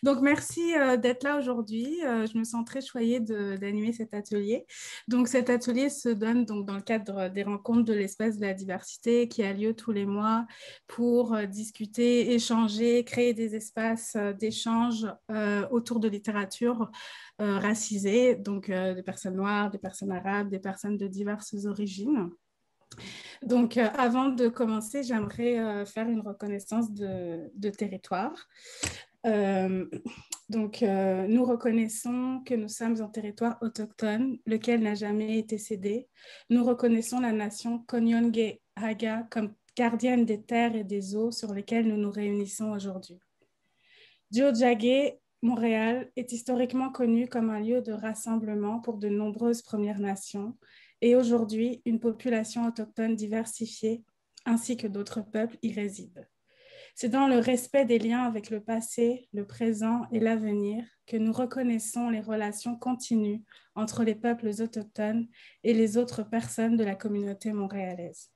Donc, merci d'être là aujourd'hui. Je me sens très choyée d'animer cet atelier. Donc, cet atelier se donne donc dans le cadre des rencontres de l'espace de la diversité qui a lieu tous les mois pour discuter, échanger, créer des espaces d'échange autour de littérature racisée, donc des personnes noires, des personnes arabes, des personnes de diverses origines. Donc, avant de commencer, j'aimerais faire une reconnaissance de territoire. Euh, nous reconnaissons que nous sommes un territoire autochtone, lequel n'a jamais été cédé. Nous reconnaissons la nation Konien'kehá:ka comme gardienne des terres et des eaux sur lesquelles nous nous réunissons aujourd'hui. Tiohtià:ke, Montréal, est historiquement connu comme un lieu de rassemblement pour de nombreuses Premières Nations et aujourd'hui, une population autochtone diversifiée ainsi que d'autres peuples y résident. C'est dans le respect des liens avec le passé, le présent et l'avenir que nous reconnaissons les relations continues entre les peuples autochtones et les autres personnes de la communauté montréalaise.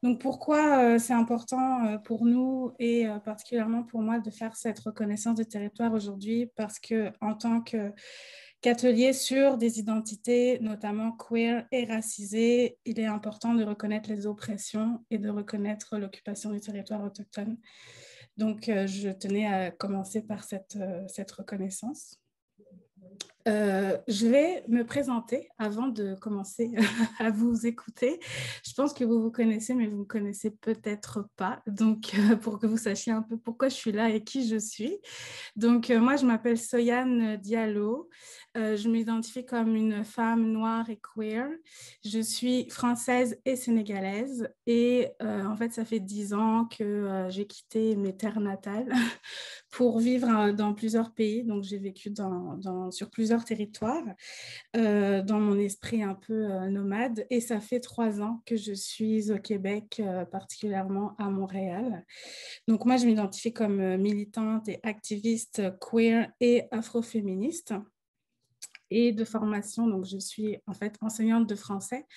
Donc pourquoi c'est important pour nous et particulièrement pour moi de faire cette reconnaissance de territoire aujourd'hui? Parce que en tant qu'atelier sur des identités, notamment queer et racisées, il est important de reconnaître les oppressions et de reconnaître l'occupation du territoire autochtone. Donc je tenais à commencer par cette reconnaissance. Je vais me présenter avant de commencer à vous écouter. Je pense que vous vous connaissez, mais vous ne me connaissez peut-être pas. Donc, pour que vous sachiez un peu pourquoi je suis là et qui je suis. Donc, moi, je m'appelle Soyane Diallo. Je m'identifie comme une femme noire et queer. Je suis française et sénégalaise. Et en fait, ça fait 10 ans que j'ai quitté mes terres natales pour vivre dans plusieurs pays. Donc, j'ai vécu sur plusieurs territoires, dans mon esprit un peu nomade. Et ça fait 3 ans que je suis au Québec, particulièrement à Montréal. Donc, moi, je m'identifie comme militante et activiste queer et afroféministe. Et de formation, donc je suis en fait enseignante de français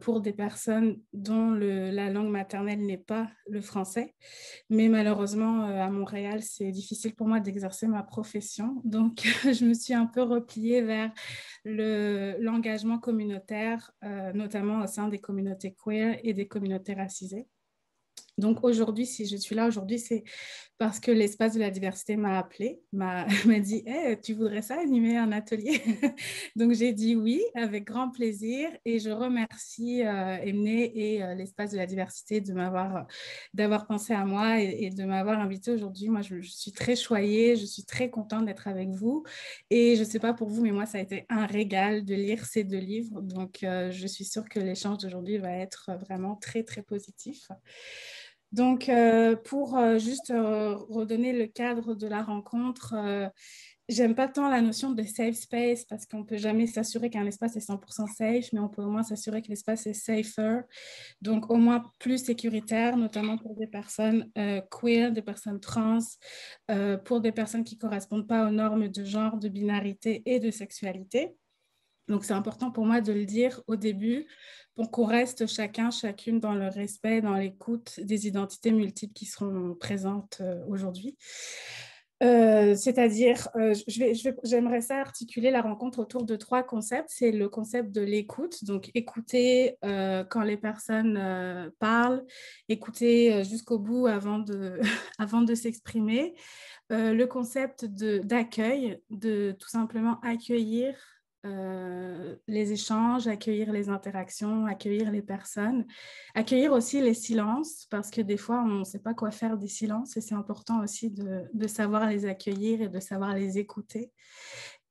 pour des personnes dont la langue maternelle n'est pas le français. Mais malheureusement, à Montréal, c'est difficile pour moi d'exercer ma profession. Donc, je me suis un peu repliée vers l'engagement communautaire, notamment au sein des communautés queer et des communautés racisées. Donc aujourd'hui, si je suis là aujourd'hui, c'est parce que l'espace de la diversité m'a appelée, m'a dit hey, tu voudrais ça animer un atelier? Donc j'ai dit oui, avec grand plaisir. Et je remercie Emne et l'espace de la diversité d'avoir pensé à moi et de m'avoir invitée aujourd'hui. Moi, je suis très choyée, je suis très contente d'être avec vous. Et je ne sais pas pour vous, mais moi, ça a été un régal de lire ces 2 livres. Donc je suis sûre que l'échange d'aujourd'hui va être vraiment très, très positif. Donc, pour juste redonner le cadre de la rencontre, j'aime pas tant la notion de safe space parce qu'on peut jamais s'assurer qu'un espace est 100% safe, mais on peut au moins s'assurer que l'espace est safer, donc au moins plus sécuritaire, notamment pour des personnes queer, des personnes trans, pour des personnes qui correspondent pas aux normes de genre, de binarité et de sexualité. Donc, c'est important pour moi de le dire au début pour qu'on reste chacune dans le respect, dans l'écoute des identités multiples qui seront présentes aujourd'hui. C'est-à-dire, j'aimerais ça articuler la rencontre autour de 3 concepts. C'est le concept de l'écoute, donc écouter quand les personnes parlent, écouter jusqu'au bout avant de s'exprimer. Le concept d'accueil, de tout simplement accueillir les échanges, accueillir les interactions, accueillir les personnes, accueillir aussi les silences, parce que des fois, on ne sait pas quoi faire des silences et c'est important aussi de savoir les accueillir et de savoir les écouter.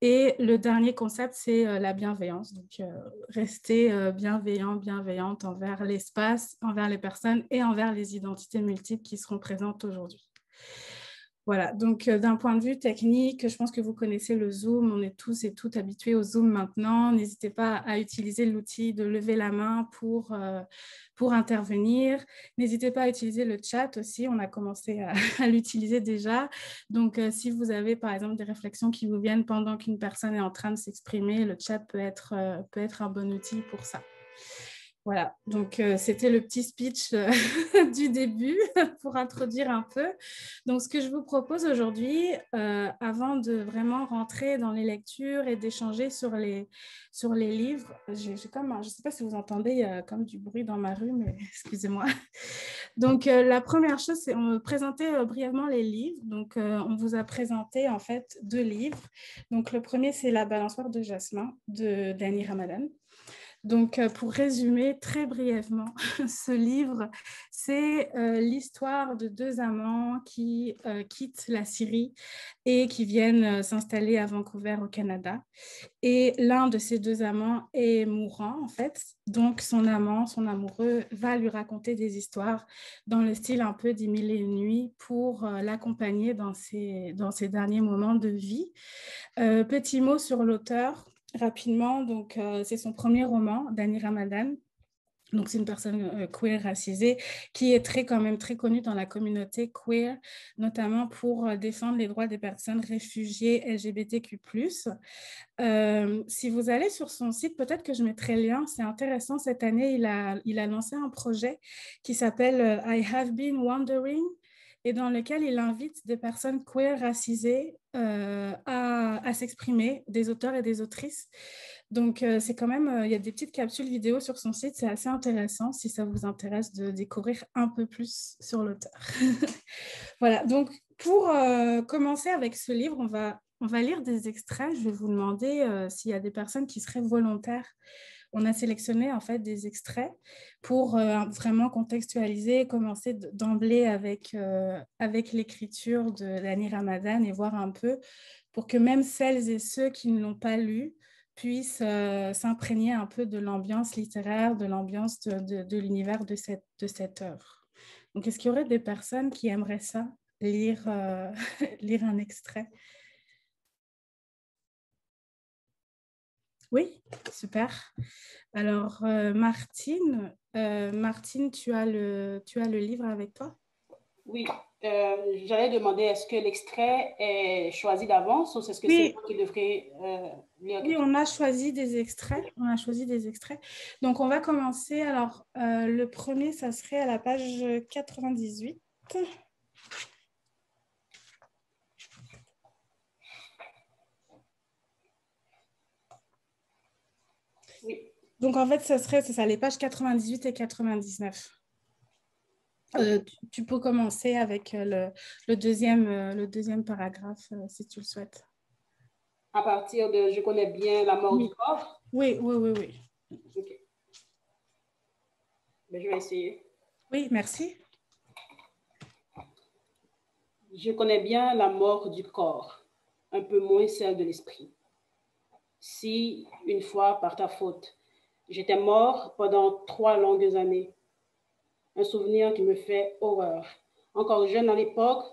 Et le dernier concept, c'est la bienveillance. Donc, rester bienveillante envers l'espace, envers les personnes et envers les identités multiples qui seront présentes aujourd'hui. Voilà, donc d'un point de vue technique, je pense que vous connaissez le Zoom, on est tous et toutes habitués au Zoom maintenant. N'hésitez pas à utiliser l'outil de lever la main pour intervenir. N'hésitez pas à utiliser le chat aussi, on a commencé à l'utiliser déjà. Donc si vous avez par exemple des réflexions qui vous viennent pendant qu'une personne est en train de s'exprimer, le chat peut être un bon outil pour ça. Voilà, donc c'était le petit speech du début pour introduire un peu. Donc, ce que je vous propose aujourd'hui, avant de vraiment rentrer dans les lectures et d'échanger sur les livres, j'ai comme, je ne sais pas si vous entendez comme du bruit dans ma rue, mais excusez-moi. Donc, la première chose, c'est on va présenter brièvement les livres. Donc, on vous a présenté en fait 2 livres. Donc, le premier, c'est La balançoire de Jasmin de Dany Ramadan. Donc, pour résumer très brièvement, ce livre, c'est l'histoire de 2 amants qui quittent la Syrie et qui viennent s'installer à Vancouver au Canada. Et l'un de ces 2 amants est mourant, en fait. Donc, son amant, son amoureux, va lui raconter des histoires dans le style un peu d'1001 nuits pour l'accompagner dans ses derniers moments de vie. Petit mot sur l'auteur, rapidement. Donc, c'est son premier roman, Dany Ramadan. Donc, c'est une personne queer racisée qui est quand même très connue dans la communauté queer, notamment pour défendre les droits des personnes réfugiées LGBTQ+. Si vous allez sur son site, peut-être que je mettrai le lien, c'est intéressant. Cette année, il a lancé un projet qui s'appelle I Have Been Wondering et dans lequel il invite des personnes queer racisées à s'exprimer, des auteurs et des autrices. Donc, c'est quand même, il y a des petites capsules vidéo sur son site, c'est assez intéressant si ça vous intéresse de découvrir un peu plus sur l'auteur. Voilà, donc pour commencer avec ce livre, on va lire des extraits. Je vais vous demander s'il y a des personnes qui seraient volontaires. On a sélectionné en fait des extraits pour vraiment contextualiser, commencer d'emblée avec l'écriture de Dany Ramadan et voir un peu pour que même celles et ceux qui ne l'ont pas lu puissent s'imprégner un peu de l'ambiance littéraire, de l'ambiance de l'univers de cette œuvre. Donc, est-ce qu'il y aurait des personnes qui aimeraient ça, lire, lire un extrait? Oui, super. Alors, Martine, tu as le livre avec toi? Oui, j'allais demander est-ce que l'extrait est choisi d'avance ou est-ce que c'est Oui, moi qui devrais lire oui, quelque chose? on a choisi des extraits. On a choisi des extraits. Donc, on va commencer. Alors, le premier, ça serait à la page 98. Oui, Donc, en fait, c'est ça, les pages 98 et 99. ok. Tu peux commencer avec le deuxième paragraphe, si tu le souhaites. À partir de je connais bien la mort du Oui, corps. oui, oui, oui, oui. Ok, ben, je vais essayer. Oui, merci. Je connais bien la mort du corps, un peu moins celle de l'esprit. Si, une fois, par ta faute, j'étais mort pendant 3 longues années, un souvenir qui me fait horreur. Encore jeune à l'époque,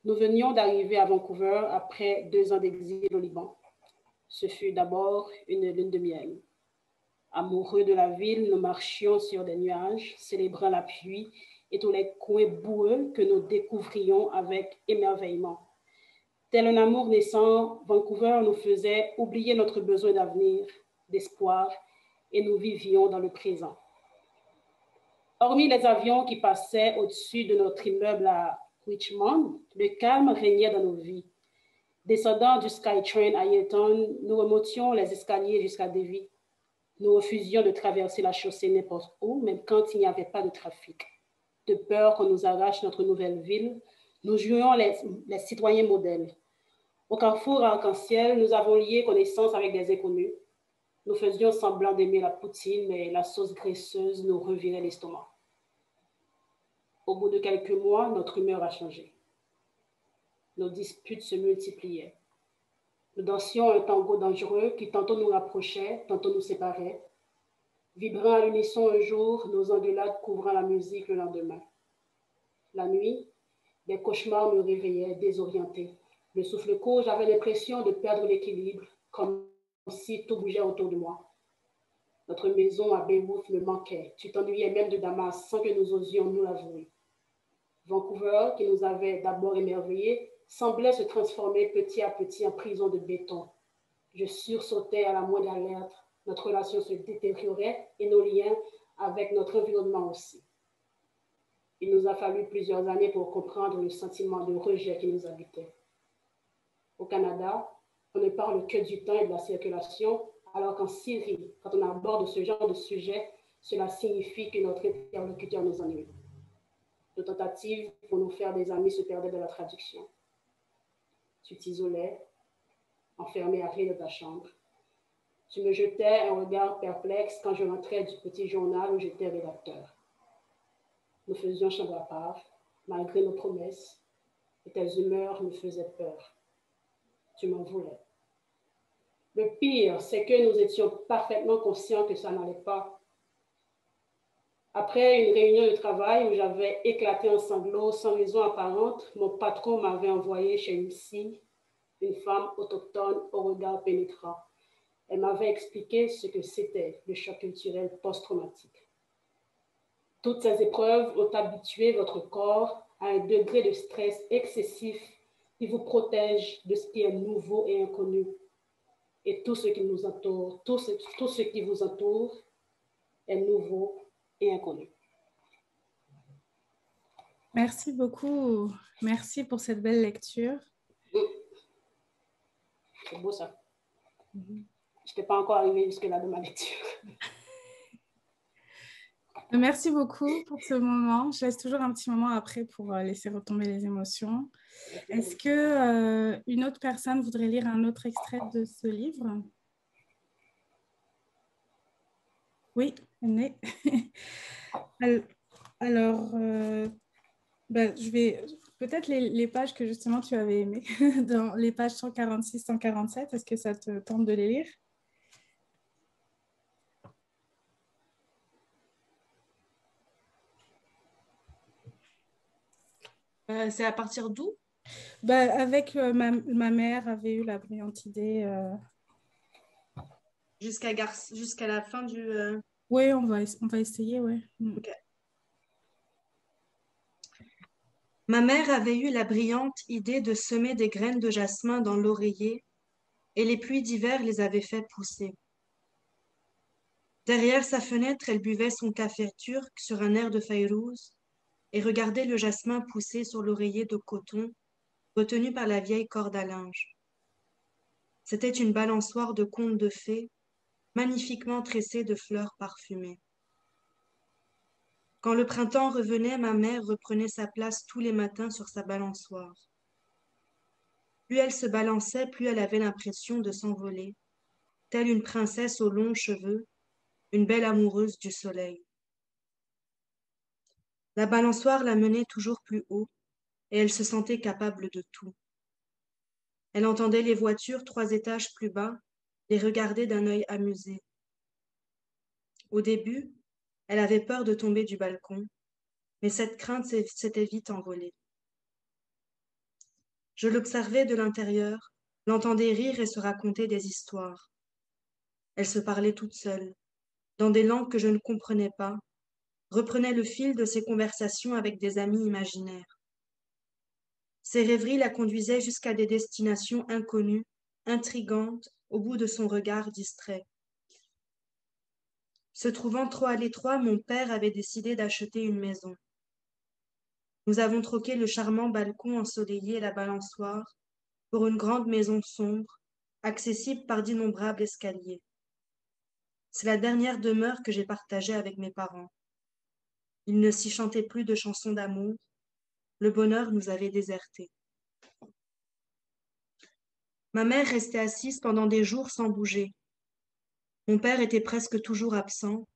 nous venions d'arriver à Vancouver après 2 ans d'exil au Liban. Ce fut d'abord une lune de miel. Amoureux de la ville, nous marchions sur des nuages, célébrant la pluie et tous les coins boueux que nous découvrions avec émerveillement. Tel un amour naissant, Vancouver nous faisait oublier notre besoin d'avenir, d'espoir, et nous vivions dans le présent. Hormis les avions qui passaient au-dessus de notre immeuble à Richmond, le calme régnait dans nos vies. Descendant du Skytrain à Hilton, nous remontions les escaliers jusqu'à Davie. Nous refusions de traverser la chaussée n'importe où, même quand il n'y avait pas de trafic. De peur qu'on nous arrache notre nouvelle ville, nous jouions les citoyens modèles. Au carrefour arc-en-ciel, nous avons lié connaissance avec des inconnus. Nous faisions semblant d'aimer la poutine, mais la sauce graisseuse nous revirait l'estomac. Au bout de quelques mois, notre humeur a changé. Nos disputes se multipliaient. Nous dansions un tango dangereux qui tantôt nous rapprochait, tantôt nous séparait. Vibrant à l'unisson un jour, nos engueulades couvrant la musique le lendemain. La nuit, des cauchemars me réveillaient, désorientés. Le souffle court, j'avais l'impression de perdre l'équilibre, comme si tout bougeait autour de moi. Notre maison à Beyrouth me manquait. Tu t'ennuyais même de Damas sans que nous osions nous l'avouer. Vancouver, qui nous avait d'abord émerveillés, semblait se transformer petit à petit en prison de béton. Je sursautais à la moindre alerte. Notre relation se détériorait et nos liens avec notre environnement aussi. Il nous a fallu plusieurs années pour comprendre le sentiment de rejet qui nous habitait. Au Canada, on ne parle que du temps et de la circulation, alors qu'en Syrie, quand on aborde ce genre de sujet, cela signifie que notre interlocuteur nous ennuie. Nos tentatives pour nous faire des amis se perdaient de la traduction. Tu t'isolais, enfermé à rire de ta chambre. Tu me jetais un regard perplexe quand je rentrais du petit journal où j'étais rédacteur. Nous faisions chambre à part, malgré nos promesses, et tes humeurs me faisaient peur. Tu m'en voulais. Le pire, c'est que nous étions parfaitement conscients que ça n'allait pas. Après une réunion de travail où j'avais éclaté en sanglots sans raison apparente, mon patron m'avait envoyé chez une psy, une femme autochtone au regard pénétrant. Elle m'avait expliqué ce que c'était le choc culturel post-traumatique. Toutes ces épreuves ont habitué votre corps à un degré de stress excessif qui vous protège de ce qui est nouveau et inconnu. Et tout ce qui nous entoure, tout ce qui vous entoure est nouveau et inconnu. Merci beaucoup. Merci pour cette belle lecture. C'est beau ça. Je n'étais pas encore arrivée jusque-là de ma lecture. Merci beaucoup pour ce moment. Je laisse toujours un petit moment après pour laisser retomber les émotions. Est-ce que une autre personne voudrait lire un autre extrait de ce livre? Oui, Aîné. Alors, je vais peut-être les pages que justement tu avais aimées, dans les pages 146-147, est-ce que ça te tente de les lire? C'est à partir d'où? Avec ma mère avait eu la brillante idée. Jusqu'à la fin du... Oui, on va essayer, oui. Ok. Ma mère avait eu la brillante idée de semer des graines de jasmin dans l'oreiller, et les pluies d'hiver les avaient fait pousser. Derrière sa fenêtre, elle buvait son café turc sur un air de Fayrouz et regardait le jasmin pousser sur l'oreiller de coton retenu par la vieille corde à linge. C'était une balançoire de conte de fées, magnifiquement tressée de fleurs parfumées. Quand le printemps revenait, ma mère reprenait sa place tous les matins sur sa balançoire. Plus elle se balançait, plus elle avait l'impression de s'envoler, telle une princesse aux longs cheveux, une belle amoureuse du soleil. La balançoire la menait toujours plus haut, et elle se sentait capable de tout. Elle entendait les voitures 3 étages plus bas, les regarder d'un œil amusé. Au début, elle avait peur de tomber du balcon, mais cette crainte s'était vite envolée. Je l'observais de l'intérieur, l'entendais rire et se raconter des histoires. Elle se parlait toute seule, dans des langues que je ne comprenais pas, reprenait le fil de ses conversations avec des amis imaginaires. Ses rêveries la conduisaient jusqu'à des destinations inconnues, intrigantes, au bout de son regard distrait. Se trouvant trop à l'étroit, mon père avait décidé d'acheter une maison. Nous avons troqué le charmant balcon ensoleillé et la balançoire pour une grande maison sombre, accessible par d'innombrables escaliers. C'est la dernière demeure que j'ai partagée avec mes parents. Il ne s'y chantait plus de chansons d'amour. Le bonheur nous avait désertés. Ma mère restait assise pendant des jours sans bouger. Mon père était presque toujours absent,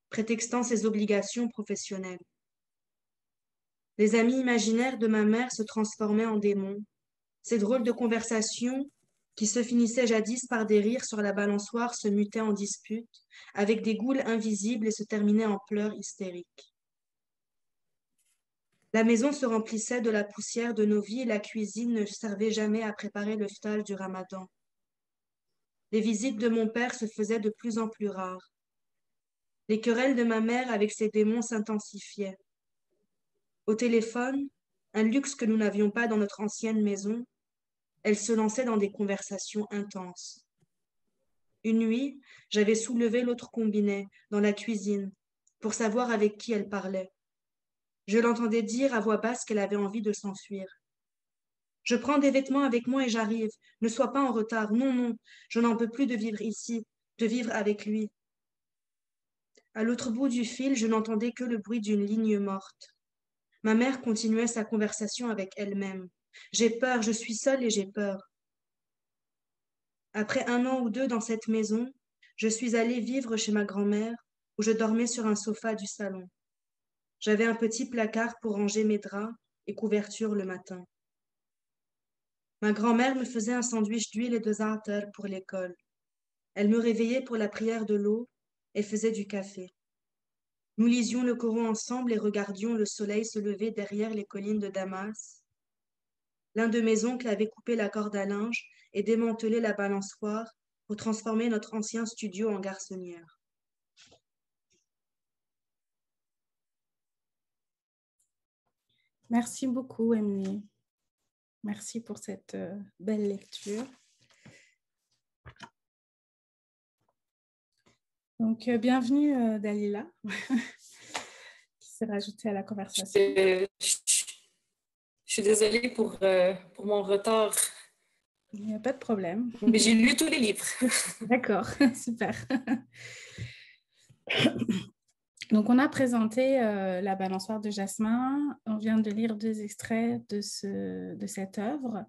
prétextant ses obligations professionnelles. Les amis imaginaires de ma mère se transformaient en démons. Ces drôles de conversations, qui se finissaient jadis par des rires sur la balançoire, se mutaient en disputes, avec des goules invisibles et se terminaient en pleurs hystériques. La maison se remplissait de la poussière de nos vies et la cuisine ne servait jamais à préparer le ftage du Ramadan. Les visites de mon père se faisaient de plus en plus rares. Les querelles de ma mère avec ses démons s'intensifiaient. Au téléphone, un luxe que nous n'avions pas dans notre ancienne maison, elle se lançait dans des conversations intenses. Une nuit, j'avais soulevé l'autre combiné dans la cuisine pour savoir avec qui elle parlait. Je l'entendais dire à voix basse qu'elle avait envie de s'enfuir. « Je prends des vêtements avec moi et j'arrive. Ne sois pas en retard. Non, non, je n'en peux plus de vivre ici, de vivre avec lui. » À l'autre bout du fil, je n'entendais que le bruit d'une ligne morte. Ma mère continuait sa conversation avec elle-même. « J'ai peur, je suis seule et j'ai peur. » Après 1 an ou 2 dans cette maison, je suis allée vivre chez ma grand-mère, où je dormais sur un sofa du salon. J'avais un petit placard pour ranger mes draps et couvertures le matin. Ma grand-mère me faisait un sandwich d'huile et de za'atar pour l'école. Elle me réveillait pour la prière de l'eau et faisait du café. Nous lisions le Coran ensemble et regardions le soleil se lever derrière les collines de Damas. L'un de mes oncles avait coupé la corde à linge et démantelé la balançoire pour transformer notre ancien studio en garçonnière. Merci beaucoup, Emily. Merci pour cette belle lecture. Donc, bienvenue Dalila, qui s'est rajoutée à la conversation. Je suis désolée pour mon retard. Il n'y a pas de problème. Mais j'ai lu tous les livres. D'accord, super. Donc, on a présenté La balançoire de Jasmin. On vient de lire 2 extraits de cette œuvre.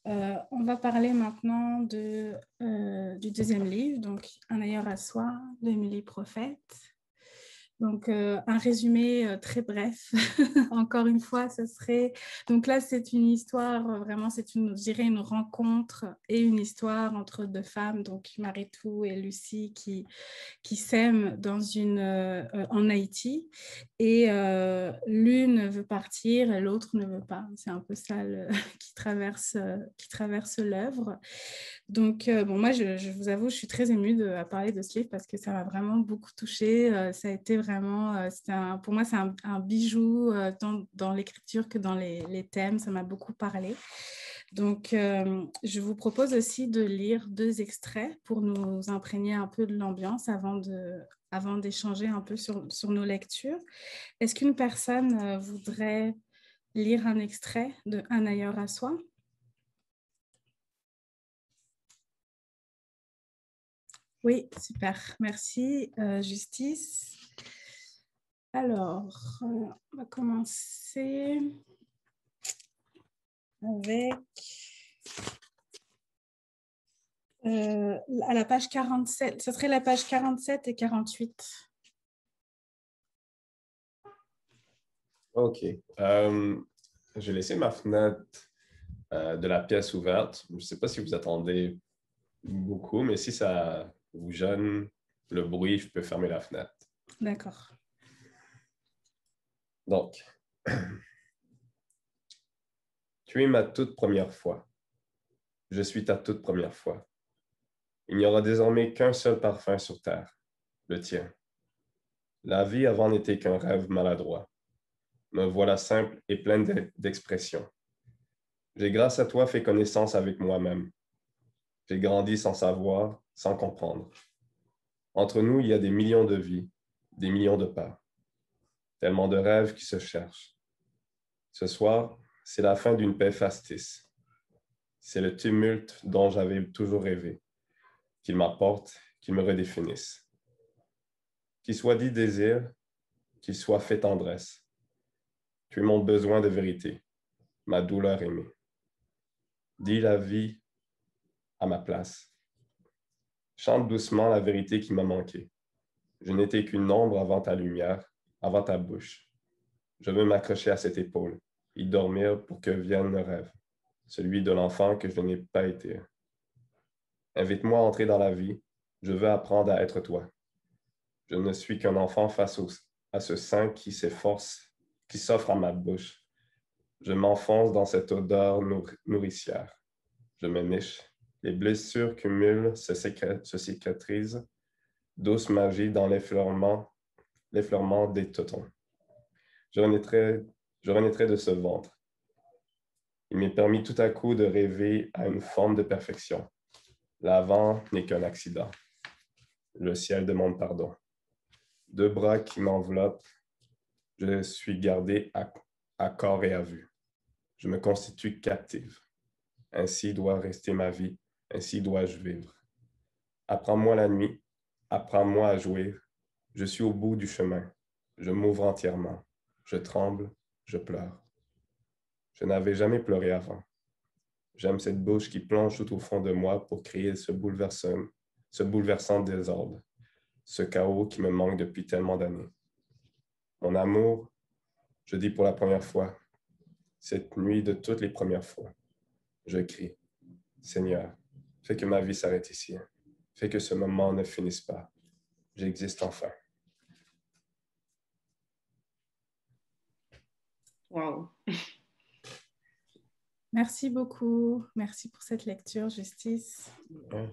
On va parler maintenant du 2e livre, donc Un ailleurs à soi, d'Émilie Prophète. Donc, un résumé très bref. Encore une fois, ce serait... Donc là, c'est une histoire, vraiment, je dirais, une rencontre et une histoire entre 2 femmes, donc Maritou et Lucie, qui s'aiment en Haïti. Et l'une veut partir et l'autre ne veut pas. C'est un peu ça qui traverse l'œuvre. Donc, moi, je vous avoue, je suis très émue à parler de ce livre parce que ça m'a vraiment beaucoup touchée. Ça a été vraiment, pour moi, c'est un bijou dans l'écriture que dans les thèmes. Ça m'a beaucoup parlé. Donc, je vous propose aussi de lire 2 extraits pour nous imprégner un peu de l'ambiance avant d'échanger un peu sur nos lectures. Est-ce qu'une personne voudrait lire un extrait de Un ailleurs à soi ? Oui, super. Merci, Justice. Alors, on va commencer avec à la page 47. Ce serait la page 47 et 48. OK. J'ai laissé ma fenêtre de la pièce ouverte. Je ne sais pas si vous attendez beaucoup, mais si ça vous gêne le bruit, je peux fermer la fenêtre. D'accord. Donc, tu es ma toute première fois. Je suis ta toute première fois. Il n'y aura désormais qu'un seul parfum sur terre, le tien. La vie avant n'était qu'un rêve maladroit. Me voilà simple et pleine d'expression. J'ai grâce à toi fait connaissance avec moi-même. J'ai grandi sans savoir, sans comprendre. Entre nous, il y a des millions de vies, des millions de pas. Tellement de rêves qui se cherchent. Ce soir, c'est la fin d'une paix factice. C'est le tumulte dont j'avais toujours rêvé. Qu'il m'apporte, qu'il me redéfinisse. Qu'il soit dit désir, qu'il soit fait tendresse. Tu es mon besoin de vérité, ma douleur aimée. Dis la vie à ma place. Chante doucement la vérité qui m'a manqué. Je n'étais qu'une ombre avant ta lumière, avant ta bouche. Je veux m'accrocher à cette épaule, y dormir pour que vienne le rêve, celui de l'enfant que je n'ai pas été. Invite-moi à entrer dans la vie, je veux apprendre à être toi. Je ne suis qu'un enfant face à ce sein qui s'efforce, qui s'offre à ma bouche. Je m'enfonce dans cette odeur nourricière. Je me niche. Les blessures cumulent, se cicatrisent. Douce magie dans l'effleurement des tétons. Je renaîtrai de ce ventre. Il m'est permis tout à coup de rêver à une forme de perfection. L'avant n'est qu'un accident. Le ciel demande pardon. Deux bras qui m'enveloppent, je suis gardé à corps et à vue. Je me constitue captive. Ainsi doit rester ma vie, ainsi dois-je vivre. Apprends-moi la nuit, apprends-moi à jouir. Je suis au bout du chemin. Je m'ouvre entièrement. Je tremble, je pleure. Je n'avais jamais pleuré avant. J'aime cette bouche qui plonge tout au fond de moi pour créer ce bouleversant désordre, ce chaos qui me manque depuis tellement d'années. Mon amour, je dis pour la première fois, cette nuit de toutes les premières fois, je crie, Seigneur, fais que ma vie s'arrête ici. Fais que ce moment ne finisse pas. J'existe enfin. Wow. Merci beaucoup. Merci pour cette lecture, Justice. Ouais.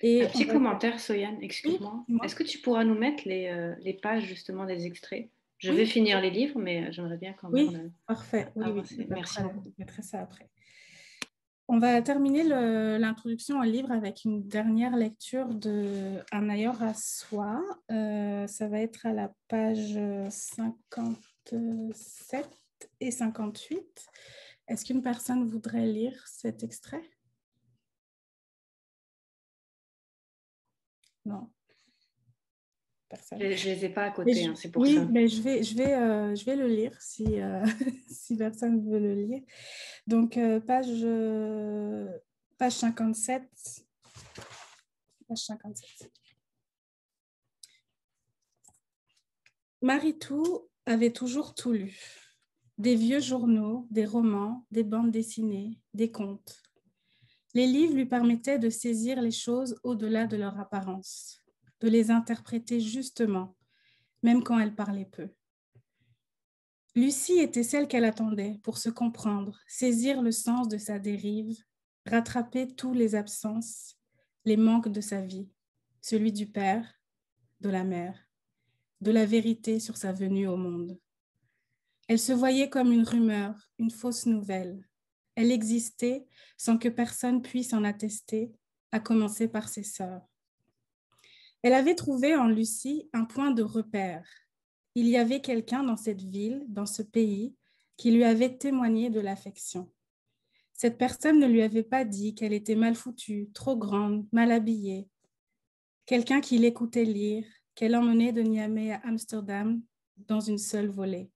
Et Un petit commentaire, Soyane, excuse-moi. Oui, Est-ce que tu pourras nous mettre les pages justement des extraits? Je Oui. vais finir les livres, mais j'aimerais bien quand Oui, même parfait. Oui, avancer. Merci beaucoup. Je mettrai ça après. On va terminer l'introduction au livre avec une dernière lecture de Un ailleurs à soi. Ça va être à la page 57 et 58. Est-ce qu'une personne voudrait lire cet extrait? Non. Personne. Je ne les ai pas à côté, c'est pour oui, ça. mais je vais le lire si, si personne veut le lire. Donc, page 57. Page 57. Maritou avait toujours tout lu. Des vieux journaux, des romans, des bandes dessinées, des contes. Les livres lui permettaient de saisir les choses au-delà de leur apparence, de les interpréter justement, même quand elle parlait peu. Lucie était celle qu'elle attendait pour se comprendre, saisir le sens de sa dérive, rattraper tous les absences, les manques de sa vie, celui du père, de la mère, de la vérité sur sa venue au monde. Elle se voyait comme une rumeur, une fausse nouvelle. Elle existait sans que personne puisse en attester, à commencer par ses sœurs. Elle avait trouvé en Lucie un point de repère. Il y avait quelqu'un dans cette ville, dans ce pays, qui lui avait témoigné de l'affection. Cette personne ne lui avait pas dit qu'elle était mal foutue, trop grande, mal habillée. Quelqu'un qui l'écoutait lire, qu'elle emmenait de Niamey à Amsterdam dans une seule volée.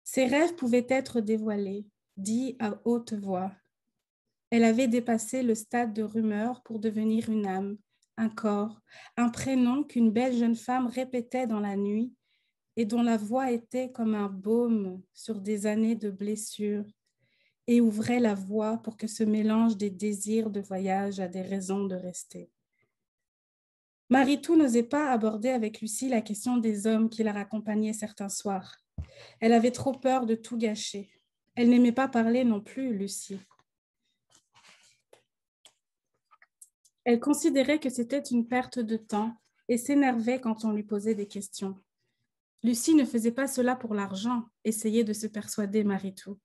Ses rêves pouvaient être dévoilés, dits à haute voix. Elle avait dépassé le stade de rumeur pour devenir une âme, un corps, un prénom qu'une belle jeune femme répétait dans la nuit et dont la voix était comme un baume sur des années de blessures et ouvrait la voie pour que ce mélange des désirs de voyage à des raisons de rester. Maritou n'osait pas aborder avec Lucie la question des hommes qui la raccompagnaient certains soirs. Elle avait trop peur de tout gâcher. Elle n'aimait pas parler non plus, Lucie. Elle considérait que c'était une perte de temps et s'énervait quand on lui posait des questions. Lucie ne faisait pas cela pour l'argent, essayait de se persuader Maritou.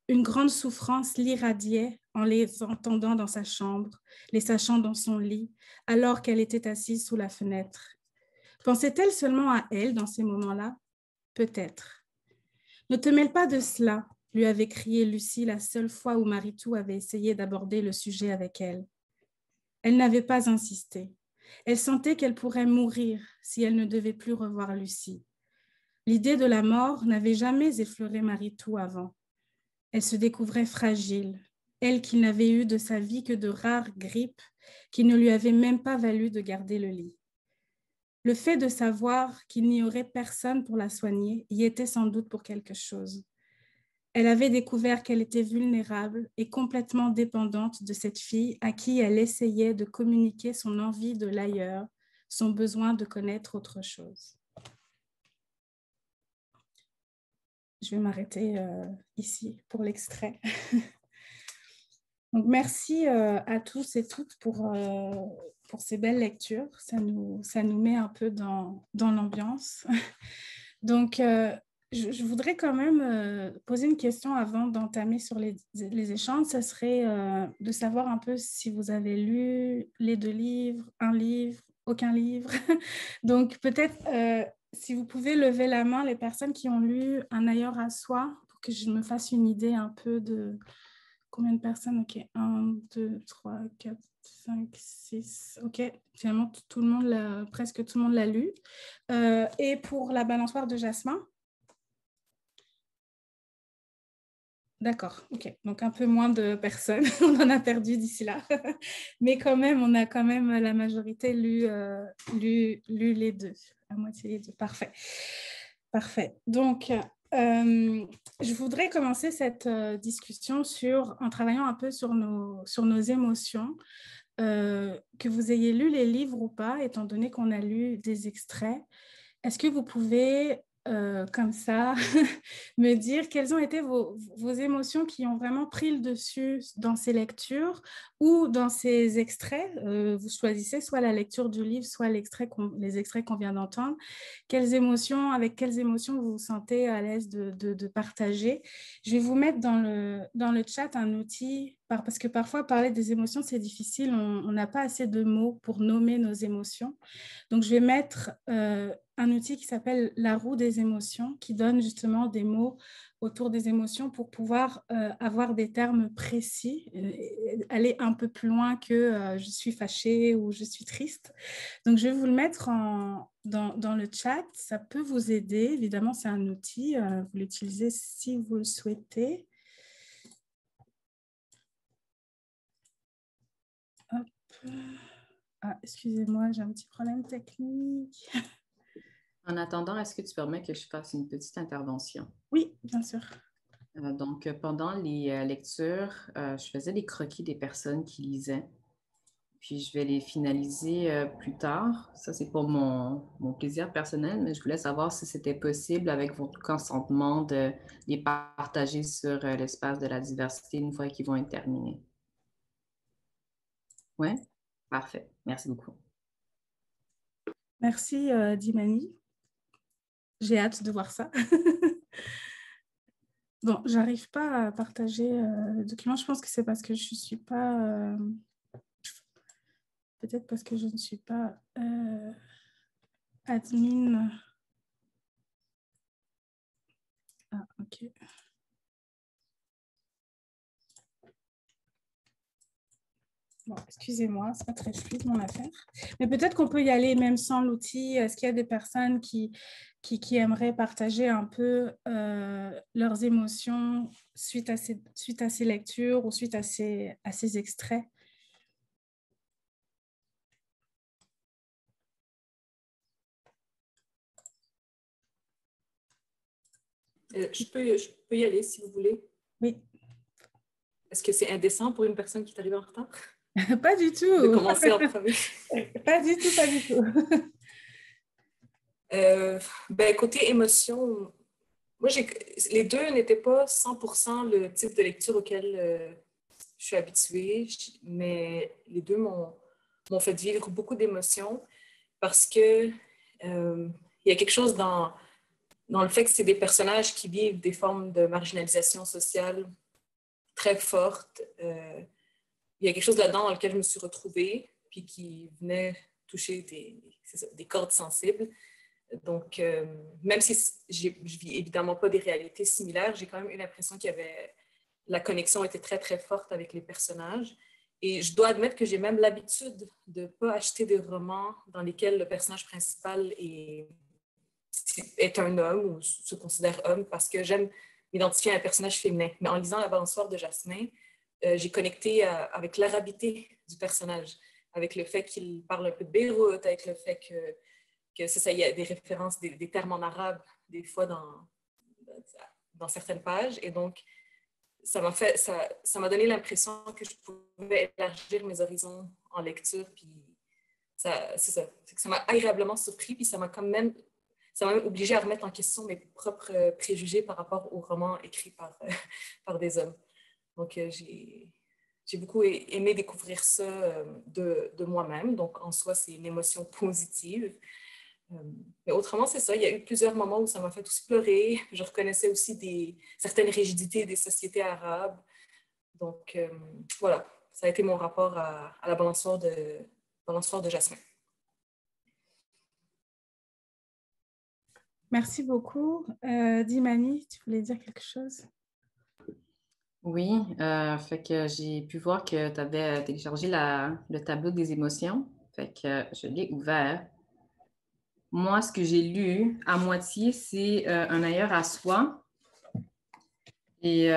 Une grande souffrance l'irradiait en les entendant dans sa chambre, les sachant dans son lit, alors qu'elle était assise sous la fenêtre. Pensait-elle seulement à elle dans ces moments-là? Peut-être. Ne te mêle pas de cela, lui avait crié Lucie la seule fois où Maritou avait essayé d'aborder le sujet avec elle. Elle n'avait pas insisté. Elle sentait qu'elle pourrait mourir si elle ne devait plus revoir Lucie. L'idée de la mort n'avait jamais effleuré Maritou avant. Elle se découvrait fragile, elle qui n'avait eu de sa vie que de rares grippes qui ne lui avaient même pas valu de garder le lit. Le fait de savoir qu'il n'y aurait personne pour la soigner y était sans doute pour quelque chose. Elle avait découvert qu'elle était vulnérable et complètement dépendante de cette fille à qui elle essayait de communiquer son envie de l'ailleurs, son besoin de connaître autre chose. Je vais m'arrêter ici pour l'extrait. Donc, merci à tous et toutes pour ces belles lectures. Ça nous met un peu dans l'ambiance. Donc, je voudrais quand même poser une question avant d'entamer sur les échanges. Ça serait de savoir un peu si vous avez lu les deux livres, un livre Aucun livre. Donc, peut-être, si vous pouvez lever la main, les personnes qui ont lu Un ailleurs à soi, pour que je me fasse une idée un peu de combien de personnes. Ok, 1, 2, 3, 4, 5, 6. Ok, finalement, tout le monde presque tout le monde l'a lu. Et pour La balançoire de Jasmin? D'accord, ok. Donc, un peu moins de personnes. On en a perdu d'ici là. Mais quand même, on a quand même la majorité lu les deux, à moitié les deux. Parfait. Parfait. Donc, je voudrais commencer cette discussion en travaillant un peu sur nos émotions. Que vous ayez lu les livres ou pas, étant donné qu'on a lu des extraits, est-ce que vous pouvez, comme ça, me dire quelles ont été vos émotions qui ont vraiment pris le dessus dans ces lectures ou dans ces extraits? Vous choisissez soit la lecture du livre, soit les extraits qu'on vient d'entendre. Avec quelles émotions vous vous sentez à l'aise de partager? Je vais vous mettre dans le chat un outil, parce que parfois, parler des émotions, c'est difficile. On n'a pas assez de mots pour nommer nos émotions. Donc, je vais mettre un outil qui s'appelle la roue des émotions, qui donne justement des mots autour des émotions pour pouvoir avoir des termes précis, aller un peu plus loin que je suis fâchée ou je suis triste. Donc, je vais vous le mettre dans le chat. Ça peut vous aider. Évidemment, c'est un outil. Vous l'utilisez si vous le souhaitez. Hop. Ah, excusez-moi, j'ai un petit problème technique. En attendant, est-ce que tu permets que je fasse une petite intervention? Oui, bien sûr. Donc, pendant les lectures, je faisais des croquis des personnes qui lisaient. Puis, je vais les finaliser plus tard. Ça, c'est pour mon plaisir personnel, mais je voulais savoir si c'était possible, avec votre consentement, de les partager sur l'espace de la diversité une fois qu'ils vont être terminés. Oui? Parfait. Merci beaucoup. Merci, Dimani. J'ai hâte de voir ça. Bon, j'arrive pas à partager le document. Je pense que c'est parce que je ne suis pas... Peut-être parce que je ne suis pas admin. Ah, ok. Bon, excusez-moi, c'est pas très fluide mon affaire. Mais peut-être qu'on peut y aller même sans l'outil. Est-ce qu'il y a des personnes qui aimeraient partager un peu leurs émotions suite à ces lectures ou suite à ces extraits? Je peux y aller si vous voulez. Oui. Est-ce que c'est indécent pour une personne qui est arrivée en retard? Pas du tout. De commencer en premier. Pas du tout, pas du tout. Côté émotion, moi, les deux n'étaient pas 100% le type de lecture auquel je suis habituée, mais les deux m'ont fait vivre beaucoup d'émotions parce que il y a quelque chose dans le fait que c'est des personnages qui vivent des formes de marginalisation sociale très fortes. Il y a quelque chose là-dedans dans lequel je me suis retrouvée, puis qui venait toucher des cordes sensibles. Donc, même si je vis évidemment pas des réalités similaires, j'ai quand même eu l'impression la connexion était très, très forte avec les personnages. Et je dois admettre que j'ai même l'habitude de ne pas acheter des romans dans lesquels le personnage principal est un homme ou se considère homme parce que j'aime m'identifier à un personnage féminin. Mais en lisant La balançoire de Jasmin, j'ai connecté avec l'arabité du personnage, avec le fait qu'il parle un peu de Beyrouth, avec le fait que c'est ça, il y a des références, des termes en arabe, des fois dans certaines pages. Et donc, ça m'a donné l'impression que je pouvais élargir mes horizons en lecture. Puis, c'est ça. Ça m'a agréablement surpris, puis ça m'a même obligé à remettre en question mes propres préjugés par rapport aux romans écrits par des hommes. Donc, j'ai beaucoup aimé découvrir ça de moi-même. Donc, en soi, c'est une émotion positive. Mais autrement, c'est ça. Il y a eu plusieurs moments où ça m'a fait aussi pleurer. Je reconnaissais aussi certaines rigidités des sociétés arabes. Donc, voilà. Ça a été mon rapport à la balançoire de Jasmin. Merci beaucoup. Dimani, tu voulais dire quelque chose? Oui, fait que j'ai pu voir que tu avais téléchargé le tableau des émotions. Fait que je l'ai ouvert. Moi, ce que j'ai lu à moitié, c'est Un ailleurs à soi. Et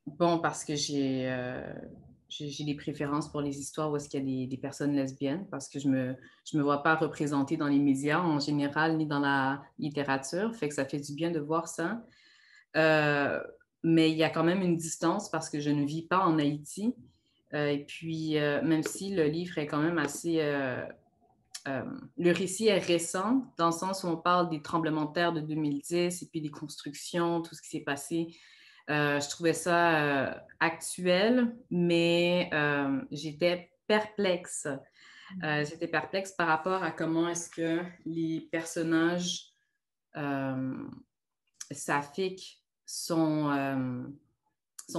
bon, parce que j'ai des préférences pour les histoires où est-ce qu'il y a des personnes lesbiennes, parce que je me vois pas représentée dans les médias en général, ni dans la littérature. Fait que ça fait du bien de voir ça. Euh, mais il y a quand même une distance parce que je ne vis pas en Haïti. Et puis, même si le livre est quand même assez... le récit est récent, dans le sens où on parle des tremblements de terre de 2010 et puis des constructions, tout ce qui s'est passé. Je trouvais ça actuel, mais j'étais perplexe. J'étais perplexe par rapport à comment est-ce que les personnages saphiques sont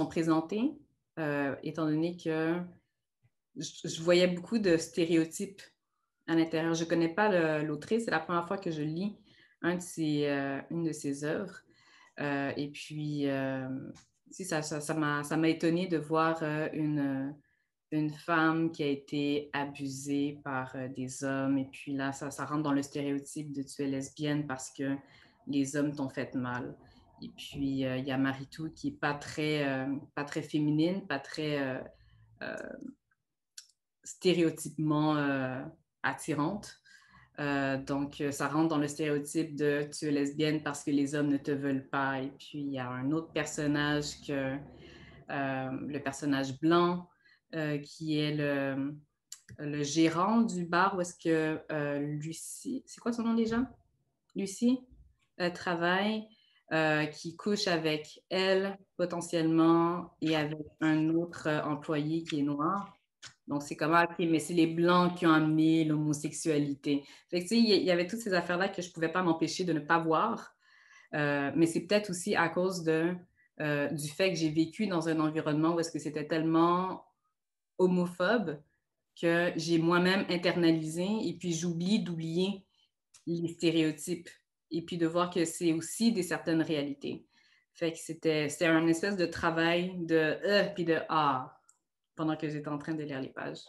présentés, étant donné que je voyais beaucoup de stéréotypes à l'intérieur. Je ne connais pas l'autrice, c'est la première fois que je lis une de ses œuvres. Et puis, si, ça m'a étonnée de voir une femme qui a été abusée par des hommes. Et puis là, ça rentre dans le stéréotype de tu es lesbienne parce que les hommes t'ont fait mal. Et puis, il y a Maritou qui n'est pas très féminine, pas très stéréotypement attirante. Donc, ça rentre dans le stéréotype de tu es lesbienne parce que les hommes ne te veulent pas. Et puis, il y a un autre personnage le personnage blanc, qui est le gérant du bar où est-ce que Lucie, c'est quoi son nom déjà? Lucie travaille, qui couche avec elle potentiellement et avec un autre employé qui est noir. Donc, c'est comme, OK, mais c'est les Blancs qui ont amené l'homosexualité. Fait que, tu sais, il y avait toutes ces affaires-là que je ne pouvais pas m'empêcher de ne pas voir. Mais c'est peut-être aussi à cause du fait que j'ai vécu dans un environnement où est-ce que c'était tellement homophobe que j'ai moi-même internalisé et puis j'oublie d'oublier les stéréotypes et puis de voir que c'est aussi des certaines réalités. Fait que c'était un espèce de travail de puis de pendant que j'étais en train de lire les pages.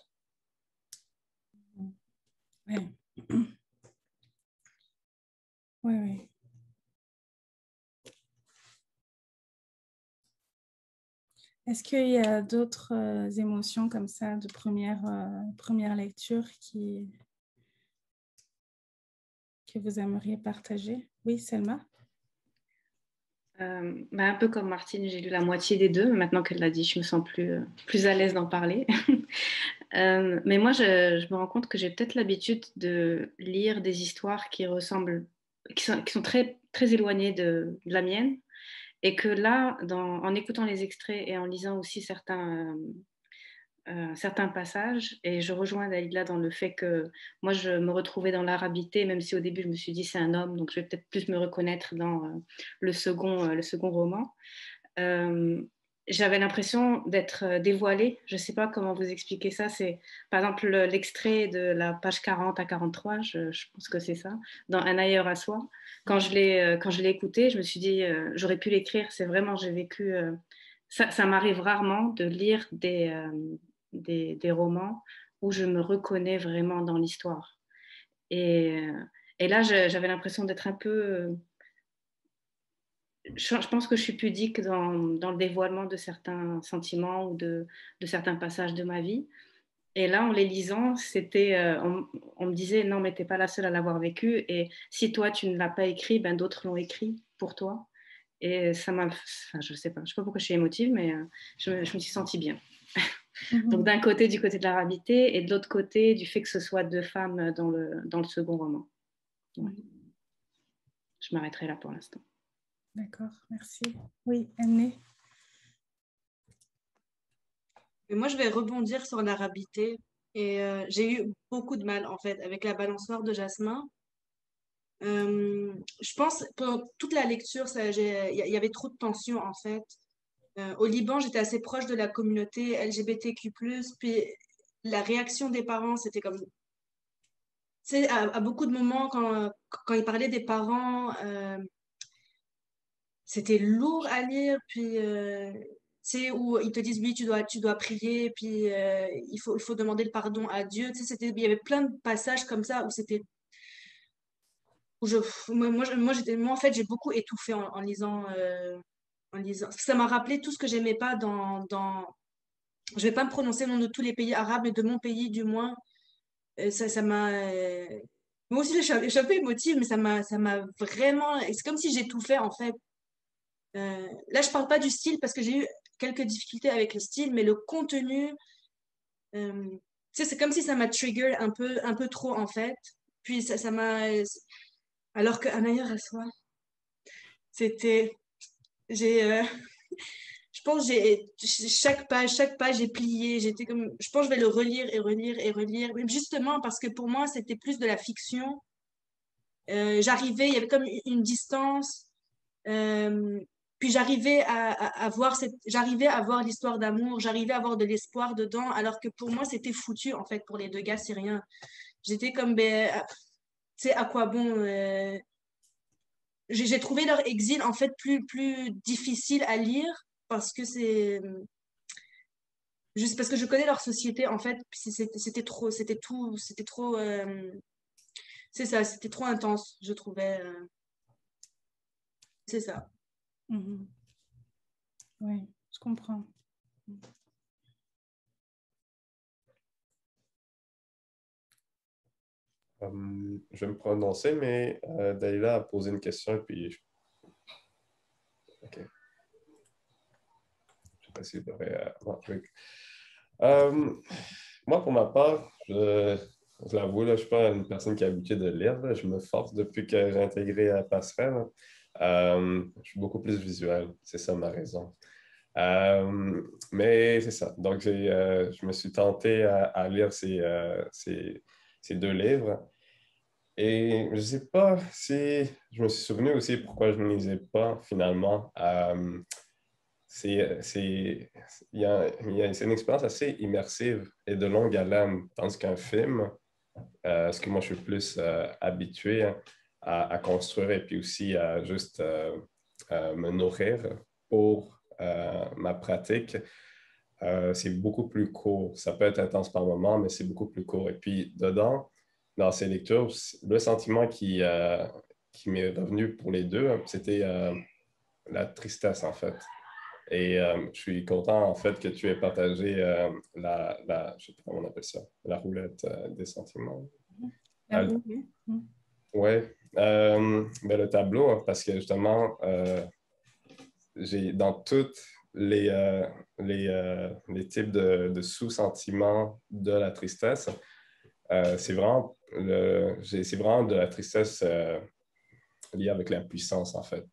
Oui. Oui, oui. Est-ce qu'il y a d'autres émotions comme ça de première lecture que vous aimeriez partager? Oui, Selma? Un peu comme Martine, j'ai lu la moitié des deux. Maintenant qu'elle l'a dit, je me sens plus à l'aise d'en parler. Mais moi, je me rends compte que j'ai peut-être l'habitude de lire des histoires qui ressemblent, qui sont très, très éloignées de la mienne. Et que là, en écoutant les extraits et en lisant aussi certains passages, et je rejoins Dalila dans le fait que moi, je me retrouvais dans l'arabité, même si au début, je me suis dit c'est un homme, donc je vais peut-être plus me reconnaître dans le second roman. J'avais l'impression d'être dévoilée. Je ne sais pas comment vous expliquer ça. C'est, par exemple, l'extrait de la page 40 à 43, je pense que c'est ça, dans Un ailleurs à soi. Quand je l'ai écouté, je me suis dit, j'aurais pu l'écrire. C'est vraiment, j'ai vécu... ça m'arrive rarement de lire des romans où je me reconnais vraiment dans l'histoire. Et là, j'avais l'impression d'être un peu... Je pense que je suis pudique dans le dévoilement de certains sentiments ou de certains passages de ma vie. Et là, en les lisant, on me disait, non, mais tu n'es pas la seule à l'avoir vécu. Et si toi, tu ne l'as pas écrit, ben, d'autres l'ont écrit pour toi. Et ça m'a... Enfin, je ne sais pas pourquoi je suis émotive, mais je me suis sentie bien. Donc d'un côté, du côté de l'arabité, et de l'autre côté, du fait que ce soit deux femmes dans le second roman. Ouais. Je m'arrêterai là pour l'instant. D'accord, merci. Oui, Anne. Moi, je vais rebondir sur l'arabité. Et j'ai eu beaucoup de mal, en fait, avec la balançoire de Jasmin. Je pense, pendant toute la lecture, il y avait trop de tension, en fait. Au Liban, j'étais assez proche de la communauté LGBTQ+, puis la réaction des parents, c'était comme... sais, à beaucoup de moments, quand il parlait des parents, c'était lourd à lire. Puis, tu sais, où ils te disent, oui, tu dois prier, puis il faut demander le pardon à Dieu. Tu sais, il y avait plein de passages comme ça où c'était. Où je, moi, en fait, j'ai beaucoup étouffé en lisant. En lisant. Ça m'a rappelé tout ce que j'aimais pas je vais pas me prononcer le nom de tous les pays arabes, mais de mon pays, du moins. Ça m'a. Moi aussi, je suis un peu émotive, mais ça m'a vraiment. C'est comme si j'étouffais, en fait. Là, je parle pas du style parce que j'ai eu quelques difficultés avec le style, mais le contenu, tu sais, c'est comme si ça m'a trigger un peu trop, en fait. Puis ça m'a. Alors qu'un ailleurs à soi, c'était. J'ai. Je pense que chaque page est pliée. J'étais comme. Je pense que je vais le relire et relire et relire. Mais justement, parce que pour moi, c'était plus de la fiction. Il y avait comme une distance. Euh, Puis j'arrivais à voir l'histoire d'amour, j'arrivais à avoir de l'espoir dedans, alors que pour moi, c'était foutu, en fait, pour les deux gars syriens. J'étais comme, ben, tu sais, à quoi bon? J'ai trouvé leur exil, en fait, plus difficile à lire parce que juste parce que je connais leur société, en fait, puis c'était trop, c'est ça, c'était trop intense, je trouvais. C'est ça. Mhm. Oui, je comprends. Je vais me prononcer, mais Dalila a posé une question, puis OK. Je sais pas si je devrais... non, moi, pour ma part, je l'avoue, là, je ne suis pas une personne qui est habituée de lire. Là. Je me force depuis que j'ai intégré à Passerelle. Je suis beaucoup plus visuel. C'est ça ma raison. Mais c'est ça. Donc, je me suis tenté à lire ces deux livres. Et je ne sais pas si je me suis souvenu aussi pourquoi je ne lisais pas finalement. C'est une expérience assez immersive et de longue haleine, tandis qu'un film, ce que moi je suis plus habitué à construire et puis aussi à juste me nourrir pour ma pratique, c'est beaucoup plus court. Ça peut être intense par moment, mais c'est beaucoup plus court. Et puis dedans, dans ces lectures, le sentiment qui m'est revenu pour les deux, c'était la tristesse en fait. Et je suis content, en fait, que tu aies partagé je sais pas comment on appelle ça, la roulette des sentiments. La roue, oui. Oui, ben, le tableau, hein, parce que justement, j'ai dans toutes les types de sous-sentiments de la tristesse, c'est vraiment de la tristesse liée avec la puissance, en fait.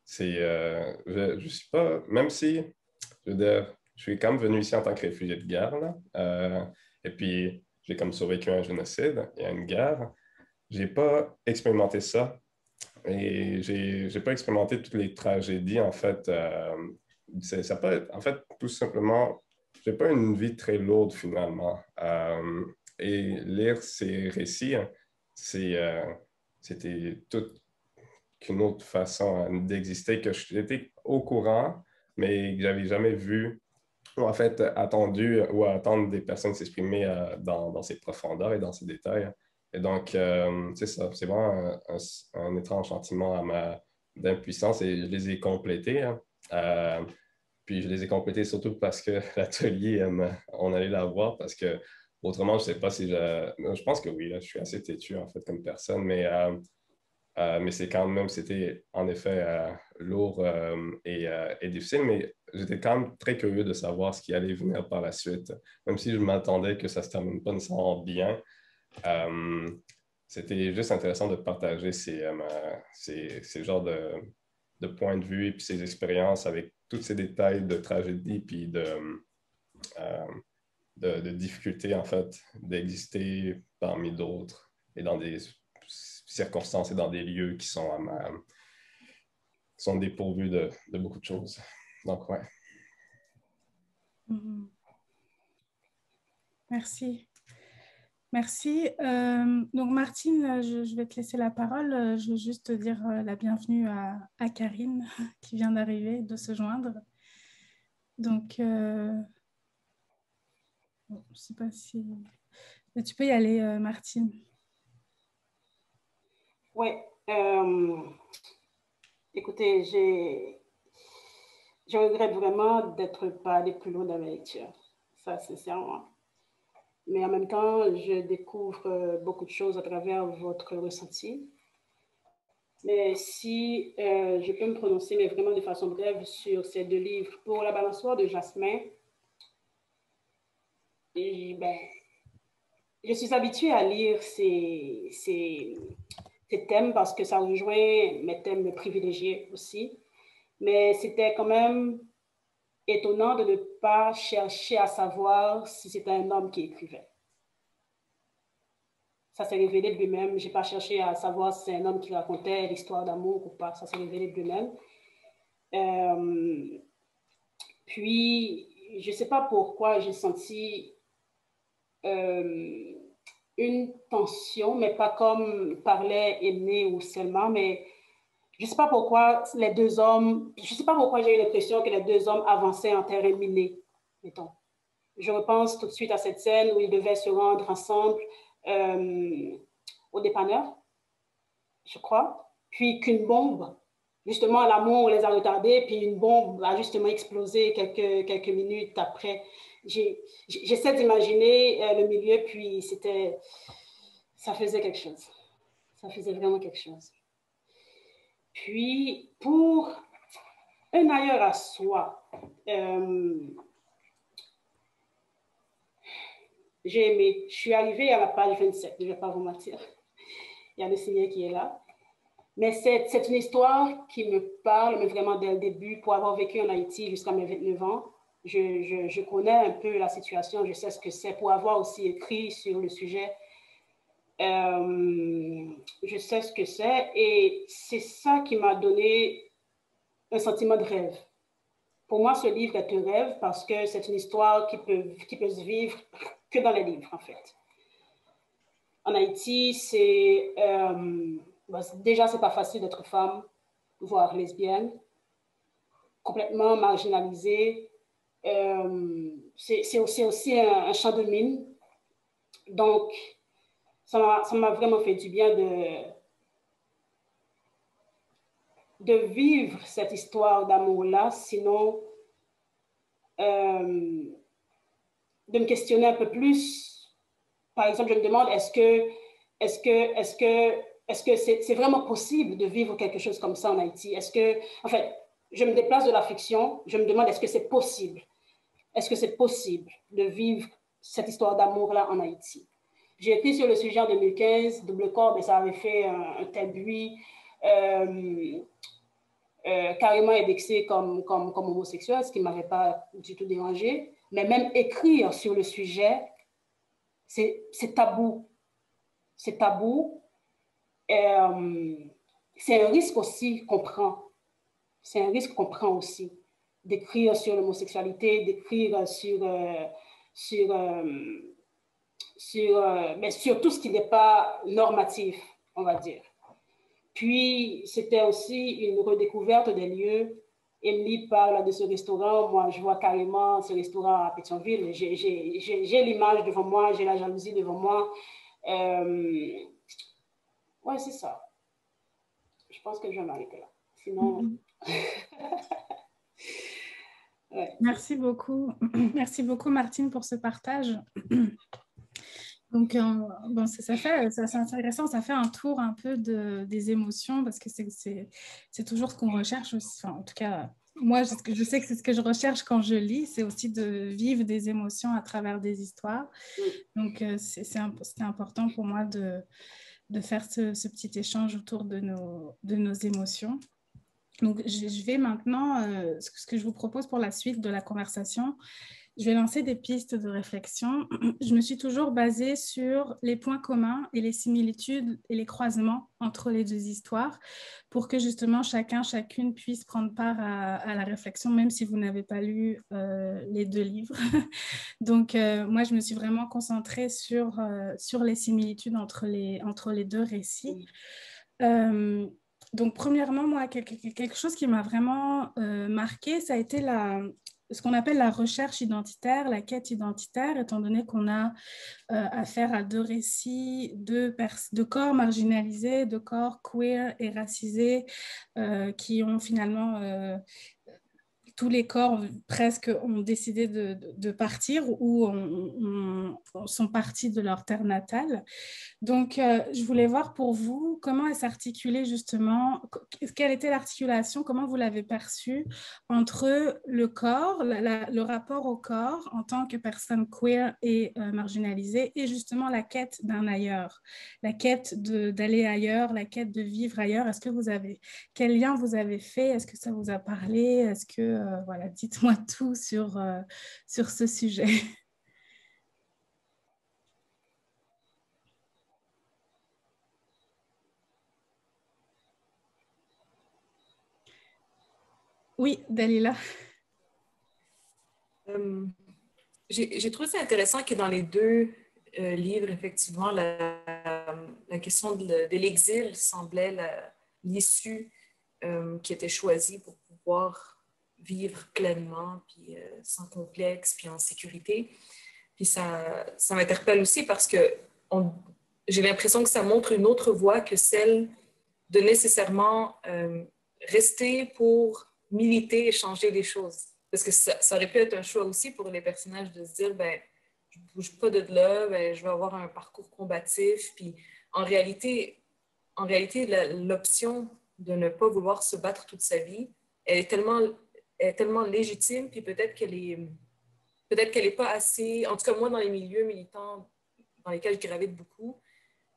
Je suis pas, même si je veux dire, je suis quand même venu ici en tant que réfugié de guerre, là. Et puis, j'ai comme survécu à un génocide et à une guerre. J'ai pas expérimenté ça. Et j'ai pas expérimenté toutes les tragédies, en fait. Ça peut être, en fait, tout simplement, j'ai pas une vie très lourde, finalement. Et lire ces récits, hein, c'était toute qu'une autre façon d'exister que j'étais au courant, mais que j'avais jamais vu ou en fait attendu ou attendre des personnes s'exprimer dans ces profondeurs et dans ces détails. Et donc, c'est ça, c'est vraiment un étrange sentiment d'impuissance et je les ai complétés. Hein. Puis je les ai complétés surtout parce que l'atelier, on allait la voir parce que autrement, je ne sais pas si je pense que oui, là, je suis assez têtu en fait comme personne, mais c'est quand même, c'était en effet lourd et difficile, mais j'étais quand même très curieux de savoir ce qui allait venir par la suite. Même si je m'attendais que ça ne se termine pas nécessairement bien, euh, c'était juste intéressant de partager ces genres de points de vue et puis ces expériences avec tous ces détails de tragédie puis euh, de difficultés, en fait, d'exister parmi d'autres et dans des circonstances et dans des lieux qui sont dépourvus de beaucoup de choses. Donc, ouais. Mhm. Merci. Merci. Donc, Martine, je vais te laisser la parole. Je veux juste te dire la bienvenue à Karine qui vient d'arriver, de se joindre. Donc, bon, je ne sais pas si... Tu peux y aller, Martine. Oui. Écoutez, je regrette vraiment d'être pas allée plus loin dans la lecture. Ça, sincèrement. Mais en même temps, je découvre beaucoup de choses à travers votre ressenti. Mais si je peux me prononcer, mais vraiment de façon brève, sur ces deux livres. Pour La balançoire de Jasmin, je suis habituée à lire ces thèmes parce que ça rejoint mes thèmes privilégiés aussi. Mais c'était quand même étonnant de ne pas chercher à savoir si c'était un homme qui écrivait. Ça s'est révélé de lui-même. Je n'ai pas cherché à savoir si c'est un homme qui racontait l'histoire d'amour ou pas. Ça s'est révélé de lui-même. Puis, je ne sais pas pourquoi j'ai senti une tension, mais pas comme parlait Aimé ou Selma, mais je ne sais pas pourquoi les deux hommes, je ne sais pas pourquoi j'ai eu l'impression que les deux hommes avançaient en terrain miné, mettons. Je repense tout de suite à cette scène où ils devaient se rendre ensemble au dépanneur, je crois, puis qu'une bombe, justement l'amour les a retardés, puis une bombe a justement explosé quelques minutes après. J'essaie d'imaginer le milieu, puis ça faisait quelque chose. Ça faisait vraiment quelque chose. Puis, pour un ailleurs à soi, j'ai aimé. Je suis arrivée à la page 27, je ne vais pas vous mentir. Il y a le signet qui est là. Mais c'est une histoire qui me parle, mais vraiment dès le début. Pour avoir vécu en Haïti jusqu'à mes 29 ans, je connais un peu la situation, je sais ce que c'est. Pour avoir aussi écrit sur le sujet, je sais ce que c'est. Et c'est ça qui m'a donné un sentiment de rêve. Pour moi, ce livre est un rêve parce que c'est une histoire qui peut se vivre que dans les livres, en fait. En Haïti, déjà, c'est pas facile d'être femme, voire lesbienne, complètement marginalisée. C'est aussi un champ de mine. Donc, ça m'a vraiment fait du bien de vivre cette histoire d'amour-là, sinon de me questionner un peu plus. Par exemple, je me demande, est-ce que c'est vraiment possible de vivre quelque chose comme ça en Haïti? En fait, je me déplace de la fiction, je me demande, est-ce que c'est possible? Est-ce que c'est possible de vivre cette histoire d'amour-là en Haïti? J'ai écrit sur le sujet en 2015, Double Corps, mais ça avait fait un tel bruit, carrément indexé comme homosexuel, ce qui ne m'avait pas du tout dérangé. Mais même écrire sur le sujet, c'est tabou. C'est tabou. C'est un risque aussi qu'on prend. C'est un risque qu'on prend aussi d'écrire sur l'homosexualité, d'écrire mais sur tout ce qui n'est pas normatif, on va dire. Puis, c'était aussi une redécouverte des lieux. Emily parle de ce restaurant. Moi, je vois carrément ce restaurant à Pétionville. J'ai l'image devant moi, j'ai la jalousie devant moi. Ouais, c'est ça. Je pense que je vais m'arrêter là. Sinon... Ouais. Merci beaucoup. Merci beaucoup, Martine, pour ce partage. Donc, bon, c'est intéressant, ça fait un tour un peu des émotions parce que c'est toujours ce qu'on recherche aussi. Enfin, en tout cas, moi, je sais que c'est ce que je recherche quand je lis, c'est aussi de vivre des émotions à travers des histoires. Donc, c'était important pour moi de faire ce petit échange autour de nos émotions. Donc, je vais maintenant, ce que je vous propose pour la suite de la conversation, je vais lancer des pistes de réflexion. Je me suis toujours basée sur les points communs et les similitudes et les croisements entre les deux histoires pour que justement chacune puisse prendre part à la réflexion, même si vous n'avez pas lu les deux livres. Donc, moi, je me suis vraiment concentrée sur les similitudes entre les deux récits. Donc, premièrement, moi, quelque chose qui m'a vraiment marquée, ça a été ce qu'on appelle la recherche identitaire, la quête identitaire, étant donné qu'on a affaire à deux récits de corps marginalisés, de corps queer et racisés qui ont finalement... tous les corps presque ont décidé de partir ou sont partis de leur terre natale. Donc, je voulais voir pour vous comment elle s'articulait justement, quelle était l'articulation, comment vous l'avez perçue entre le corps, le rapport au corps en tant que personne queer et marginalisée et justement la quête d'un ailleurs, la quête d'aller ailleurs, la quête de vivre ailleurs. Quel lien vous avez fait? Est-ce que ça vous a parlé? Est-ce que, voilà, dites-moi tout sur ce sujet. Oui, Dalila. J'ai trouvé ça intéressant que dans les deux livres, effectivement, la question de l'exil semblait l'issue qui était choisie pour pouvoir vivre pleinement, puis sans complexe, puis en sécurité. Puis ça m'interpelle aussi parce que j'ai l'impression que ça montre une autre voie que celle de nécessairement rester pour militer et changer les choses. Parce que ça aurait pu être un choix aussi pour les personnages de se dire, ben, je ne bouge pas de là, ben, je vais avoir un parcours combatif. Puis en réalité, l'option de ne pas vouloir se battre toute sa vie, elle est tellement légitime, puis peut-être qu'elle est pas assez, en tout cas moi dans les milieux militants dans lesquels je gravite beaucoup,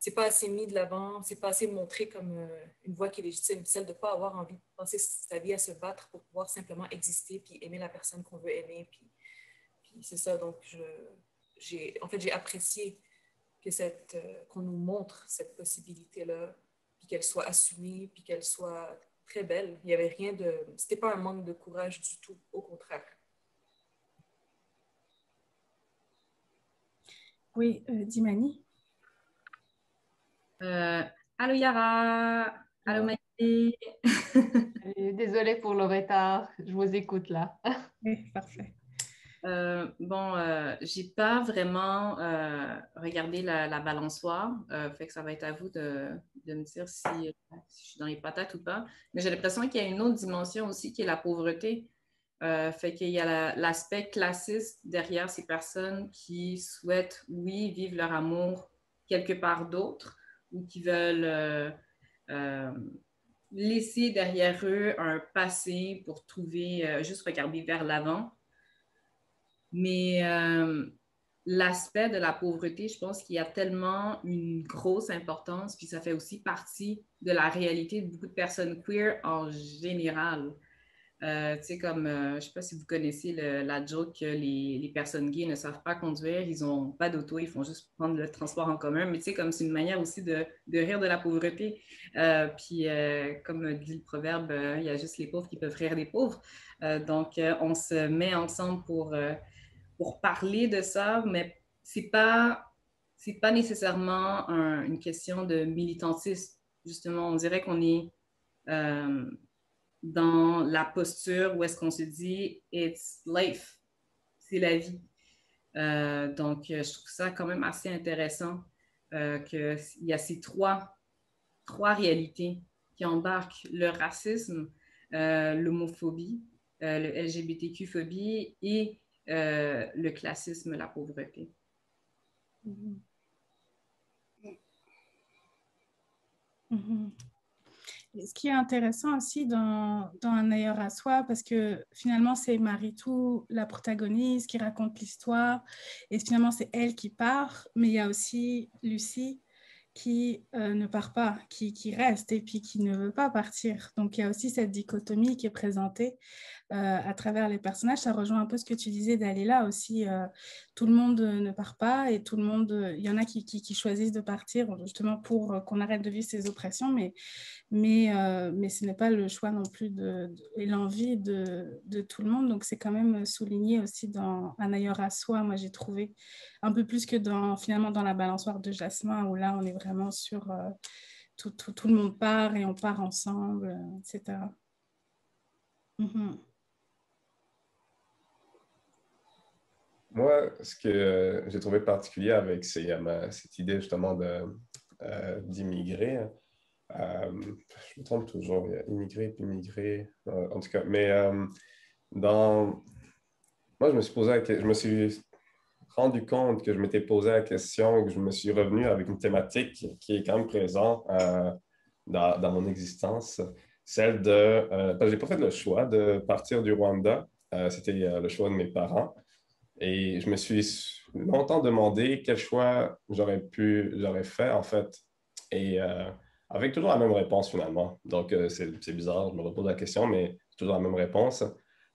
c'est pas assez mis de l'avant, c'est pas assez montré comme une voie qui est légitime, celle de ne pas avoir envie de passer sa vie à se battre pour pouvoir simplement exister puis aimer la personne qu'on veut aimer. Puis c'est ça, donc j'ai apprécié qu'on nous montre cette possibilité-là, puis qu'elle soit assumée, puis qu'elle soit très belle. Il y avait rien de... C'était pas un manque de courage du tout, au contraire. Oui, Dimani. Allô Yara, allô Maïté. Désolée pour le retard, je vous écoute là. Oui, parfait. J'ai pas vraiment regardé la balançoire, fait que ça va être à vous de me dire si je suis dans les patates ou pas. Mais j'ai l'impression qu'il y a une autre dimension aussi qui est la pauvreté. Fait qu'il y a l'aspect classiste derrière ces personnes qui souhaitent, oui, vivre leur amour quelque part d'autre ou qui veulent laisser derrière eux un passé pour trouver, juste regarder vers l'avant. Mais l'aspect de la pauvreté, je pense qu'il y a tellement une grosse importance, puis ça fait aussi partie de la réalité de beaucoup de personnes queer en général. Tu sais, comme, je ne sais pas si vous connaissez la joke que les personnes gays ne savent pas conduire, ils n'ont pas d'auto, ils font juste prendre le transport en commun. Mais tu sais, comme c'est une manière aussi de rire de la pauvreté. Puis, comme dit le proverbe, il y a juste les pauvres qui peuvent rire des pauvres. Donc, on se met ensemble pour parler de ça, mais c'est pas nécessairement une question de militantisme. Justement, on dirait qu'on est dans la posture où est-ce qu'on se dit « it's life », c'est la vie. Donc, je trouve ça quand même assez intéressant qu'il y a ces trois réalités qui embarquent le racisme, l'homophobie, le LGBTQ-phobie et le classisme, la pauvreté. Mm-hmm. Mm-hmm. Ce qui est intéressant aussi dans Un ailleurs à soi, parce que finalement, c'est Maritou, la protagoniste, qui raconte l'histoire, et finalement, c'est elle qui part, mais il y a aussi Lucie qui ne part pas, qui reste et puis qui ne veut pas partir. Donc, il y a aussi cette dichotomie qui est présentée à travers les personnages. Ça rejoint un peu ce que tu disais Dalila aussi. Tout le monde ne part pas et tout le monde, il y en a qui choisissent de partir justement pour qu'on arrête de vivre ces oppressions, mais ce n'est pas le choix non plus et l'envie de tout le monde. Donc, c'est quand même souligné aussi dans Un ailleurs à soi. Moi, j'ai trouvé un peu plus que finalement dans La balançoire de Jasmin, où là, on est vraiment sur tout le monde part et on part ensemble, etc. Moi, ce que j'ai trouvé particulier avec cette idée justement d'immigrer, je me trompe toujours, il y a immigré puis migrer, en tout cas, mais moi, je me suis rendu compte que je m'étais posé la question, que je me suis revenu avec une thématique qui est quand même présente dans mon existence, celle parce que j'ai pas fait le choix de partir du Rwanda, c'était le choix de mes parents. Et je me suis longtemps demandé quel choix j'aurais fait, en fait. Et avec toujours la même réponse, finalement. Donc, c'est bizarre, je me repose la question, mais c'est toujours la même réponse.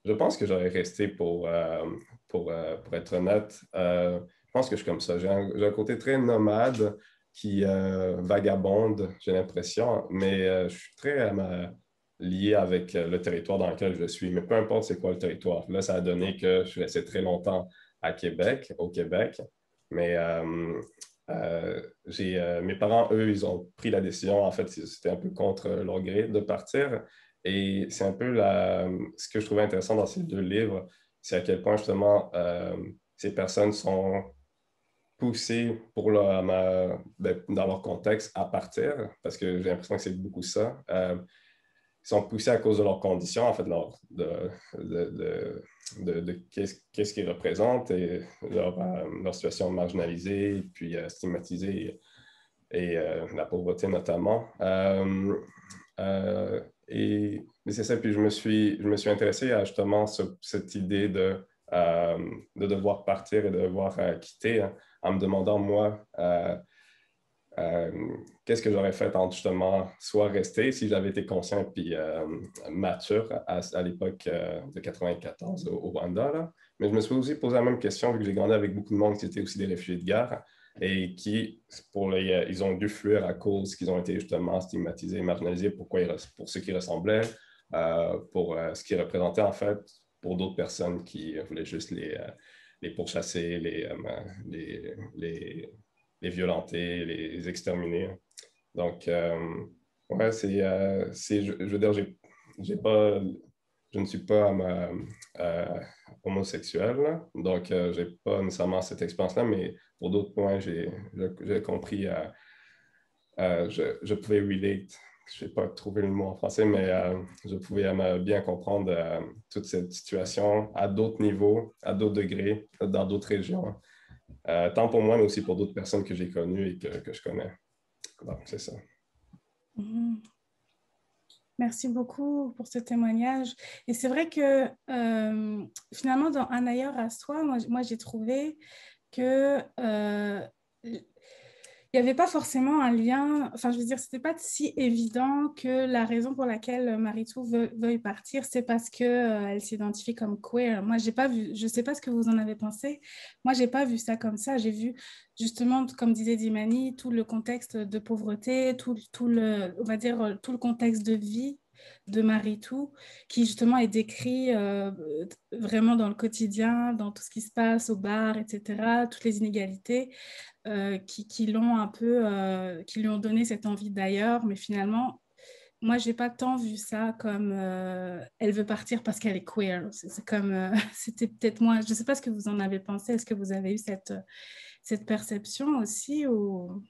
Je pense que j'aurais resté pour être honnête. Je pense que je suis comme ça. J'ai un côté très nomade qui vagabonde, j'ai l'impression, mais je suis très lié avec le territoire dans lequel je suis. Mais peu importe c'est quoi le territoire. Là, ça a donné que je suis resté très longtemps au Québec. Mais mes parents, eux, ils ont pris la décision, en fait, c'était un peu contre leur gré de partir. Et c'est un peu ce que je trouvais intéressant dans ces deux livres, c'est à quel point, justement, ces personnes sont poussées dans leur contexte à partir, parce que j'ai l'impression que c'est beaucoup ça. Ils sont poussés à cause de leurs conditions, en fait, de qu'est-ce qu'ils représentent et leur situation marginalisée, puis stigmatisée et la pauvreté notamment. Mais c'est ça, puis je me suis intéressé à justement cette idée de devoir partir et de devoir quitter, hein, en me demandant, moi, qu'est-ce que j'aurais fait entre justement soit rester si j'avais été conscient puis mature à l'époque de 94 au Rwanda. Là. Mais je me suis aussi posé la même question vu que j'ai grandi avec beaucoup de monde qui étaient aussi des réfugiés de guerre et qui, ils ont dû fuir à cause qu'ils ont été justement stigmatisés et marginalisés pour ce qu'ils ressemblaient, pour ce qu'ils représentaient en fait pour d'autres personnes qui voulaient juste les pourchasser, les violenter, les exterminer. Donc, ouais, je veux dire, je ne suis pas homosexuel, là. Donc, je n'ai pas nécessairement cette expérience-là, mais pour d'autres points, j'ai compris, je pouvais relate, je ne vais pas trouver le mot en français, mais je pouvais bien comprendre toute cette situation à d'autres niveaux, à d'autres degrés, dans d'autres régions. Tant pour moi, mais aussi pour d'autres personnes que j'ai connues et que je connais. Donc, c'est ça. Merci beaucoup pour ce témoignage. Et c'est vrai que finalement, dans Un ailleurs à soi, moi j'ai trouvé que il n'y avait pas forcément un lien, enfin je veux dire, c'était pas si évident que la raison pour laquelle Maritou veuille partir, c'est parce qu'elle s'identifie comme queer. Moi, j'ai pas vu, je sais pas ce que vous en avez pensé, moi, j'ai pas vu ça comme ça. J'ai vu justement, comme disait Dimani, tout le contexte de pauvreté, on va dire, tout le contexte de vie de Maritou, qui justement est décrit vraiment dans le quotidien, dans tout ce qui se passe au bar, etc., toutes les inégalités. Qui l'ont un peu, qui lui ont donné cette envie d'ailleurs, mais finalement, moi, j'ai pas tant vu ça comme elle veut partir parce qu'elle est queer. C'est comme, c'était peut-être moi, je sais pas ce que vous en avez pensé. Est-ce que vous avez eu cette perception aussi ou...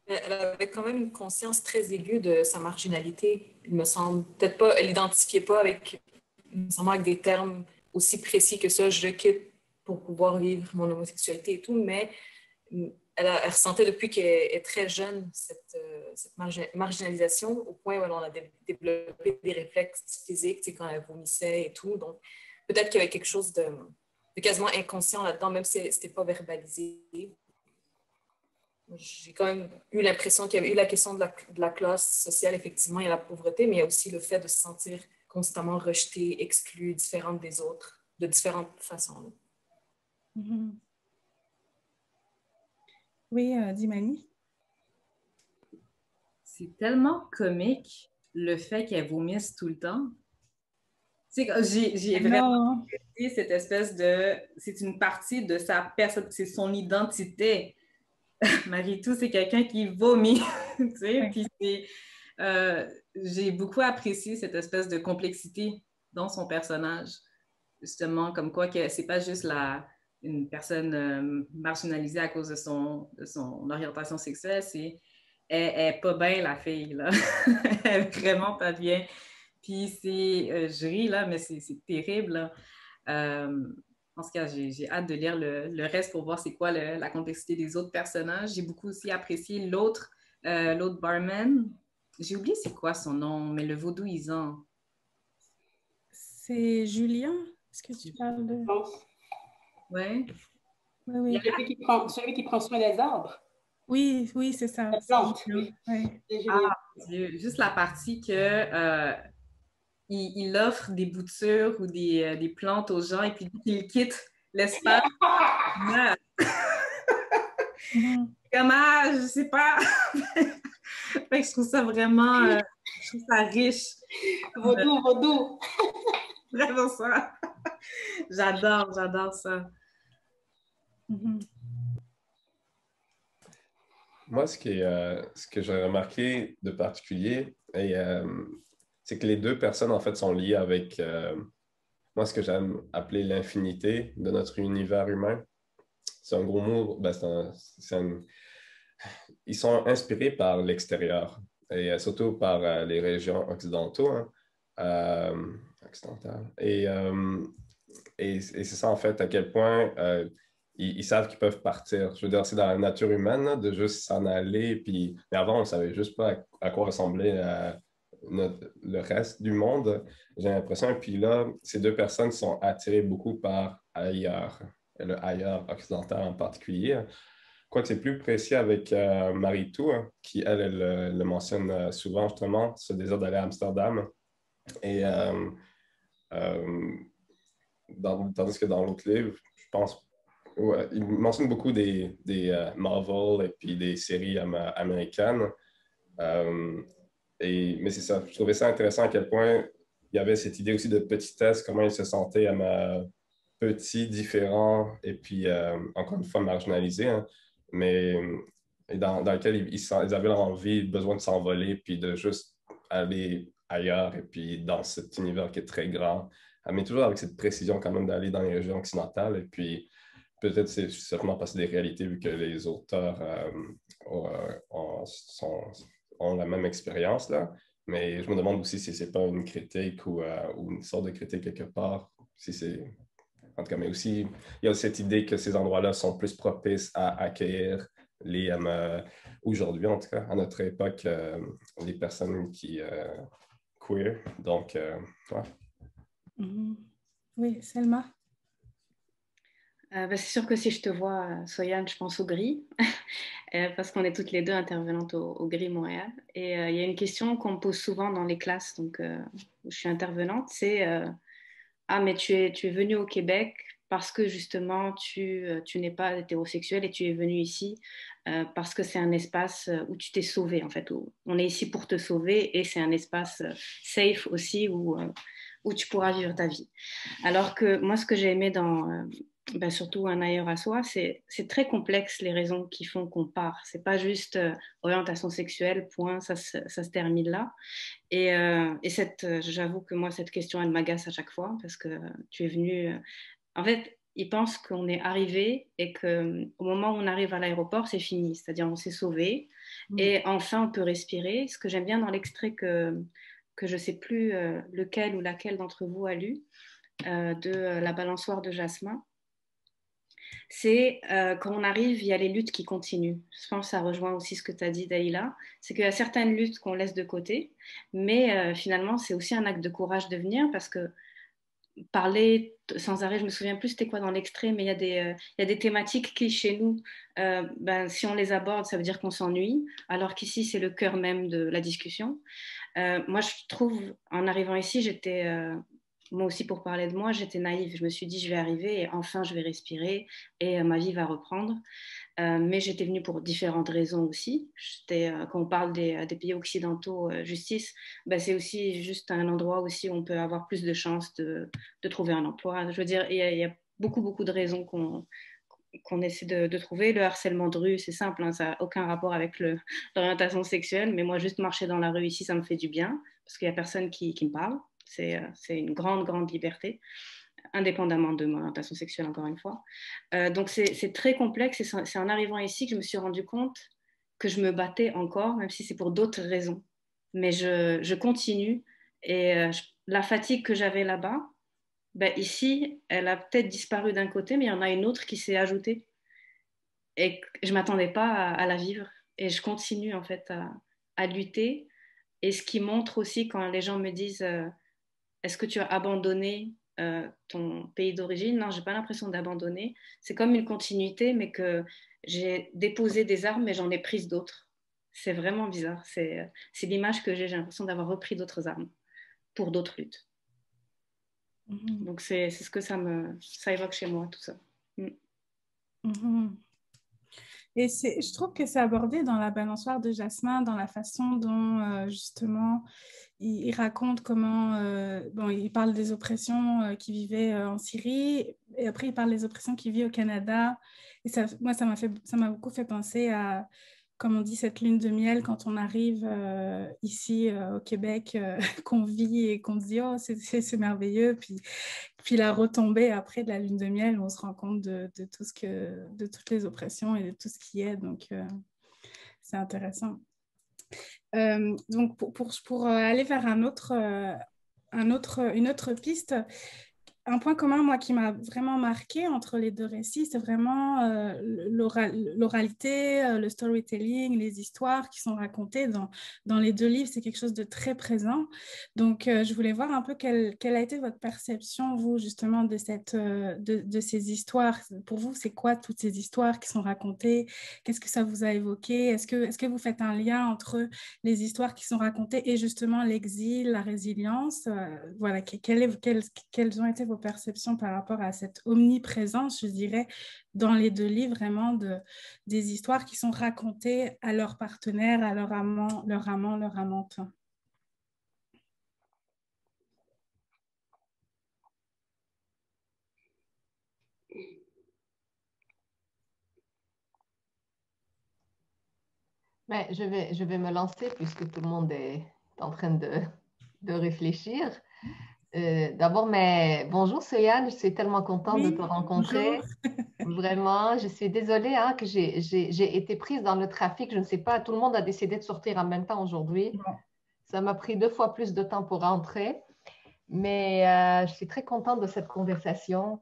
Elle avait quand même une conscience très aiguë de sa marginalité, il me semble. Peut-être pas, elle l'identifiait pas nécessairement avec des termes aussi précis que ça, je quitte pour pouvoir vivre mon homosexualité et tout, mais elle ressentait depuis qu'elle est très jeune cette marginalisation au point où elle en a développé des réflexes physiques, quand elle vomissait et tout. Donc, peut-être qu'il y avait quelque chose de quasiment inconscient là-dedans, même si ce n'était pas verbalisé. j'ai quand même eu l'impression qu'il y avait eu la question de la classe sociale, effectivement, il y a la pauvreté, mais il y a aussi le fait de se sentir constamment rejeté, exclu, différente des autres, de différentes façons. Mhm. Oui, Dimani? C'est tellement comique le fait qu'elle vomisse tout le temps. Tu sais, j'ai vraiment Non. apprécié cette espèce de... C'est une partie de sa personne, c'est son identité. Marie-Tou, c'est quelqu'un qui vomit, tu sais, Oui. puis j'ai beaucoup apprécié cette espèce de complexité dans son personnage, justement, comme quoi que c'est pas juste une personne marginalisée à cause de son orientation sexuelle, elle est pas bien, la fille, là. Elle est vraiment pas bien. Puis je ris, là, mais c'est terrible, là. En tout cas, j'ai hâte de lire le reste pour voir c'est quoi la complexité des autres personnages. J'ai beaucoup aussi apprécié l'autre barman. J'ai oublié c'est quoi son nom, mais le vaudouisant. C'est Julien? Est-ce que tu parles de... Ouais. Oui, oui. Celui qui prend soin des arbres. Oui, oui, c'est ça. La plante, oui. Ouais. Dieu. Juste la partie que il offre des boutures ou des plantes aux gens et puis qu'il quitte l'espace. Comment, je sais pas. Fait que je trouve ça vraiment, je trouve ça riche. Vaudou. Vraiment ça. J'adore ça. Moi, ce que j'ai remarqué de particulier, c'est que les deux personnes, en fait, sont liées avec, moi, ce que j'aime appeler l'infinité de notre univers humain. C'est un gros mot, ben, ils sont inspirés par l'extérieur, et surtout par les régions occidentaux, hein, occidentales. Et c'est ça, en fait, à quel point ils savent qu'ils peuvent partir. Je veux dire, c'est dans la nature humaine là, de juste s'en aller. Puis, mais avant, on ne savait juste pas à quoi ressemblait le reste du monde, j'ai l'impression. Et puis là, ces deux personnes sont attirées beaucoup par ailleurs, le ailleurs occidental en particulier. Quoique c'est plus précis avec Marie-Tou, hein, qui, elle le mentionne souvent, justement, ce désir d'aller à Amsterdam. Et tandis que dans l'autre livre, je pense, ouais, il mentionne beaucoup des Marvel et puis des séries américaines. Euh, mais c'est ça, je trouvais ça intéressant à quel point il y avait cette idée aussi de petitesse, comment il se sentait petit, différent et puis encore une fois marginalisé, hein, mais dans lequel ils avaient l'envie, besoin de s'envoler puis de juste aller ailleurs et puis dans cet univers qui est très grand, mais toujours avec cette précision quand même d'aller dans les régions occidentales et puis peut-être c'est certainement parce que des réalités vu que les auteurs ont la même expérience là. Mais je me demande aussi si c'est pas une critique ou une sorte de critique quelque part. Si c'est... En tout cas, mais aussi, il y a cette idée que ces endroits-là sont plus propices à accueillir aujourd'hui, en tout cas, à notre époque, les personnes qui queer. Donc, ouais. Oui, Selma? C'est sûr que si je te vois, Soyane, je pense au gris, parce qu'on est toutes les deux intervenantes au Gris Montréal. Et il y a une question qu'on me pose souvent dans les classes où je suis intervenante, c'est ah, mais tu es venue au Québec parce que justement tu n'es pas hétérosexuel et tu es venue ici parce que c'est un espace où tu t'es sauvé en fait. Où on est ici pour te sauver et c'est un espace safe aussi où tu pourras vivre ta vie. Alors que moi, ce que j'ai aimé dans surtout Un ailleurs à soi, c'est très complexe les raisons qui font qu'on part. C'est pas juste orientation sexuelle, point, ça se termine là. Et j'avoue que moi, cette question, elle m'agace à chaque fois parce que tu es venu. En fait, ils pensent qu'on est arrivé et qu'au moment où on arrive à l'aéroport, c'est fini. C'est-à-dire, on s'est sauvé et enfin, on peut respirer. Ce que j'aime bien dans l'extrait que je ne sais plus lequel ou laquelle d'entre vous a lu, de La balançoire de Jasmin, c'est quand on arrive, il y a les luttes qui continuent. Je pense que ça rejoint aussi ce que tu as dit, Daïla. C'est qu'il y a certaines luttes qu'on laisse de côté, mais finalement, c'est aussi un acte de courage de venir parce que parler sans arrêt. Je me souviens plus c'était quoi dans l'extrait, mais il y a des thématiques qui, chez nous, si on les aborde, ça veut dire qu'on s'ennuie, alors qu'ici, c'est le cœur même de la discussion. Moi, je trouve, en arrivant ici, moi aussi, pour parler de moi, j'étais naïve. Je me suis dit, je vais arriver et enfin, je vais respirer et ma vie va reprendre. Mais j'étais venue pour différentes raisons aussi. Quand on parle des pays occidentaux, justice, c'est aussi juste un endroit aussi où on peut avoir plus de chances de trouver un emploi. Je veux dire, il y a beaucoup, beaucoup de raisons qu'on essaie de trouver. Le harcèlement de rue, c'est simple, hein, ça n'a aucun rapport avec l'orientation sexuelle, mais moi, juste marcher dans la rue ici, ça me fait du bien, parce qu'il n'y a personne qui me parle. C'est une grande, grande liberté, indépendamment de mon orientation sexuelle, encore une fois. Donc, c'est très complexe, et c'est en arrivant ici que je me suis rendu compte que je me battais encore, même si c'est pour d'autres raisons. Mais je continue, et la fatigue que j'avais là-bas, ici, elle a peut-être disparu d'un côté, mais il y en a une autre qui s'est ajoutée. Et je ne m'attendais pas à la vivre. Et je continue en fait à lutter. Et ce qui montre aussi quand les gens me disent est-ce que tu as abandonné ton pays d'origine? Non, je n'ai pas l'impression d'abandonner. C'est comme une continuité, mais que j'ai déposé des armes, mais j'en ai prise d'autres. C'est vraiment bizarre. C'est l'image que j'ai l'impression d'avoir repris d'autres armes pour d'autres luttes. Donc, c'est ce que ça évoque chez moi, tout ça. Et je trouve que c'est abordé dans la balançoire de Jasmin, dans la façon dont, justement, il raconte comment... il parle des oppressions qui vivaient en Syrie, et après, il parle des oppressions qui vivent au Canada. Et moi, ça m'a beaucoup fait penser à, comme on dit, cette lune de miel quand on arrive ici au Québec, qu'on vit et qu'on se dit « Oh, c'est merveilleux ». Puis la retombée après de la lune de miel, on se rend compte de toutes les oppressions et de tout ce qui est. Donc, c'est intéressant. Donc, pour aller vers une autre piste, un point commun, moi, qui m'a vraiment marqué entre les deux récits, c'est vraiment l'oralité, le storytelling, les histoires qui sont racontées dans les deux livres. C'est quelque chose de très présent. Donc, je voulais voir un peu quelle a été votre perception, vous, justement, de ces histoires. Pour vous, c'est quoi toutes ces histoires qui sont racontées? Qu'est-ce que ça vous a évoqué? Est-ce que vous faites un lien entre les histoires qui sont racontées et justement l'exil, la résilience? Voilà, quelles ont été vos perceptions par rapport à cette omniprésence, je dirais, dans les deux livres, vraiment des histoires qui sont racontées à leurs partenaires, à leur amant, leur amante. Mais je vais me lancer puisque tout le monde est en train de réfléchir. D'abord, bonjour Soyane, je suis tellement contente de te rencontrer. Bonjour. Vraiment, je suis désolée que j'ai été prise dans le trafic. Je ne sais pas, tout le monde a décidé de sortir en même temps aujourd'hui. Non. Ça m'a pris 2 fois plus de temps pour rentrer. Mais je suis très contente de cette conversation.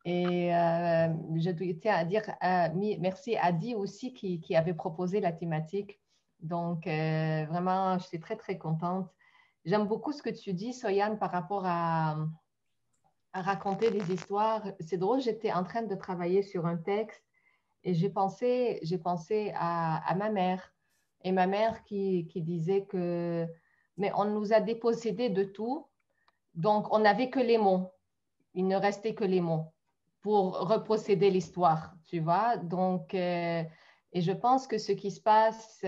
Et je tiens à dire merci à Adi aussi qui avait proposé la thématique. Donc, vraiment, je suis très, très contente. J'aime beaucoup ce que tu dis, Soyane, par rapport à raconter des histoires. C'est drôle, j'étais en train de travailler sur un texte et j'ai pensé à ma mère. Et ma mère qui disait que, mais on nous a dépossédés de tout, donc on n'avait que les mots. Il ne restait que les mots pour reprocéder l'histoire, tu vois. Donc, et je pense que ce qui se passe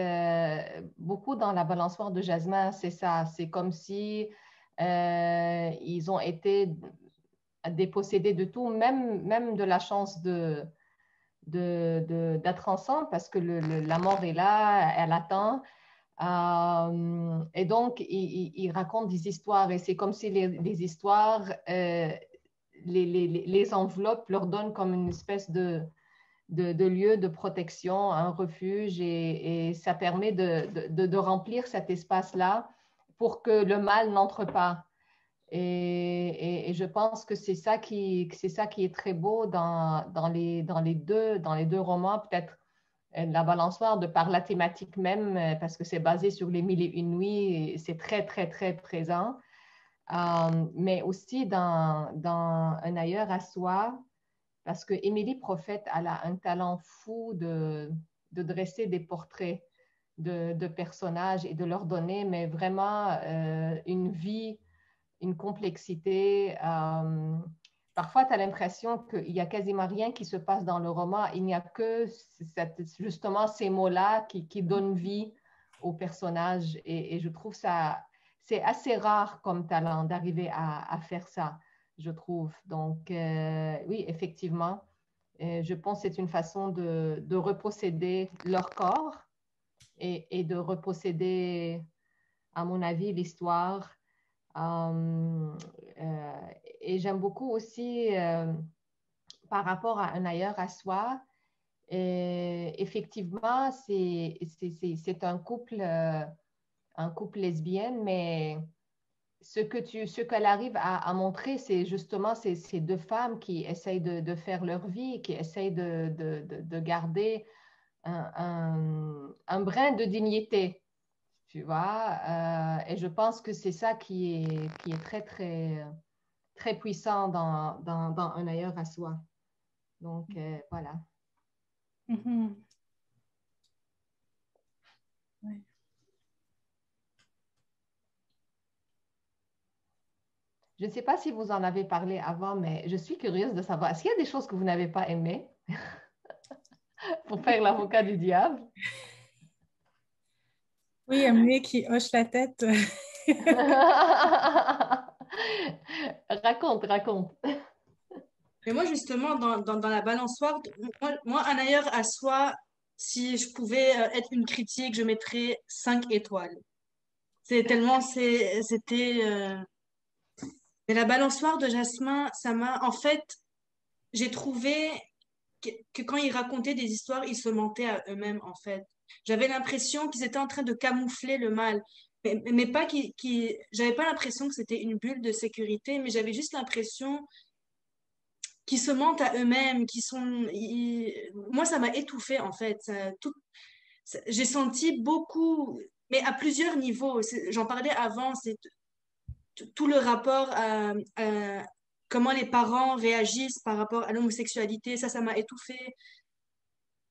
beaucoup dans la balançoire de Jasmin, c'est ça. C'est comme si ils ont été dépossédés de tout, même de la chance d'être ensemble, parce que la mort est là, elle attend. Et donc, ils racontent des histoires, et c'est comme si les histoires... les enveloppes leur donnent comme une espèce de lieu de protection, un refuge, et ça permet de remplir cet espace-là pour que le mal n'entre pas. Et je pense que c'est ça qui est très beau dans les deux romans, peut-être La balançoire, de par la thématique même, parce que c'est basé sur les 1001 nuits, et c'est très, très, très présent. mais aussi dans un ailleurs à soi, parce que Émilie Prophète, elle a un talent fou de dresser des portraits de personnages et de leur donner, mais vraiment une vie, une complexité. Parfois, tu as l'impression qu'il n'y a quasiment rien qui se passe dans le roman. Il n'y a que justement ces mots-là qui donnent vie aux personnages. Et je trouve ça, c'est assez rare comme talent d'arriver à faire ça, je trouve. Donc, oui, effectivement, je pense que c'est une façon de reposséder leur corps et de reposséder, à mon avis, l'histoire. Et j'aime beaucoup aussi par rapport à un ailleurs à soi. Effectivement, c'est un couple lesbien, mais ce qu'elle arrive à montrer, c'est justement ces deux femmes qui essayent de faire leur vie, qui essayent de garder un brin de dignité, tu vois. Et je pense que c'est ça qui est très, très, très puissant dans un ailleurs à soi. Donc, voilà. Mm-hmm. Ouais. Je ne sais pas si vous en avez parlé avant, mais je suis curieuse de savoir, est-ce qu'il y a des choses que vous n'avez pas aimées pour faire l'avocat du diable? Oui, Amné qui hoche la tête. Raconte. Mais moi, justement, dans la balançoire, moi, un ailleurs à soi, si je pouvais être une critique, je mettrais 5 étoiles. C'est tellement, c'était... Mais la balançoire de Jasmin, ça m'a... En fait, j'ai trouvé que quand ils racontaient des histoires, ils se mentaient à eux-mêmes, en fait. J'avais l'impression qu'ils étaient en train de camoufler le mal. Mais pas j'avais pas l'impression que c'était une bulle de sécurité, mais j'avais juste l'impression qui se mentent à eux-mêmes, moi, ça m'a étouffée, en fait. J'ai senti beaucoup, mais à plusieurs niveaux. J'en parlais avant, c'est tout le rapport à comment les parents réagissent par rapport à l'homosexualité. Ça m'a étouffée.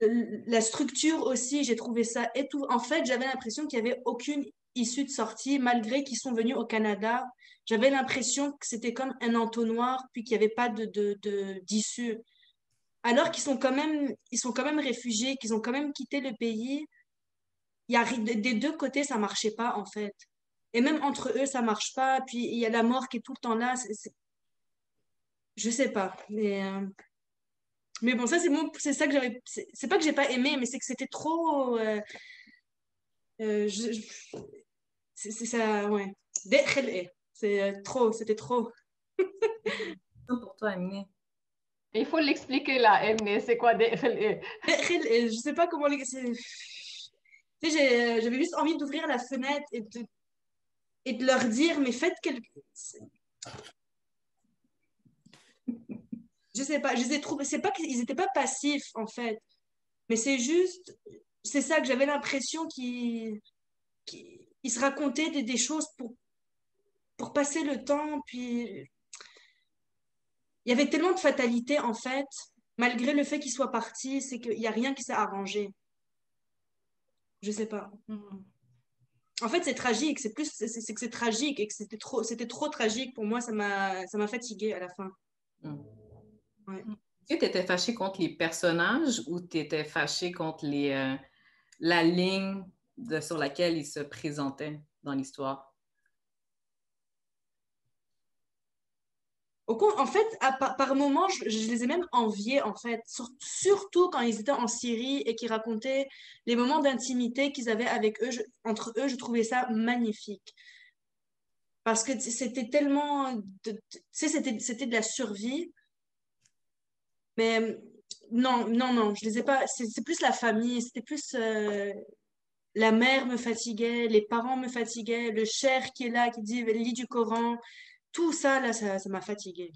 La structure aussi, j'ai trouvé ça étouffant. En fait, j'avais l'impression qu'il n'y avait aucune issue de sortie, malgré qu'ils sont venus au Canada. J'avais l'impression que c'était comme un entonnoir, puis qu'il n'y avait pas d'issue. Alors ils sont quand même réfugiés, qu'ils ont quand même quitté le pays. Des deux côtés, ça marchait pas, en fait. Et même entre eux, ça marche pas. Puis il y a la mort qui est tout le temps là. Je sais pas. Mais bon, ça, c'est ça que j'avais. C'est pas que j'ai pas aimé, mais c'est que c'était trop. Euh, je- je- c'est ça, ouais. C'était trop. Pour toi, Amine. Il faut l'expliquer là, Emne, c'est quoi DFLE? Je sais pas comment les. Tu sais, j'avais juste envie d'ouvrir la fenêtre et de leur dire, mais faites quelque. Je sais pas, je les ai trouvés. C'est pas qu'ils étaient pas passifs, en fait. Mais c'est juste. C'est ça que j'avais l'impression qu'ils se racontaient des choses pour passer le temps. Puis il y avait tellement de fatalité, en fait. Malgré le fait qu'ils soient partis, c'est qu'il n'y a rien qui s'est arrangé. Je sais pas. En fait, c'est tragique. C'est que c'est tragique et que c'était trop tragique pour moi. Ça m'a fatiguée à la fin. Ouais. Est-ce que tu étais fâchée contre les personnages ou tu étais fâchée contre la ligne sur laquelle ils se présentaient dans l'histoire? En fait, par moments, je les ai même enviés, en fait. Surtout quand ils étaient en Syrie et qu'ils racontaient les moments d'intimité qu'ils avaient avec eux. Entre eux, je trouvais ça magnifique. Parce que c'était tellement... Tu sais, c'était de la survie. Mais non, je les ai pas... C'est plus la famille, c'était plus... la mère me fatiguait, les parents me fatiguaient, le cher qui est là, qui dit, lis du Coran. Tout ça, là, ça m'a fatiguée.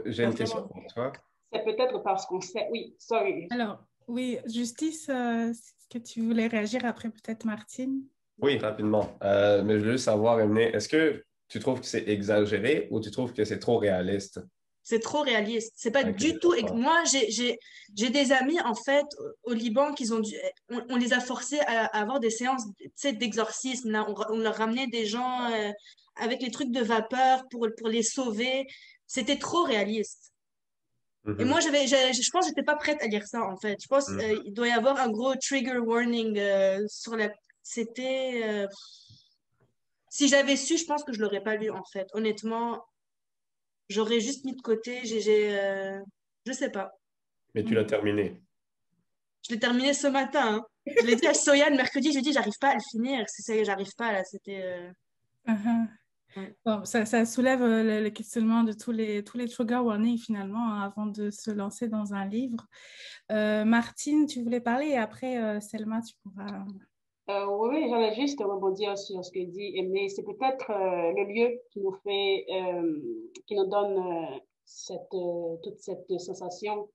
J'ai une question pour toi. C'est peut-être parce qu'on sait. Oui, sorry. Alors, oui, Justice, est-ce que tu voulais réagir après peut-être Martine? Oui, rapidement. Mais je veux juste savoir, Emily, est-ce que tu trouves que c'est exagéré ou tu trouves que c'est trop réaliste? C'est trop réaliste. C'est pas Ok, du je tout. comprends. Moi, j'ai des amis, en fait, au Liban, on les a forcés à avoir des séances, tu sais, d'exorcisme. Là, on leur ramenait des gens avec les trucs de vapeur pour les sauver. C'était trop réaliste. Et moi, Mhm. je pense que j'étais pas prête à lire ça, en fait. Je pense Mhm. il doit y avoir un gros trigger warning sur la. C'était. Si j'avais su, je pense que je l'aurais pas lu, en fait. Honnêtement, j'aurais juste mis de côté. Je sais pas. Mais tu l'as terminé. Je l'ai terminé ce matin, hein. Je l'ai dit à Soyan mercredi, je lui ai dit, j'arrive pas à le finir. J'arrive pas, là. C'était. Uh-huh. Ouais. Bon, ça soulève le questionnement de tous les trigger warnings finalement hein, avant de se lancer dans un livre. Martine, tu voulais parler et après Selma, tu pourras. Oui, j'allais juste rebondir sur ce que dit Aimé. C'est peut-être le lieu qui nous fait, qui nous donne toute cette sensation.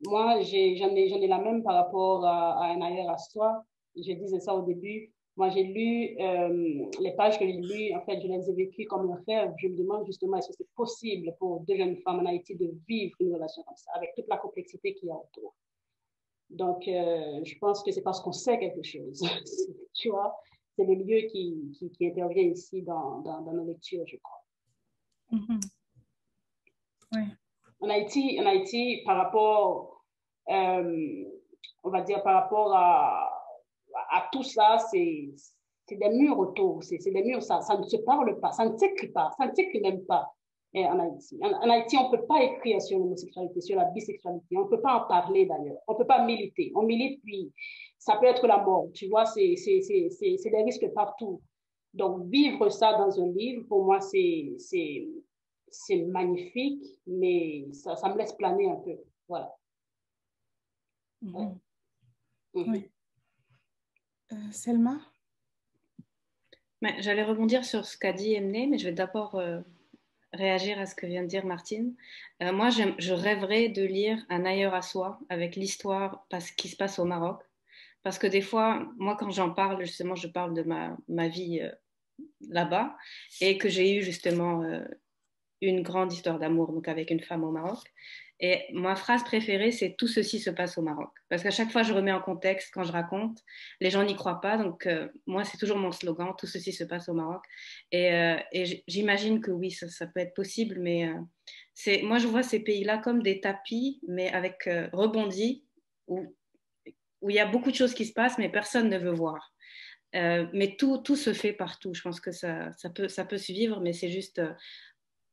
Moi, j'en ai la même par rapport à un ailleurs à soi. Je disais ça au début. Moi, j'ai lu les pages que j'ai lues. En fait, je les ai vécues comme un rêve. Je me demande justement, est-ce que c'est possible pour deux jeunes femmes en Haïti de vivre une relation comme ça, avec toute la complexité qu'il y a autour. Donc, je pense que c'est parce qu'on sait quelque chose. Tu vois, c'est le lieu qui intervient ici dans nos lectures, je crois. Mhm. Ouais. En Haïti, par rapport, on va dire, par rapport à tout ça, c'est des murs autour. C'est des murs, ça ne se parle pas, ça ne s'écrit pas, ça ne s'écrit même pas en Haïti. En Haïti, on ne peut pas écrire sur l'homosexualité, sur la bisexualité. On ne peut pas en parler d'ailleurs. On ne peut pas militer. On milite, puis ça peut être la mort. Tu vois, c'est des risques partout. Donc, vivre ça dans un livre, pour moi, c'est magnifique, mais ça me laisse planer un peu. Voilà. Mhm. Ouais. Oui. Selma? J'allais rebondir sur ce qu'a dit Emné, mais je vais d'abord réagir à ce que vient de dire Martine. Moi, je rêverais de lire Un ailleurs à soi avec l'histoire qui se passe au Maroc. Parce que des fois, moi, quand j'en parle, justement, je parle de ma vie là-bas et que j'ai eu justement une grande histoire d'amour donc avec une femme au Maroc. Et ma phrase préférée, c'est « tout ceci se passe au Maroc ». Parce qu'à chaque fois, je remets en contexte quand je raconte. Les gens n'y croient pas. Donc, moi, c'est toujours mon slogan « tout ceci se passe au Maroc ». Et j'imagine que oui, ça peut être possible. Mais moi, je vois ces pays-là comme des tapis, mais avec rebondis, où il y a beaucoup de choses qui se passent, mais personne ne veut voir. Mais tout se fait partout. Je pense que ça peut se vivre, mais c'est juste...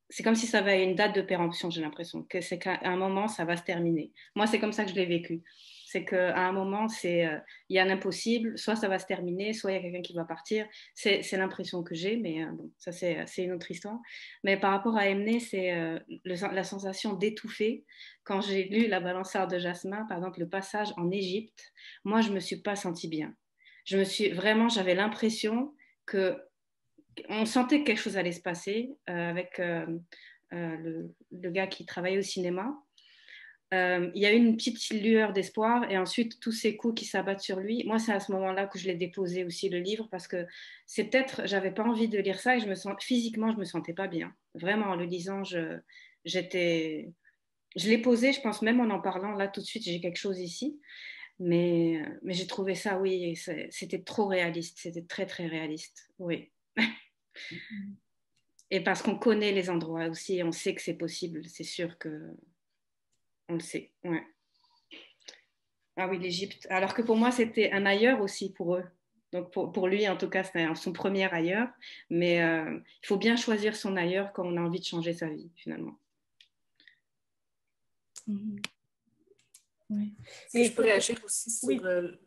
c'est comme si ça avait une date de péremption, j'ai l'impression. Que c'est qu'à un moment, ça va se terminer. Moi, c'est comme ça que je l'ai vécu. C'est qu'à un moment, il y a un impossible. Soit ça va se terminer, soit il y a quelqu'un qui va partir. C'est l'impression que j'ai, mais bon, ça, c'est une autre histoire. Mais par rapport à Emné, c'est la sensation d'étouffer. Quand j'ai lu La balançade de Jasmin, par exemple, le passage en Égypte, moi, je ne me suis pas sentie bien. J'avais l'impression que on sentait que quelque chose allait se passer avec le gars qui travaillait au cinéma. Il y a eu une petite lueur d'espoir et ensuite tous ces coups qui s'abattent sur lui. Moi, c'est à ce moment-là que je l'ai déposé aussi le livre parce que c'est peut-être, j'avais pas envie de lire ça et physiquement, je me sentais pas bien. Vraiment, en le lisant, je l'ai posé, je pense même en parlant, là tout de suite, j'ai quelque chose ici. Mais j'ai trouvé ça, oui, c'était trop réaliste, c'était très, très réaliste, oui. Et parce qu'on connaît les endroits aussi, on sait que c'est possible, c'est sûr que on le sait. Ouais. Ah oui, l'Égypte. Alors que pour moi, c'était un ailleurs aussi pour eux. Donc pour lui, en tout cas, c'était son premier ailleurs. Mais il faut bien choisir son ailleurs quand on a envie de changer sa vie, finalement. Mhm. Oui. Et je peux réagir aussi sur oui.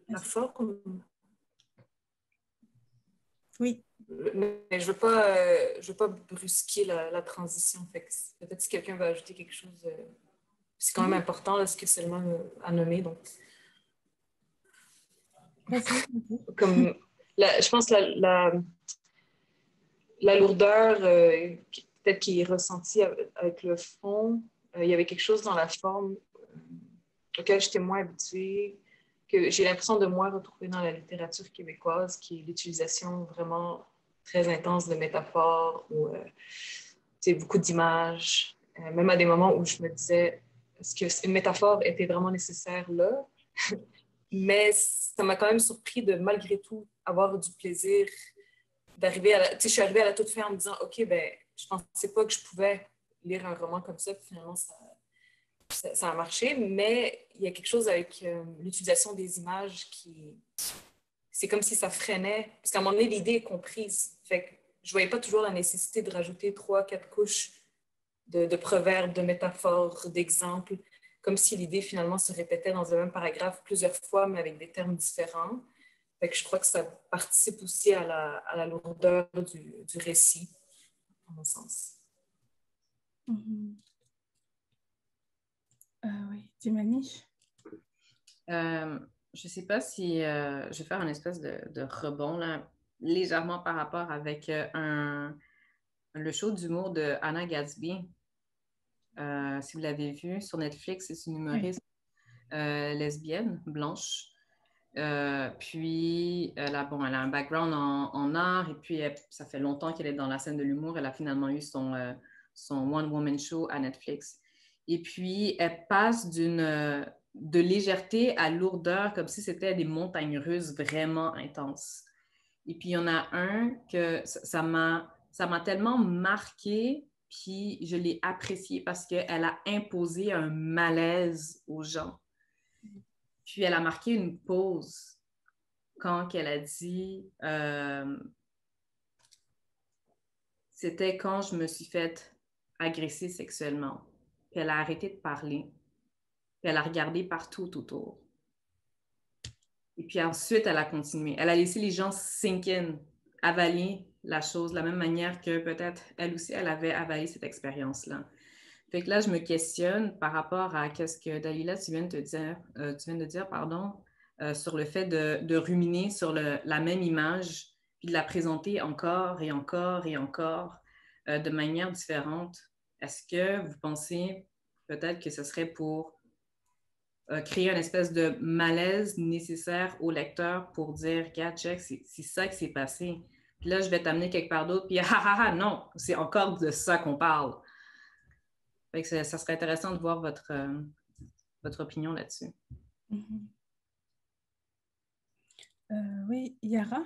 La forme. Oui. Mais je veux pas brusquer la transition. Peut-être si quelqu'un va ajouter quelque chose, c'est quand même important là, ce que Selma a nommé. Donc. Comme je pense la lourdeur peut-être qui est ressentie avec le fond, il y avait quelque chose dans la forme auquel j'étais moins habituée, que j'ai l'impression de moins retrouver dans la littérature québécoise, qui est l'utilisation vraiment très intense de métaphores ou beaucoup d'images. Même à des moments où je me disais, est-ce qu'une métaphore était vraiment nécessaire là? Mais ça m'a quand même surpris de, malgré tout, avoir du plaisir d'arriver à je suis arrivée à la toute fin en me disant, OK, ben, je pensais pas que je pouvais lire un roman comme ça, puis finalement, ça a marché, mais il y a quelque chose avec l'utilisation des images qui... C'est comme si ça freinait, parce qu'à un moment donné, l'idée est comprise. Fait que je voyais pas toujours la nécessité de rajouter 3-4 couches de proverbes, de métaphores, d'exemples, comme si l'idée finalement se répétait dans un même paragraphe plusieurs fois, mais avec des termes différents. Fait que je crois que ça participe aussi à la lourdeur du récit, à mon sens. Oui, Dimani? Je ne sais pas si je vais faire une espèce de rebond là, légèrement par rapport avec le show d'humour de Anna Gatsby. Si vous l'avez vu sur Netflix, c'est une humoriste lesbienne, blanche. Puis, elle a un background en art et puis ça fait longtemps qu'elle est dans la scène de l'humour. Elle a finalement eu son one-woman show à Netflix. Et puis, elle passe de légèreté à lourdeur comme si c'était des montagnes russes vraiment intenses. Et puis, il y en a un que ça m'a tellement marqué, puis je l'ai apprécié parce qu'elle a imposé un malaise aux gens. Puis elle a marqué une pause quand elle a dit c'était quand je me suis faite agresser sexuellement. Puis elle a arrêté de parler. Puis elle a regardé partout autour. Et puis ensuite, elle a continué. Elle a laissé les gens sink in, avaler la chose de la même manière que peut-être elle aussi, elle avait avalé cette expérience-là. Fait que là, je me questionne par rapport à ce que Dalila, tu viens de dire, sur le fait de ruminer sur la même image, puis de la présenter encore et encore et encore de manière différente. Est-ce que vous pensez peut-être que ce serait pour créer une espèce de malaise nécessaire au lecteur pour dire, regarde, check, c'est ça qui s'est passé. Puis là, je vais t'amener quelque part d'autre, puis non, c'est encore de ça qu'on parle. Fait que ça serait intéressant de voir votre opinion là-dessus. Oui, Yara?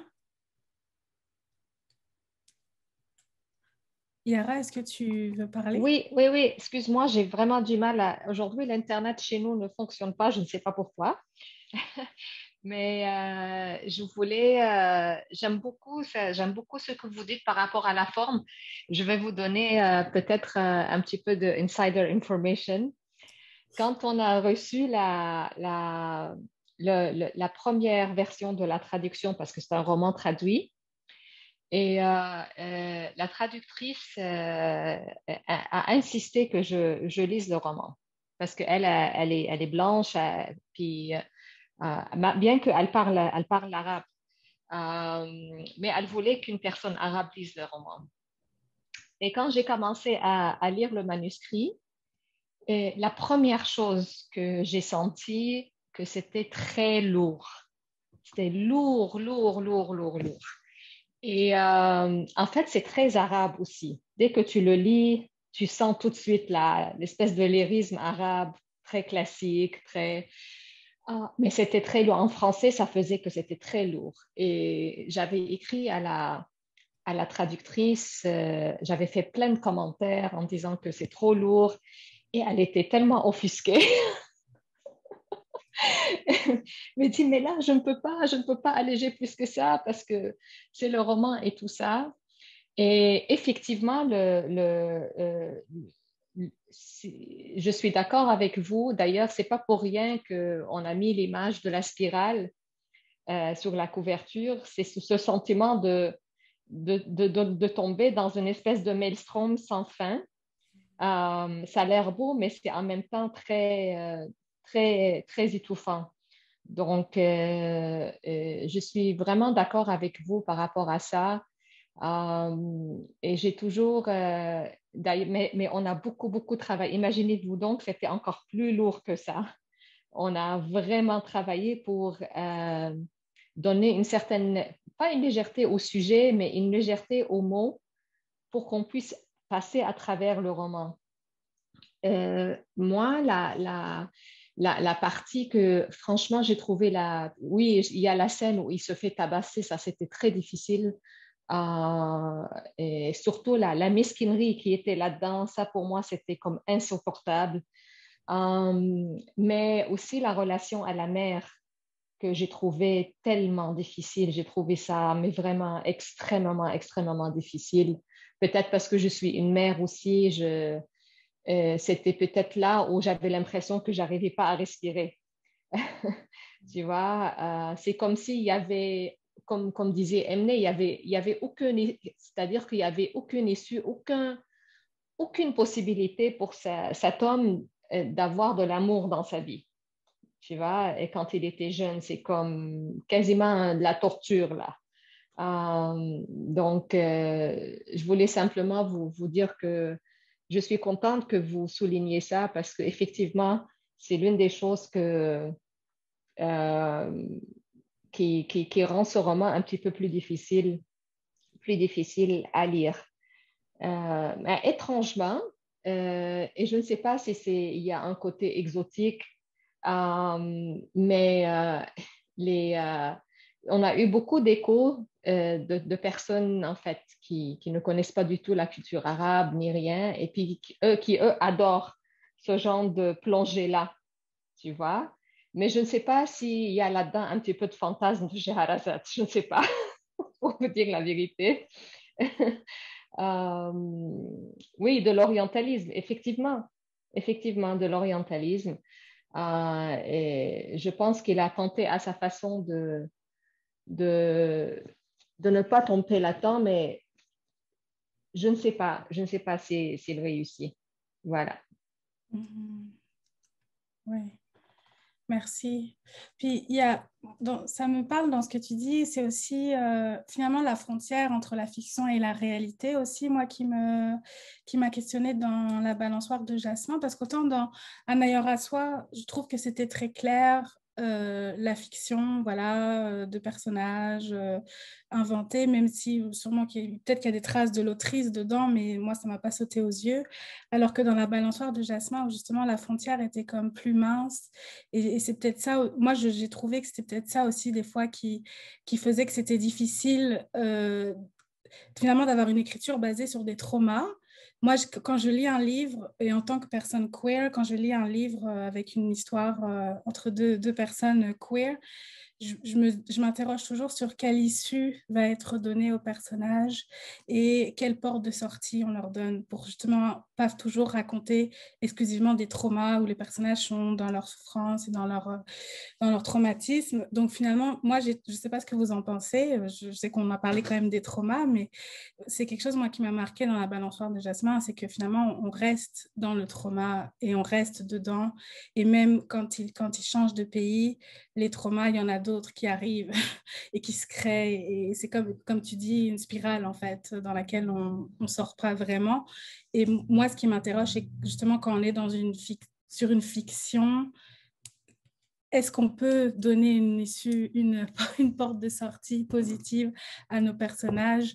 Yara, est-ce que tu veux parler? Oui. Excuse-moi, j'ai vraiment du mal. Aujourd'hui, l'Internet chez nous ne fonctionne pas, je ne sais pas pourquoi. Mais j'aime beaucoup ce que vous dites par rapport à la forme. Je vais vous donner peut-être un petit peu de insider information. Quand on a reçu la première version de la traduction, parce que c'est un roman traduit, et la traductrice a insisté que je lise le roman, parce qu'elle elle est blanche, puis bien qu'elle parle l'arabe, mais elle voulait qu'une personne arabe lise le roman. Et quand j'ai commencé à lire le manuscrit, la première chose que j'ai senti, que c'était très lourd. C'était lourd. Et en fait, c'est très arabe aussi. Dès que tu le lis, tu sens tout de suite l'espèce de lyrisme arabe très classique, mais c'était très lourd. En français, ça faisait que c'était très lourd. Et j'avais écrit à la traductrice, j'avais fait plein de commentaires en disant que c'est trop lourd. Et elle était tellement offusquée. Elle me dit, mais là, je ne peux pas alléger plus que ça parce que c'est le roman et tout ça. Et effectivement, je suis d'accord avec vous. D'ailleurs, ce n'est pas pour rien qu'on a mis l'image de la spirale sur la couverture. C'est ce sentiment de tomber dans une espèce de maelstrom sans fin. Ça a l'air beau, mais c'est en même temps très étouffant. Donc, je suis vraiment d'accord avec vous par rapport à ça. Et j'ai toujours, mais on a beaucoup travaillé. Imaginez-vous donc, c'était encore plus lourd que ça. On a vraiment travaillé pour donner une certaine, pas une légèreté au sujet, mais une légèreté aux mots pour qu'on puisse passer à travers le roman. Moi, la partie que, franchement, j'ai trouvé oui, il y a la scène où il se fait tabasser, ça, c'était très difficile. Et surtout, la mesquinerie qui était là-dedans, ça, pour moi, c'était comme insupportable. Mais aussi la relation à la mère que j'ai trouvé tellement difficile. J'ai trouvé ça, mais vraiment extrêmement, extrêmement difficile. Peut-être parce que je suis une mère aussi, c'était peut-être là où j'avais l'impression que j'arrivais pas à respirer. Tu vois, c'est comme s'il y avait, comme disait Emne, il y avait aucun, c'est-à-dire qu'il y avait aucune issue, aucune possibilité pour cet homme d'avoir de l'amour dans sa vie. Tu vois, et quand il était jeune, c'est comme quasiment de la torture, là. Donc, je voulais simplement vous dire que je suis contente que vous souligniez ça parce qu'effectivement, c'est l'une des choses qui rend ce roman un petit peu plus difficile à lire. Mais étrangement, et je ne sais pas si il y a un côté exotique, mais on a eu beaucoup d'échos de personnes en fait qui ne connaissent pas du tout la culture arabe ni rien, et puis eux adorent ce genre de plongée-là, tu vois. Mais je ne sais pas s'il y a là-dedans un petit peu de fantasme de Scheherazade, je ne sais pas, pour vous dire la vérité. Oui, de l'orientalisme, effectivement, de l'orientalisme. Et je pense qu'il a tenté à sa façon de ne pas tomber là-dedans, mais je ne sais pas s'il réussit. Voilà. Oui. Merci. Puis, ça me parle dans ce que tu dis, c'est aussi finalement la frontière entre la fiction et la réalité aussi, moi, qui m'a questionnée dans La balançoire de Jasmin, parce qu'autant dans Un ailleurs à soi, je trouve que c'était très clair, la fiction, voilà, de personnages inventés, même si sûrement peut-être qu'il y a des traces de l'autrice dedans, mais moi, ça ne m'a pas sauté aux yeux. Alors que dans La balançoire de Jasmin, où justement la frontière était comme plus mince, et c'est peut-être ça, moi j'ai trouvé que c'était peut-être ça aussi des fois qui faisait que c'était difficile finalement d'avoir une écriture basée sur des traumas. Moi, quand je lis un livre, et en tant que personne queer, quand je lis un livre avec une histoire entre deux personnes queer, je m'interroge toujours sur quelle issue va être donnée aux personnages et quelle porte de sortie on leur donne pour justement pas toujours raconter exclusivement des traumas où les personnages sont dans leur souffrance et dans leur traumatisme. Donc finalement, moi, je ne sais pas ce que vous en pensez. Je sais qu'on a parlé quand même des traumas, mais c'est quelque chose, moi, qui m'a marqué dans La balançoire de Jasmin, c'est que finalement, on reste dans le trauma et on reste dedans. Et même quand il change de pays, les traumas, il y en a d'autres qui arrivent et qui se créent. Et c'est comme tu dis, une spirale, en fait, dans laquelle on ne sort pas vraiment. Et moi, ce qui m'interroge, c'est justement quand on est sur une fiction, est-ce qu'on peut donner une issue, une porte de sortie positive à nos personnages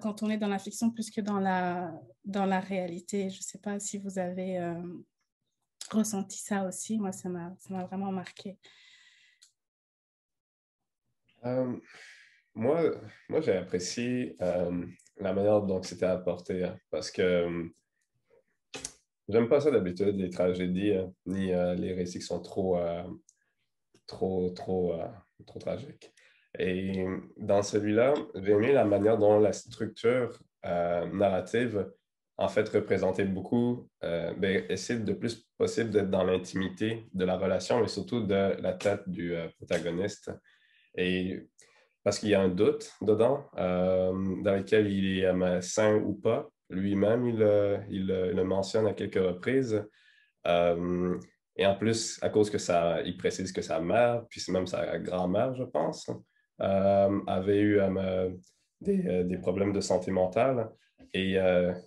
quand on est dans la fiction plus que dans la réalité? Je ne sais pas si vous avez ressenti ça aussi. Moi, ça m'a vraiment marqué. Moi, j'ai apprécié la manière dont c'était apporté, parce que j'aime pas ça d'habitude, les tragédies, ni les récits qui sont trop tragiques. Et dans celui-là, j'ai aimé la manière dont la structure narrative, en fait, représentait beaucoup, essayer le plus possible d'être dans l'intimité de la relation, mais surtout de la tête du protagoniste. Et parce qu'il y a un doute dedans, dans lequel il est sain ou pas. Lui-même, il le mentionne à quelques reprises. Et en plus, à cause il précise que sa mère, puis même sa grand-mère, je pense, avait eu des problèmes de santé mentale. Et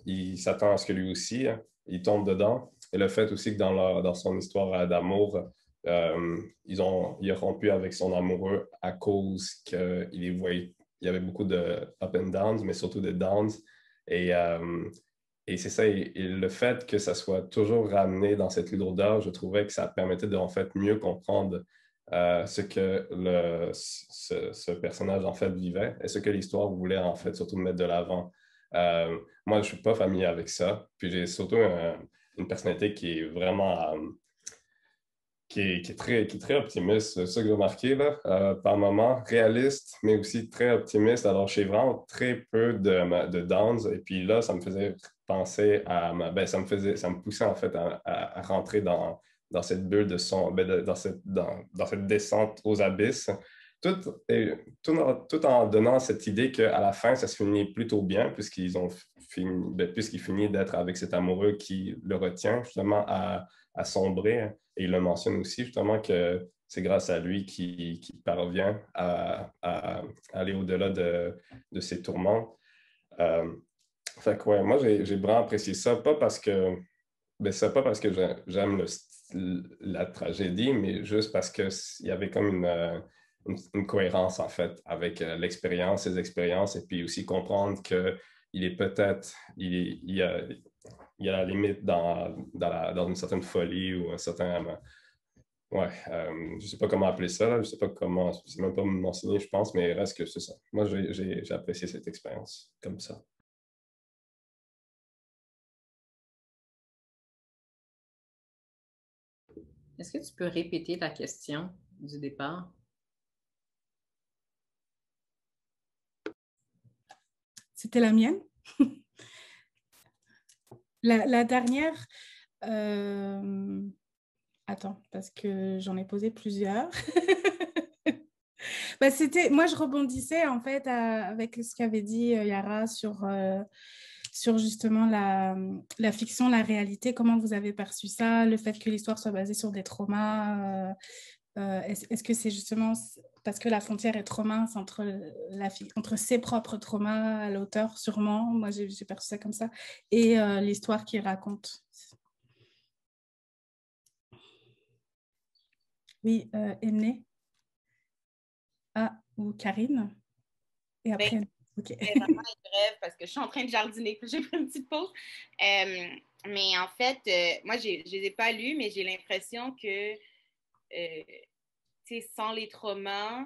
il s'attend à ce que lui aussi, il tombe dedans. Et le fait aussi que dans son histoire d'amour, il a rompu avec son amoureux à cause qu'il y avait beaucoup de up and downs, mais surtout de downs. Et c'est ça, et le fait que ça soit toujours ramené dans cette lourdeur, je trouvais que ça permettait de en fait mieux comprendre ce que ce personnage en fait vivait et ce que l'histoire voulait en fait surtout mettre de l'avant. Moi, je ne suis pas familier avec ça. Puis j'ai surtout une personnalité qui est vraiment qui est très optimiste. C'est ça que j'ai remarqué là, par moments, réaliste, mais aussi très optimiste. Alors, j'ai vraiment très peu de downs. Et puis là, ça me faisait penser ça me poussait en fait à rentrer dans cette bulle de son, dans cette descente aux abysses. Tout en donnant cette idée qu'à la fin, ça se finit plutôt bien, puisqu'il finit d'être avec cet amoureux qui le retient justement à sombrer. Et il le mentionne aussi justement que c'est grâce à lui qu'il parvient à aller au-delà de ses tourments. Fait que ouais, moi, j'ai vraiment apprécié ça, pas parce que j'aime la tragédie, mais juste parce qu'il y avait comme une cohérence, en fait, avec l'expérience, ses expériences, et puis aussi comprendre qu'il est peut-être, il y a la limite dans une certaine folie ou un certain... Ouais, je ne sais pas comment appeler ça, là, je ne sais pas comment, c'est même pas m'enseigner, je pense, mais reste que c'est ça. Moi, j'ai apprécié cette expérience comme ça. Est-ce que tu peux répéter la question du départ? C'était la mienne. La dernière, attends, parce que j'en ai posé plusieurs. Moi, je rebondissais en fait avec ce qu'avait dit Yara sur justement la fiction, la réalité, comment vous avez perçu ça, le fait que l'histoire soit basée sur des traumas. Est-ce que c'est justement parce que la frontière est trop mince entre ses propres traumas à l'auteur, sûrement, moi j'ai perçu ça comme ça, et l'histoire qu'il raconte. Oui, Emné. Ou Karine. Et après, okay. Je vais vraiment être brève parce que je suis en train de jardiner, puis j'ai pris une petite pause. Mais en fait, moi, je ne les ai pas lus, mais j'ai l'impression que sans les traumas,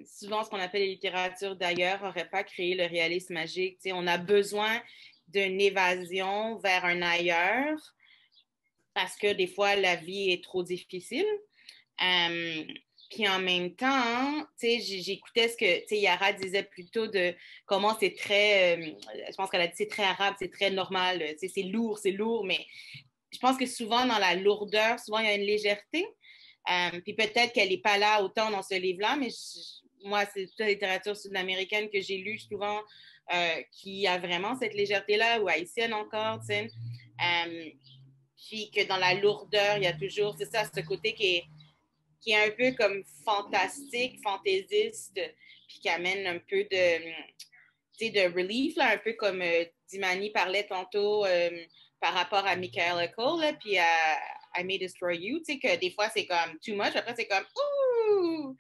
souvent ce qu'on appelle la littérature d'ailleurs n'aurait pas créé le réalisme magique. On a besoin d'une évasion vers un ailleurs parce que des fois, la vie est trop difficile. Puis en même temps, j'écoutais ce que Yara disait plutôt de comment c'est très, je pense qu'elle a dit c'est très arabe, c'est très normal, c'est lourd, mais je pense que souvent dans la lourdeur, souvent il y a une légèreté. Puis peut-être qu'elle n'est pas là autant dans ce livre-là, mais moi, c'est toute la littérature sud-américaine que j'ai lue souvent qui a vraiment cette légèreté-là, ou haïtienne encore, puis que dans la lourdeur, il y a toujours, c'est ça, ce côté qui est un peu comme fantastique, fantaisiste, puis qui amène un peu de relief, là, un peu comme Dimani parlait tantôt par rapport à Michaela Cole, là, puis à I May Destroy You, tu sais, que des fois, c'est comme too much, après, c'est comme ouh!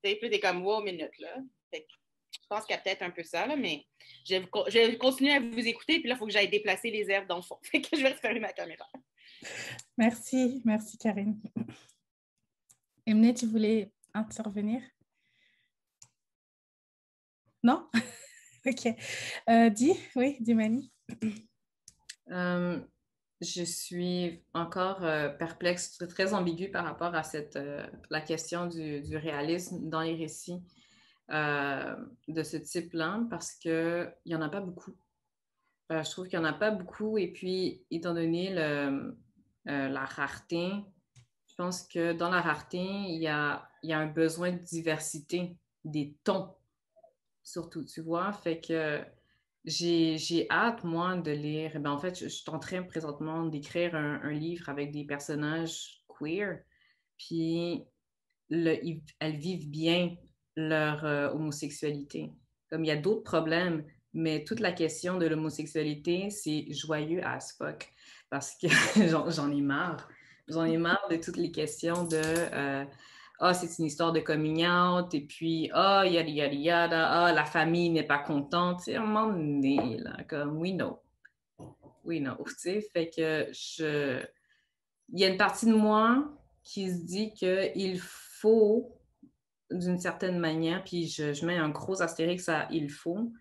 Puis t'es comme wow, minute, là. Fait que, je pense qu'il y a peut-être un peu ça, là, mais je vais continuer à vous écouter, puis là, il faut que j'aille déplacer les herbes dans le fond. Fait que je vais refermer ma caméra. Merci Karine. Emné, tu voulais intervenir? Non? Ok. Dimani. Je suis encore perplexe, très ambiguë par rapport à la question du réalisme dans les récits de ce type-là, parce qu'il n'y en a pas beaucoup. Je trouve qu'il n'y en a pas beaucoup, et puis, étant donné la rareté, je pense que dans la rareté, il y a un besoin de diversité des tons, surtout, tu vois, fait que j'ai hâte, moi, de lire. En fait, je suis en train présentement d'écrire un livre avec des personnages queer, puis elles vivent bien leur homosexualité. Comme il y a d'autres problèmes, mais toute la question de l'homosexualité, c'est joyeux as fuck, parce que j'en ai marre J'en ai marre de toutes les questions de ah, c'est une histoire de coming out, et puis ah, yada yada yada, ah, la famille n'est pas contente. C'est un moment donné, là, comme we know. We know. Tu sais, fait que il y a une partie de moi qui se dit qu'il faut, d'une certaine manière, puis je mets un gros astérix à il faut.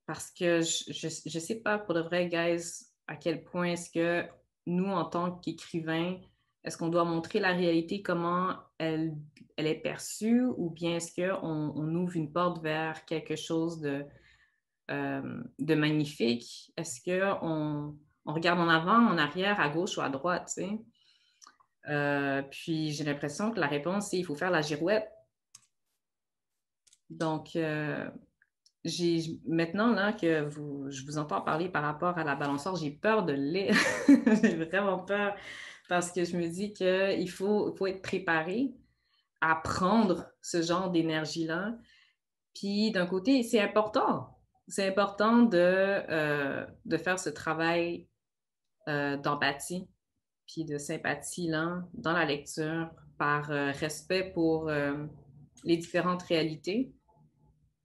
Parce que je sais pas pour de vrai, guys, à quel point est-ce que nous, en tant qu'écrivains, est-ce qu'on doit montrer la réalité, comment elle est perçue, ou bien est-ce qu'on ouvre une porte vers quelque chose de magnifique? Est-ce qu'on regarde en avant, en arrière, à gauche ou à droite, tu sais? Puis j'ai l'impression que la réponse, c'est il faut faire la girouette. Donc, maintenant là que je vous entends parler par rapport à la balançoire, j'ai peur de lire. J'ai vraiment peur parce que je me dis qu'il faut être préparé à prendre ce genre d'énergie-là. Puis d'un côté, c'est important. C'est important de faire ce travail d'empathie puis de sympathie là, dans la lecture par respect pour les différentes réalités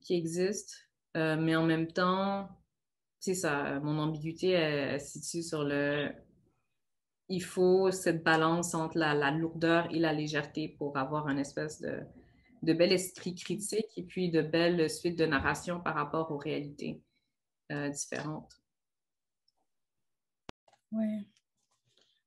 qui existent. Mais en même temps, c'est ça, mon ambiguïté elle se situe sur il faut cette balance entre la lourdeur et la légèreté pour avoir un espèce de bel esprit critique et puis de belles suites de narration par rapport aux réalités différentes. Oui.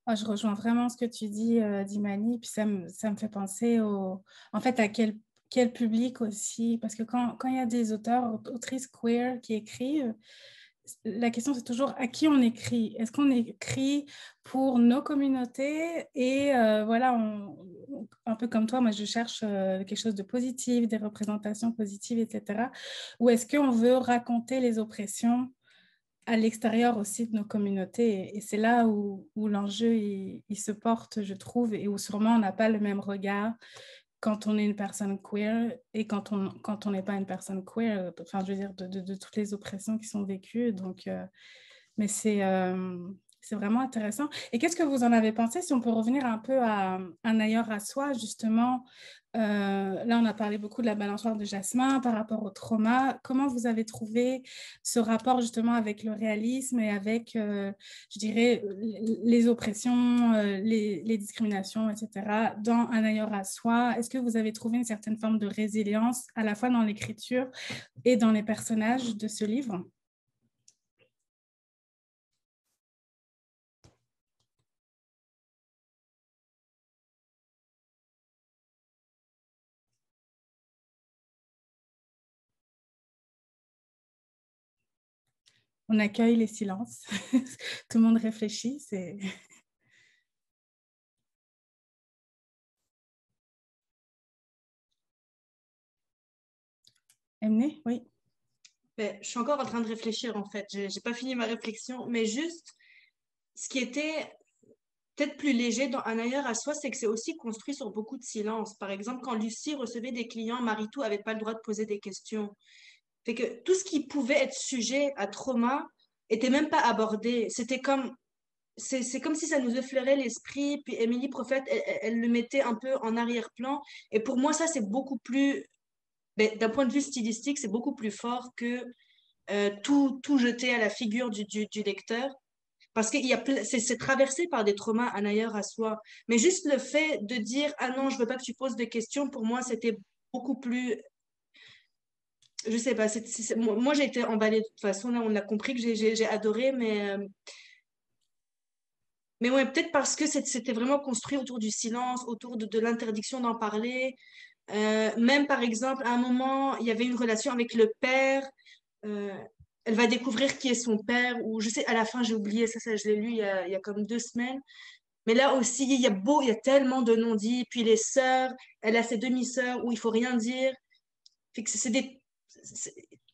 Oh, je rejoins vraiment ce que tu dis, Dimani, puis ça me fait penser en fait, à quel public aussi, parce que quand il y a des auteurs, autrices queer qui écrivent, la question c'est toujours à qui on écrit. Est-ce qu'on écrit pour nos communautés et voilà, un peu comme toi, moi je cherche quelque chose de positif, des représentations positives, etc. Ou est-ce qu'on veut raconter les oppressions à l'extérieur aussi de nos communautés. Et c'est là où l'enjeu il se porte, je trouve, et où sûrement on n'a pas le même regard quand on est une personne queer et quand on n'est pas une personne queer, enfin, je veux dire, de toutes les oppressions qui sont vécues. Donc, mais c'est vraiment intéressant. Et qu'est-ce que vous en avez pensé, si on peut revenir un peu à un ailleurs à soi, justement. Là, on a parlé beaucoup de la balançoire de Jasmin par rapport au trauma. Comment vous avez trouvé ce rapport justement avec le réalisme et avec, je dirais, les oppressions, les discriminations, etc., dans un ailleurs à soi? Est-ce que vous avez trouvé une certaine forme de résilience à la fois dans l'écriture et dans les personnages de ce livre? On accueille les silences. Tout le monde réfléchit. Emné, oui. Je suis encore en train de réfléchir, en fait. Je n'ai pas fini ma réflexion, mais juste, ce qui était peut-être plus léger dans Un ailleurs à soi, c'est que c'est aussi construit sur beaucoup de silence. Par exemple, quand Lucie recevait des clients, Maritou n'avait pas le droit de poser des questions. Fait que tout ce qui pouvait être sujet à trauma était même pas abordé. C'était comme, c'est comme si ça nous effleurait l'esprit, puis Émilie Prophète, elle le mettait un peu en arrière-plan. Et pour moi, ça, c'est beaucoup plus, d'un point de vue stylistique, c'est beaucoup plus fort que tout jeter à la figure du lecteur. Parce que c'est traversé par des traumas un ailleurs à soi. Mais juste le fait de dire, ah non, je veux pas que tu poses de questions, pour moi, c'était beaucoup plus. Je sais pas, moi j'ai été emballée de toute façon, là on a compris que j'ai adoré, mais ouais, peut-être parce que c'était vraiment construit autour du silence, autour de l'interdiction d'en parler. Même par exemple, à un moment, il y avait une relation avec le père, euh, elle va découvrir qui est son père, ou je sais, à la fin j'ai oublié, ça je l'ai lu il y a comme 2 semaines. Mais là aussi, il y a tellement de non-dits, puis les sœurs, elle a ses demi-sœurs où il faut rien dire. Fait que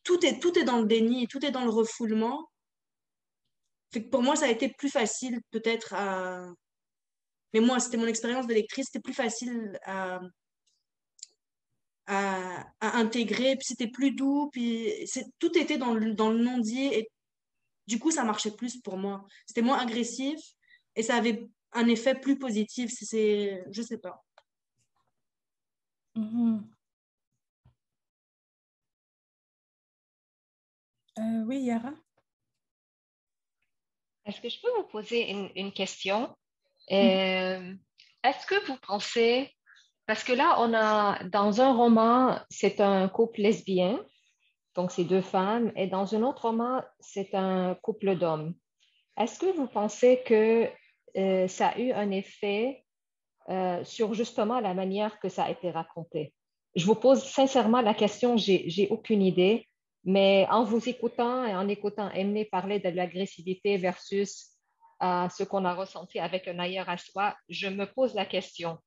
tout est dans le déni, tout est dans le refoulement. Fait que pour moi, ça a été plus facile peut-être à. Mais moi, c'était mon expérience de lectrice, c'était plus facile à intégrer, puis c'était plus doux, puis tout était dans le non-dit, et du coup, ça marchait plus pour moi. C'était moins agressif, et ça avait un effet plus positif. Je sais pas. Oui, Yara? Est-ce que je peux vous poser une question? Est-ce que vous pensez, parce que là, dans un roman, c'est un couple lesbien, donc c'est deux femmes, et dans un autre roman, c'est un couple d'hommes. Est-ce que vous pensez que ça a eu un effet sur justement la manière que ça a été raconté? Je vous pose sincèrement la question, j'ai aucune idée, mais en vous écoutant et en écoutant Aimée parler de l'agressivité versus ce qu'on a ressenti avec un ailleurs à soi, je me pose la question.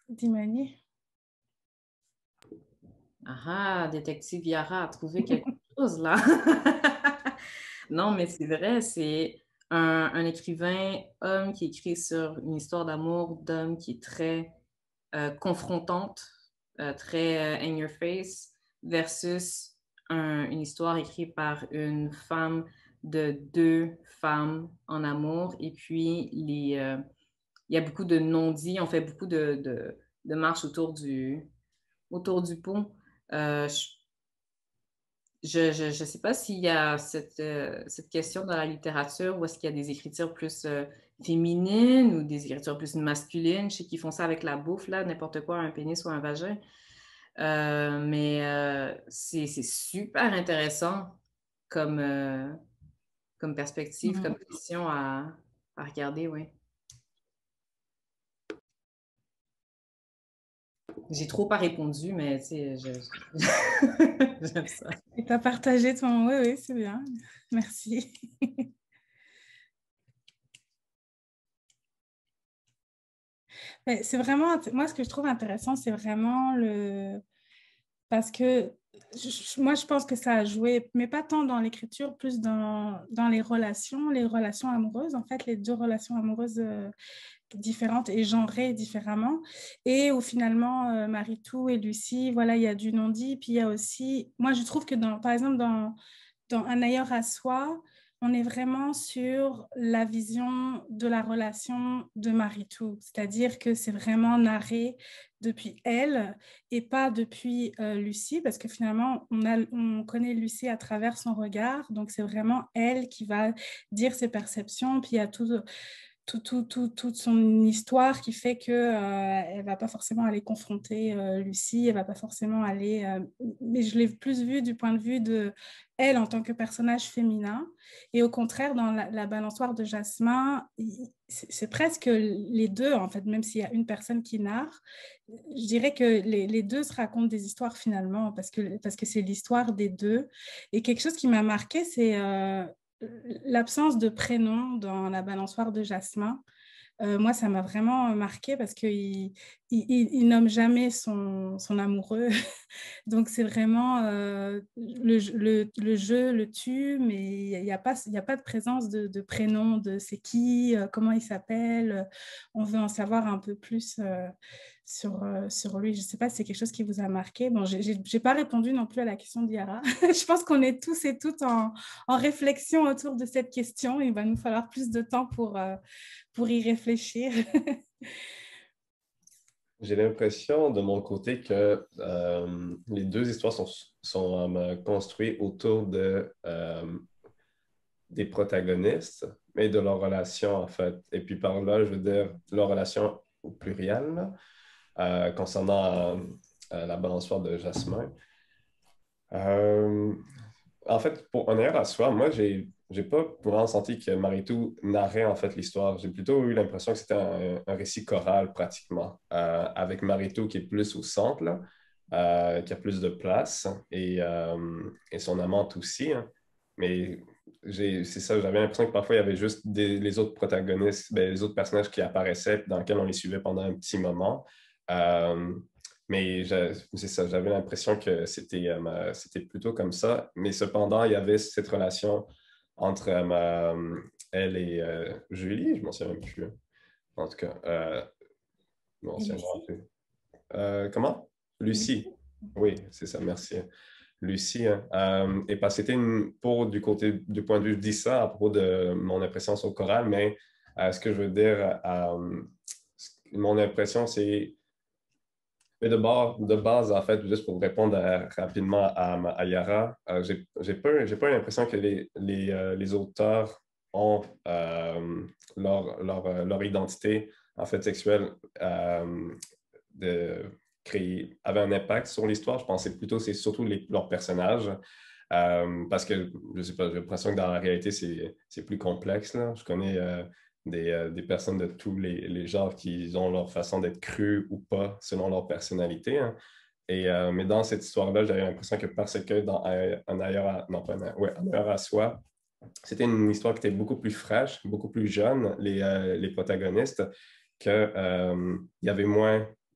Dimani? Ah, détective Yara a trouvé quelque chose là. Non, mais c'est vrai, c'est un écrivain homme qui écrit sur une histoire d'amour d'homme qui est très confrontante, très in your face, versus une histoire écrite par une femme de deux femmes en amour. Et puis, il y a beaucoup de non-dits. On fait beaucoup de marches autour du pont. Je ne sais pas s'il y a cette question dans la littérature ou est-ce qu'il y a des écritures plus féminines ou des écritures plus masculines. Je sais qu'ils font ça avec la bouffe, là, n'importe quoi, un pénis ou un vagin. Mais c'est super intéressant comme perspective, comme question à regarder, oui. J'ai trop pas répondu, mais tu sais, j'aime ça. Et tu as partagé ton... Oui, c'est bien. Merci. C'est vraiment... Moi, ce que je trouve intéressant, c'est vraiment le... Parce que moi, je pense que ça a joué, mais pas tant dans l'écriture, plus dans les relations amoureuses. En fait, les deux relations amoureuses différentes et genrées différemment. Et où finalement, Maritou et Lucie, voilà, il y a du non-dit. Puis il y a aussi... Moi, je trouve que, par exemple, dans Un ailleurs à soi, on est vraiment sur la vision de la relation de Maritou, c'est-à-dire que c'est vraiment narré depuis elle et pas depuis Lucie, parce que finalement, on connaît Lucie à travers son regard, donc c'est vraiment elle qui va dire ses perceptions, puis il y a toute son histoire qui fait qu'elle ne va pas forcément aller confronter Lucie, elle ne va pas forcément aller... mais je l'ai plus vu du point de vue de elle en tant que personnage féminin. Et au contraire, dans la balançoire de Jasmin, c'est presque les deux, en fait, même s'il y a une personne qui narre. Je dirais que les deux se racontent des histoires finalement, parce que c'est l'histoire des deux. Et quelque chose qui m'a marqué, c'est... l'absence de prénom dans la balançoire de Jasmin. Moi, ça m'a vraiment marqué parce qu'il nomme jamais son amoureux. Donc, c'est vraiment le jeu, le tu, mais il n'y a pas de présence de prénom, de c'est qui, comment il s'appelle. On veut en savoir un peu plus sur lui. Je ne sais pas si c'est quelque chose qui vous a marqué. Bon, je n'ai pas répondu non plus à la question d'Yara. Je pense qu'on est tous et toutes en réflexion autour de cette question. Il va nous falloir plus de temps pour y réfléchir. J'ai l'impression de mon côté que les deux histoires sont construites autour des protagonistes, mais de leur relation en fait. Et puis par là, je veux dire leur relation au pluriel concernant la balançoire de Jasmin. En fait, pour Un ailleurs à soi, moi, j'ai pas vraiment senti que Maritou narrait en fait l'histoire. J'ai plutôt eu l'impression que c'était un récit choral pratiquement, avec Maritou qui est plus au centre, là, qui a plus de place, et son amante aussi. Hein. Mais c'est ça, j'avais l'impression que parfois il y avait juste les autres protagonistes, les autres personnages qui apparaissaient, dans lesquels on les suivait pendant un petit moment. Mais c'est ça, j'avais l'impression que c'était plutôt comme ça. Mais cependant, il y avait cette relation entre elle et Julie, je m'en souviens même plus. En tout cas, bon, comment? Lucie. Oui, c'est ça, merci. Lucie. Et parce que c'était du point de vue, je dis ça à propos de mon impression sur le choral, mais ce que je veux dire, mon impression, c'est mais de base, en fait, juste pour répondre rapidement à Yara, j'ai pas l'impression que les auteurs ont leur identité en fait sexuelle avait un impact sur l'histoire. Je pensais plutôt c'est surtout leurs personnages. Parce que, je sais pas, j'ai l'impression que dans la réalité, c'est plus complexe, là. Je connais des personnes de tous les genres qui ont leur façon d'être crues ou pas selon leur personnalité, hein. Mais dans cette histoire-là, j'avais l'impression que parce que dans un ailleurs à, non, pas un, ouais, un ailleurs à soi, c'était une histoire qui était beaucoup plus fraîche, beaucoup plus jeune, les protagonistes, il y avait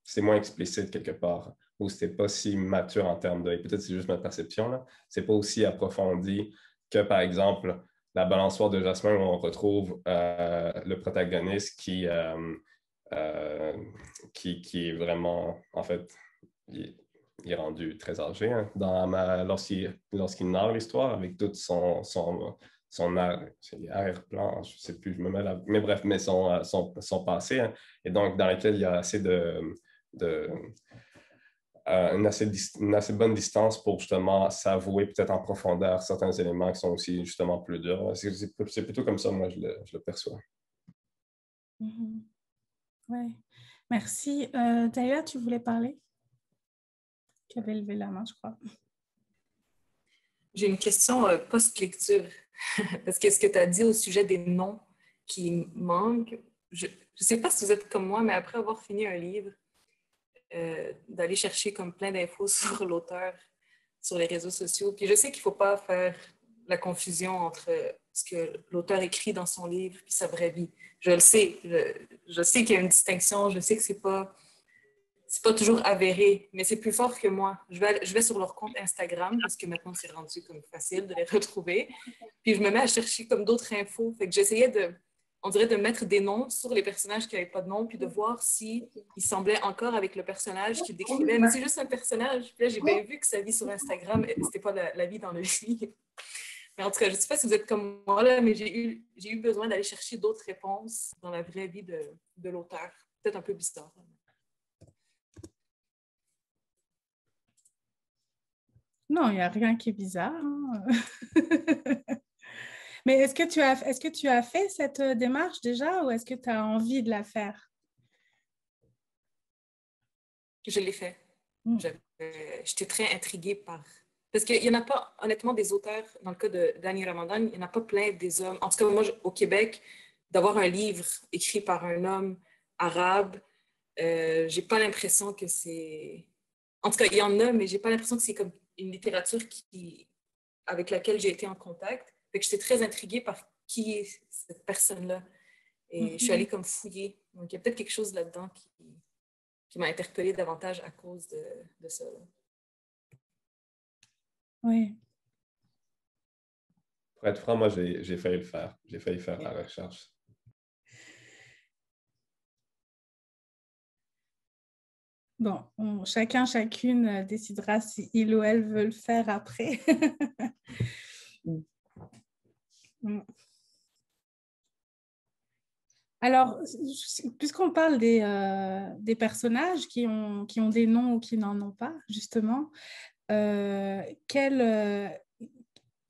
c'est moins explicite quelque part, ou c'était pas si mature en termes de, et peut-être c'est juste ma perception, là, c'est pas aussi approfondi que, par exemple, la balançoire de Jasmin, où on retrouve le protagoniste qui est vraiment, en fait, il est rendu très âgé, hein, lorsqu'il narre l'histoire avec tout son arrière-plan, je ne sais plus, je me mets là, mais bref, mais son passé, hein, et donc dans lequel il y a assez une assez bonne distance pour justement s'avouer peut-être en profondeur certains éléments qui sont aussi justement plus durs. C'est plutôt comme ça, moi, je le perçois. Mm-hmm. Oui, merci. Taïla, tu voulais parler? Tu avais levé la main, je crois. J'ai une question post-lecture. Parce que ce que tu as dit au sujet des noms qui manquent, je ne sais pas si vous êtes comme moi, mais après avoir fini un livre, d'aller chercher comme plein d'infos sur l'auteur, sur les réseaux sociaux. Puis je sais qu'il ne faut pas faire la confusion entre ce que l'auteur écrit dans son livre et sa vraie vie. Je le sais. Je sais qu'il y a une distinction. Je sais que c'est pas toujours avéré, mais c'est plus fort que moi. Je vais sur leur compte Instagram parce que maintenant, c'est rendu comme facile de les retrouver. Puis je me mets à chercher comme d'autres infos. Fait que j'essayais on dirait de mettre des noms sur les personnages qui n'avaient pas de nom, puis de voir s'ils semblaient encore avec le personnage qu'ils décrivaient. Mais c'est juste un personnage. Puis là, j'ai bien vu que sa vie sur Instagram, c'était pas la vie dans le livre. Mais en tout cas, je ne sais pas si vous êtes comme moi, là, mais j'ai eu besoin d'aller chercher d'autres réponses dans la vraie vie de l'auteur. Peut-être un peu bizarre. Non, il n'y a rien qui est bizarre, hein. Mais est-ce que tu as fait cette démarche déjà ou est-ce que tu as envie de la faire? Je l'ai fait. J'étais très intriguée par... Parce qu'il n'y en a pas, honnêtement, des auteurs, dans le cas de Dany Ramadan, il n'y en a pas plein des hommes. En tout cas, moi, au Québec, d'avoir un livre écrit par un homme arabe, j'ai pas l'impression que c'est... En tout cas, il y en a, mais j'ai pas l'impression que c'est comme une littérature avec laquelle j'ai été en contact. Fait que j'étais très intriguée par qui est cette personne-là. Et je suis allée comme fouiller. Donc, il y a peut-être quelque chose là-dedans qui m'a interpellée davantage à cause de ça. Oui. Pour être franc, moi, j'ai failli le faire. J'ai failli faire la recherche. Bon, chacune décidera si il ou elle veut le faire après. Alors, puisqu'on parle des personnages qui ont des noms ou qui n'en ont pas, justement,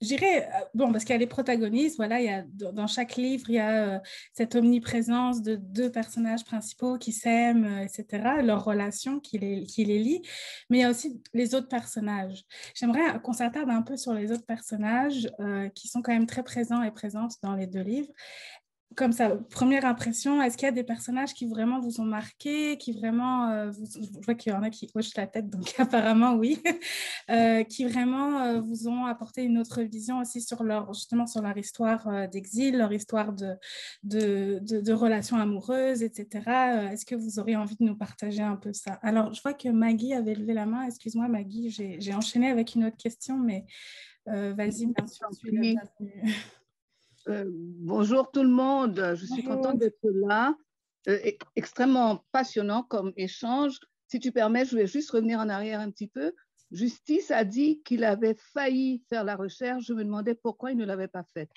je dirais, bon, parce qu'il y a les protagonistes, voilà, dans chaque livre, il y a cette omniprésence de deux personnages principaux qui s'aiment, etc., leur relation qui les lie, mais il y a aussi les autres personnages. J'aimerais qu'on s'attarde un peu sur les autres personnages qui sont quand même très présents et présentes dans les deux livres. Comme ça, première impression, est-ce qu'il y a des personnages qui vraiment vous ont marqué, qui vraiment, je vois qu'il y en a qui hochent la tête, donc apparemment oui, qui vraiment vous ont apporté une autre vision aussi justement sur leur histoire d'exil, leur histoire de relations amoureuses, etc. Est-ce que vous aurez envie de nous partager un peu ça? Alors, je vois que Maggie avait levé la main. Excuse-moi, Maggie, j'ai enchaîné avec une autre question, mais vas-y, bien sûr, tu es la bienvenue. Bonjour tout le monde, je suis contente d'être là. Extrêmement passionnant comme échange. Si tu permets, je vais juste revenir en arrière un petit peu. Justice a dit qu'il avait failli faire la recherche. Je me demandais pourquoi il ne l'avait pas faite.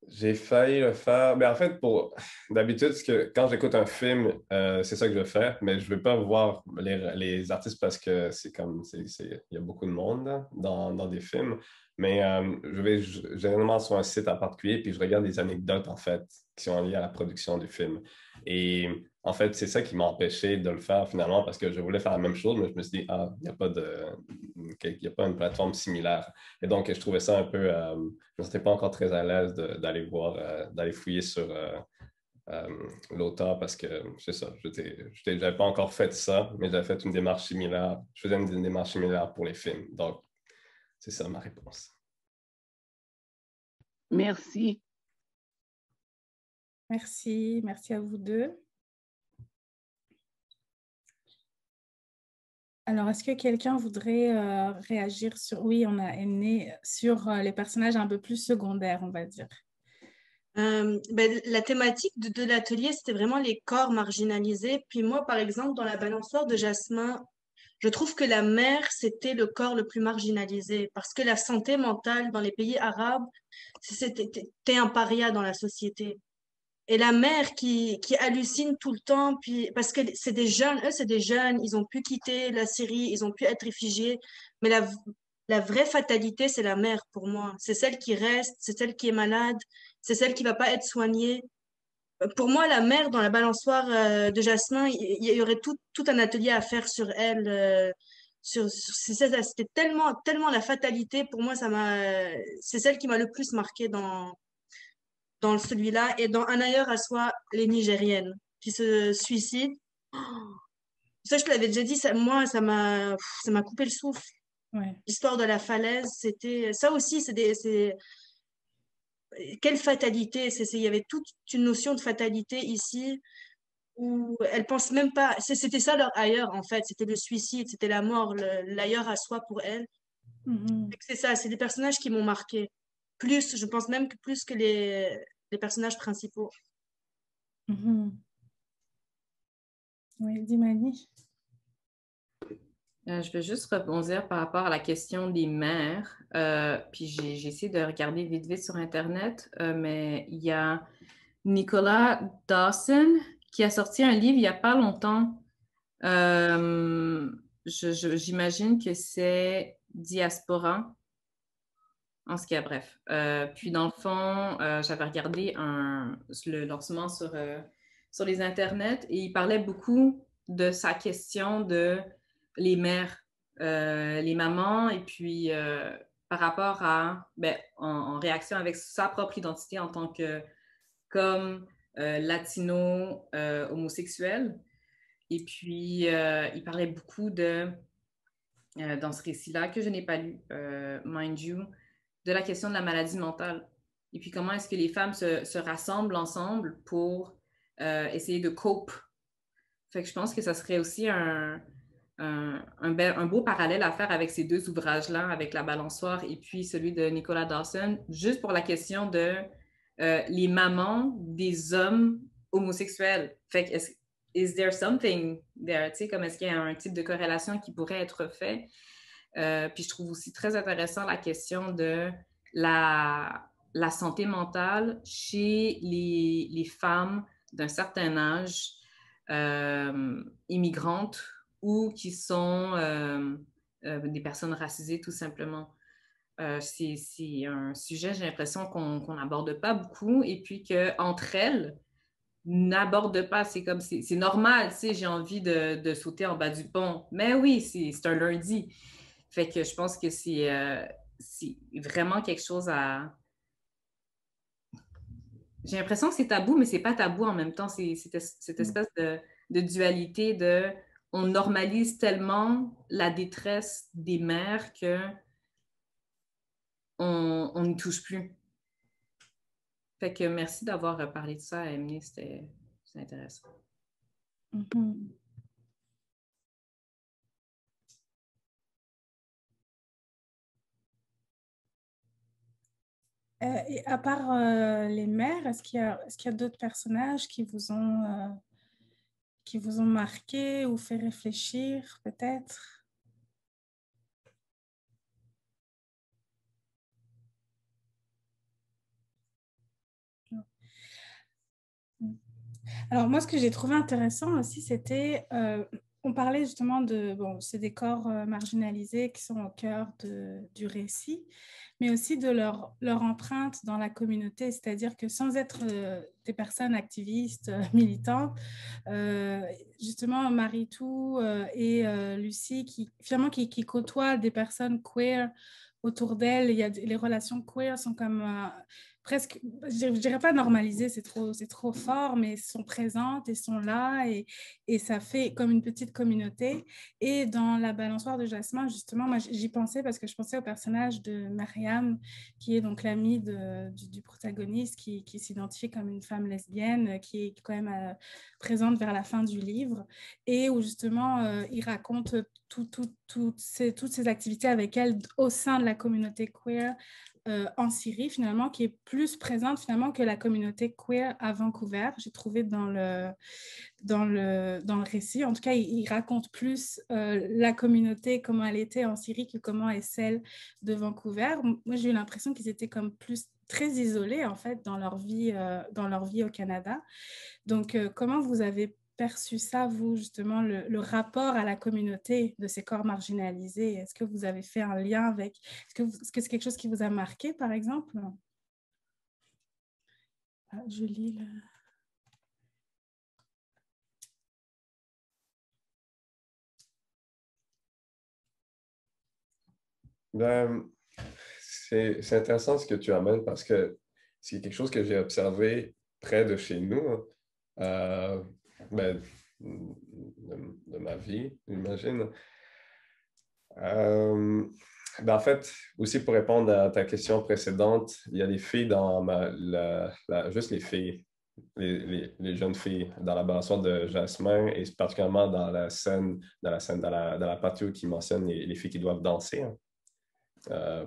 J'ai failli le faire. Mais en fait, d'habitude, quand j'écoute un film, c'est ça que je fais, mais je ne veux pas voir les artistes parce que il y a beaucoup de monde dans des films. Mais je vais généralement sur un site en particulier, puis je regarde des anecdotes, en fait, qui sont liées à la production du film. Et en fait, c'est ça qui m'a empêché de le faire finalement, parce que je voulais faire la même chose, mais je me suis dit, il n'y a pas une plateforme similaire. Et donc, je trouvais ça un peu... je n'étais pas encore très à l'aise d'aller voir, d'aller fouiller sur l'auteur parce que, c'est ça, je n'avais pas encore fait ça, mais j'avais fait une démarche similaire. Je faisais une démarche similaire pour les films. Donc, c'est ça ma réponse. Merci. Merci à vous deux. Alors, est-ce que quelqu'un voudrait réagir sur, oui, on a aimé sur les personnages un peu plus secondaires, on va dire. La thématique de l'atelier, c'était vraiment les corps marginalisés. Puis moi, par exemple, dans la balançoire de Jasmin, je trouve que la mère, c'était le corps le plus marginalisé parce que la santé mentale dans les pays arabes, t'es un paria dans la société. Et la mère qui hallucine tout le temps, puis parce que c'est des jeunes, eux, c'est des jeunes, ils ont pu quitter la Syrie, ils ont pu être réfugiés, mais la vraie fatalité, c'est la mère pour moi. C'est celle qui reste, c'est celle qui est malade, c'est celle qui va pas être soignée. Pour moi, la mère dans la balançoire de Jasmin, il y aurait tout un atelier à faire sur elle. C'était tellement la fatalité. Pour moi, c'est celle qui m'a le plus marqué dans celui-là. Et dans Un ailleurs à soi, les Nigériennes qui se suicident. Ça, je te l'avais déjà dit, moi, ça m'a coupé le souffle. Ouais. L'histoire de la falaise, c'était ça aussi, quelle fatalité. Il y avait toute une notion de fatalité ici où elles pensent même pas. C'était ça leur ailleurs, en fait. C'était le suicide, c'était la mort, l'ailleurs à soi pour elles. C'est ça, c'est des personnages qui m'ont marqué. Plus, je pense même que plus que les personnages principaux. Oui, Dimani. Je vais juste rebondir par rapport à la question des mères. Puis j'ai essayé de regarder vite vite sur Internet, mais il y a Nicolas Dawson qui a sorti un livre il n'y a pas longtemps. J'imagine que c'est Diaspora. En ce cas, bref. Puis dans le fond, j'avais regardé le lancement sur les internets et il parlait beaucoup de sa question de les mères, les mamans, et puis par rapport à, en réaction avec sa propre identité en tant que comme latino homosexuel. Et puis il parlait beaucoup dans ce récit-là que je n'ai pas lu, mind you, de la question de la maladie mentale. Et puis comment est-ce que les femmes se rassemblent ensemble pour essayer de cope. Fait que je pense que ça serait aussi un beau parallèle à faire avec ces deux ouvrages-là, avec La balançoire et puis celui de Nicolas Dawson, juste pour la question de les mamans des hommes homosexuels. Fait que is there something there? Tu sais, comme est-ce qu'il y a un type de corrélation qui pourrait être fait? Puis je trouve aussi très intéressant la question de la santé mentale chez les femmes d'un certain âge immigrantes ou qui sont des personnes racisées tout simplement. C'est un sujet, j'ai l'impression qu'on n'aborde pas beaucoup et puis qu'entre elles, n'aborde pas, c'est comme, c'est normal, tu sais, j'ai envie de sauter en bas du pont. Mais oui, c'est un lundi. Fait que je pense que c'est vraiment quelque chose à... J'ai l'impression que c'est tabou, mais c'est pas tabou en même temps. C'est cette espèce de dualité de... On normalise tellement la détresse des mères que on n'y touche plus. Fait que merci d'avoir parlé de ça, Emily. C'était intéressant. Et à part les mères, est-ce qu'il y a d'autres personnages qui vous ont qui vous ont marqué ou fait réfléchir, peut-être? Alors, moi, ce que j'ai trouvé intéressant aussi, c'était, on parlait justement de, bon, c'est des corps marginalisés qui sont au cœur du récit, mais aussi de leur empreinte dans la communauté, c'est-à-dire que sans être des personnes activistes, militantes, justement, Maritou et Lucie, finalement, qui côtoient des personnes queer autour d'elles, les relations queer sont comme presque, je ne dirais pas normalisées, c'est trop fort, mais sont présentes et sont là, et ça fait comme une petite communauté. Et dans La balançoire de Jasmin, justement, moi j'y pensais parce que je pensais au personnage de Mariam, qui est donc l'amie du protagoniste, qui s'identifie comme une femme lesbienne, qui est quand même présente vers la fin du livre, et où justement il raconte toutes ces activités avec elle au sein de la communauté queer en Syrie, finalement, qui est plus présente finalement que la communauté queer à Vancouver. J'ai trouvé dans le récit. En tout cas, il raconte plus la communauté, comment elle était en Syrie, que comment est celle de Vancouver. Moi, j'ai eu l'impression qu'ils étaient comme plus très isolés, en fait, dans leur vie au Canada. Donc, comment vous avez perçu ça, vous, justement, le rapport à la communauté de ces corps marginalisés? Est-ce que vous avez fait un lien avec... Est-ce que c'est quelque chose qui vous a marqué, par exemple? Ah, Julie, là. Ben, c'est intéressant ce que tu amènes parce que c'est quelque chose que j'ai observé près de chez nous, ben, de ma vie, j'imagine. Ben en fait, aussi pour répondre à ta question précédente, il y a des filles dans juste les filles, les jeunes filles dans la balançoire de Jasmin, et particulièrement dans la scène, dans la patio qui mentionne les filles qui doivent danser, hein,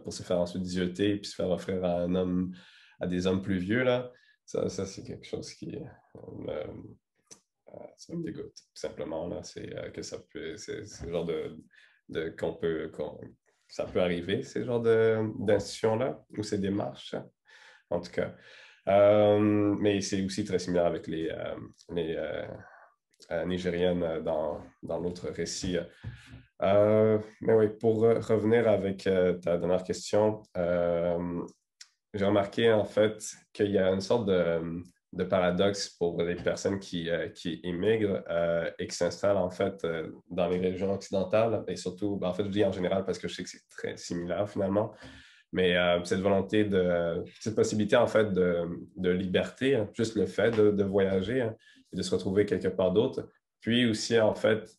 pour se faire ensuite zioter puis se faire offrir à des hommes plus vieux, là. Ça c'est quelque chose qui ça me dégoûte, tout simplement, là. C'est que c'est le genre ça peut arriver, ces genres d'institutions-là, ou ces démarches, en tout cas. Mais c'est aussi très similaire avec les Nigériennes dans l'autre récit. Mais oui, pour revenir avec ta dernière question, j'ai remarqué en fait qu'il y a une sorte de paradoxe pour les personnes qui immigrent et qui s'installent en fait dans les régions occidentales, et surtout, en fait, je dis en général parce que je sais que c'est très similaire finalement, mais cette possibilité en fait de liberté, hein, juste le fait de voyager, hein, et de se retrouver quelque part d'autre, puis aussi en fait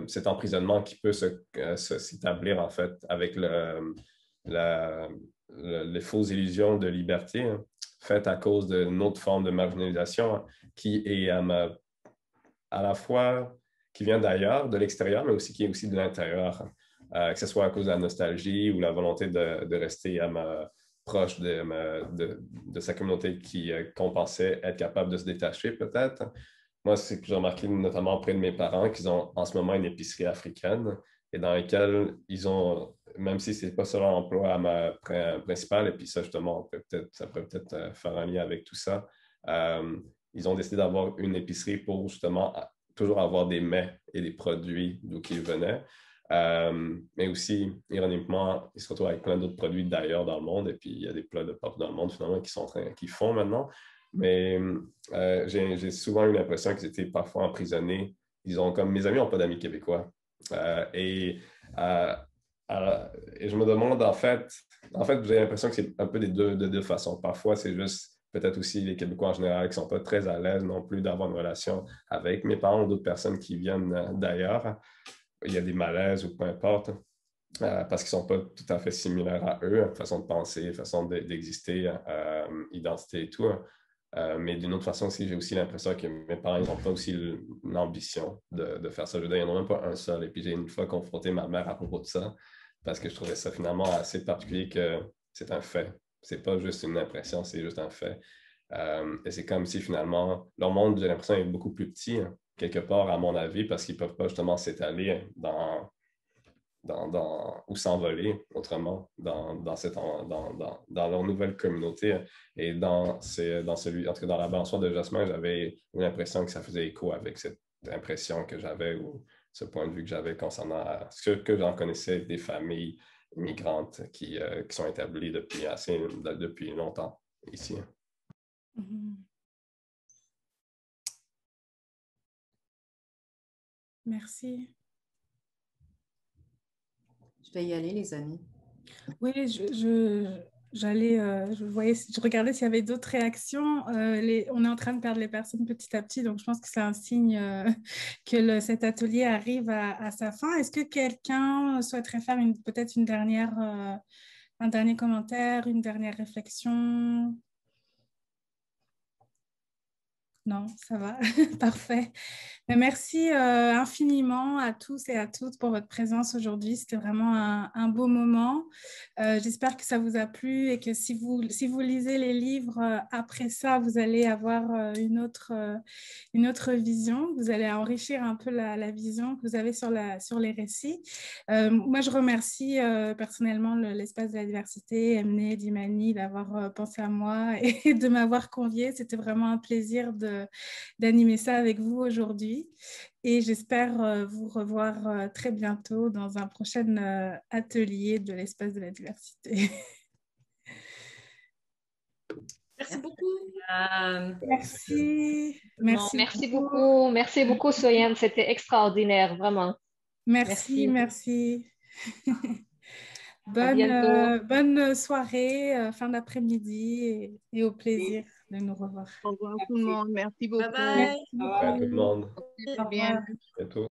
cet emprisonnement qui peut s'établir en fait avec les fausses illusions de liberté, hein, faites à cause d'une autre forme de marginalisation, hein, qui est à la fois qui vient d'ailleurs, de l'extérieur, mais aussi qui est aussi de l'intérieur, hein, que ce soit à cause de la nostalgie ou la volonté de rester proche de sa communauté qu'on pensait être capable de se détacher peut-être. Moi, c'est que j'ai remarqué notamment auprès de mes parents qu'ils ont en ce moment une épicerie africaine et dans laquelle ils ont, même si ce n'est pas ça leur emploi principal, et puis ça, justement, ça pourrait peut-être faire un lien avec tout ça, ils ont décidé d'avoir une épicerie pour justement toujours avoir des mets et des produits d'où ils venaient. Mais aussi, ironiquement, ils se retrouvent avec plein d'autres produits d'ailleurs dans le monde, et puis il y a des plats de partout dans le monde finalement qui font maintenant. Mais j'ai souvent eu l'impression qu'ils étaient parfois emprisonnés. Mes amis n'ont pas d'amis québécois. Et je me demande, en fait, j'ai l'impression que c'est un peu de deux façons. Parfois, c'est juste peut-être aussi les Québécois en général qui ne sont pas très à l'aise non plus d'avoir une relation avec mes parents ou d'autres personnes qui viennent d'ailleurs. Il y a des malaises ou peu importe, parce qu'ils ne sont pas tout à fait similaires à eux, façon de penser, façon d'exister, identité et tout. Mais d'une autre façon aussi, j'ai aussi l'impression que mes parents n'ont pas aussi l'ambition de faire ça. Je veux dire, ils n'en ont même pas un seul. Et puis j'ai une fois confronté ma mère à propos de ça, parce que je trouvais ça finalement assez particulier que c'est un fait. C'est pas juste une impression, c'est juste un fait. Et c'est comme si finalement, leur monde, j'ai l'impression, est beaucoup plus petit, hein, quelque part, à mon avis, parce qu'ils ne peuvent pas justement s'étaler ou s'envoler autrement dans leur nouvelle communauté. Et en tout cas, dans la balançoire de Jasmin, j'avais l'impression que ça faisait écho avec cette impression que j'avais ou ce point de vue que j'avais concernant ce que j'en connaissais des familles migrantes qui sont établies depuis longtemps ici. Mhm. Merci. Je vais y aller, les amis. Oui, je regardais s'il y avait d'autres réactions. On est en train de perdre les personnes petit à petit, donc je pense que c'est un signe que cet atelier arrive à sa fin. Est-ce que quelqu'un souhaiterait faire peut-être un dernier commentaire, une dernière réflexion? Non, ça va, parfait. Mais merci infiniment à tous et à toutes pour votre présence aujourd'hui. C'était vraiment un beau moment. J'espère que ça vous a plu et que si vous lisez les livres après ça, vous allez avoir une autre vision. Vous allez enrichir un peu la vision que vous avez sur les récits. Moi, je remercie personnellement l'Espace de la diversité, Emne, Dimani, d'avoir pensé à moi et de m'avoir conviée. C'était vraiment un plaisir d'animer ça avec vous aujourd'hui. Et j'espère vous revoir très bientôt dans un prochain atelier de l'Espace de la diversité. Merci beaucoup. Merci. Merci beaucoup. Merci beaucoup, Soyane. C'était extraordinaire, vraiment. Merci. Bonne soirée, fin d'après-midi et au plaisir de nous revoir. Au revoir tout le monde. Merci beaucoup. Bye bye. Au revoir tout le monde. Très bien. À bientôt.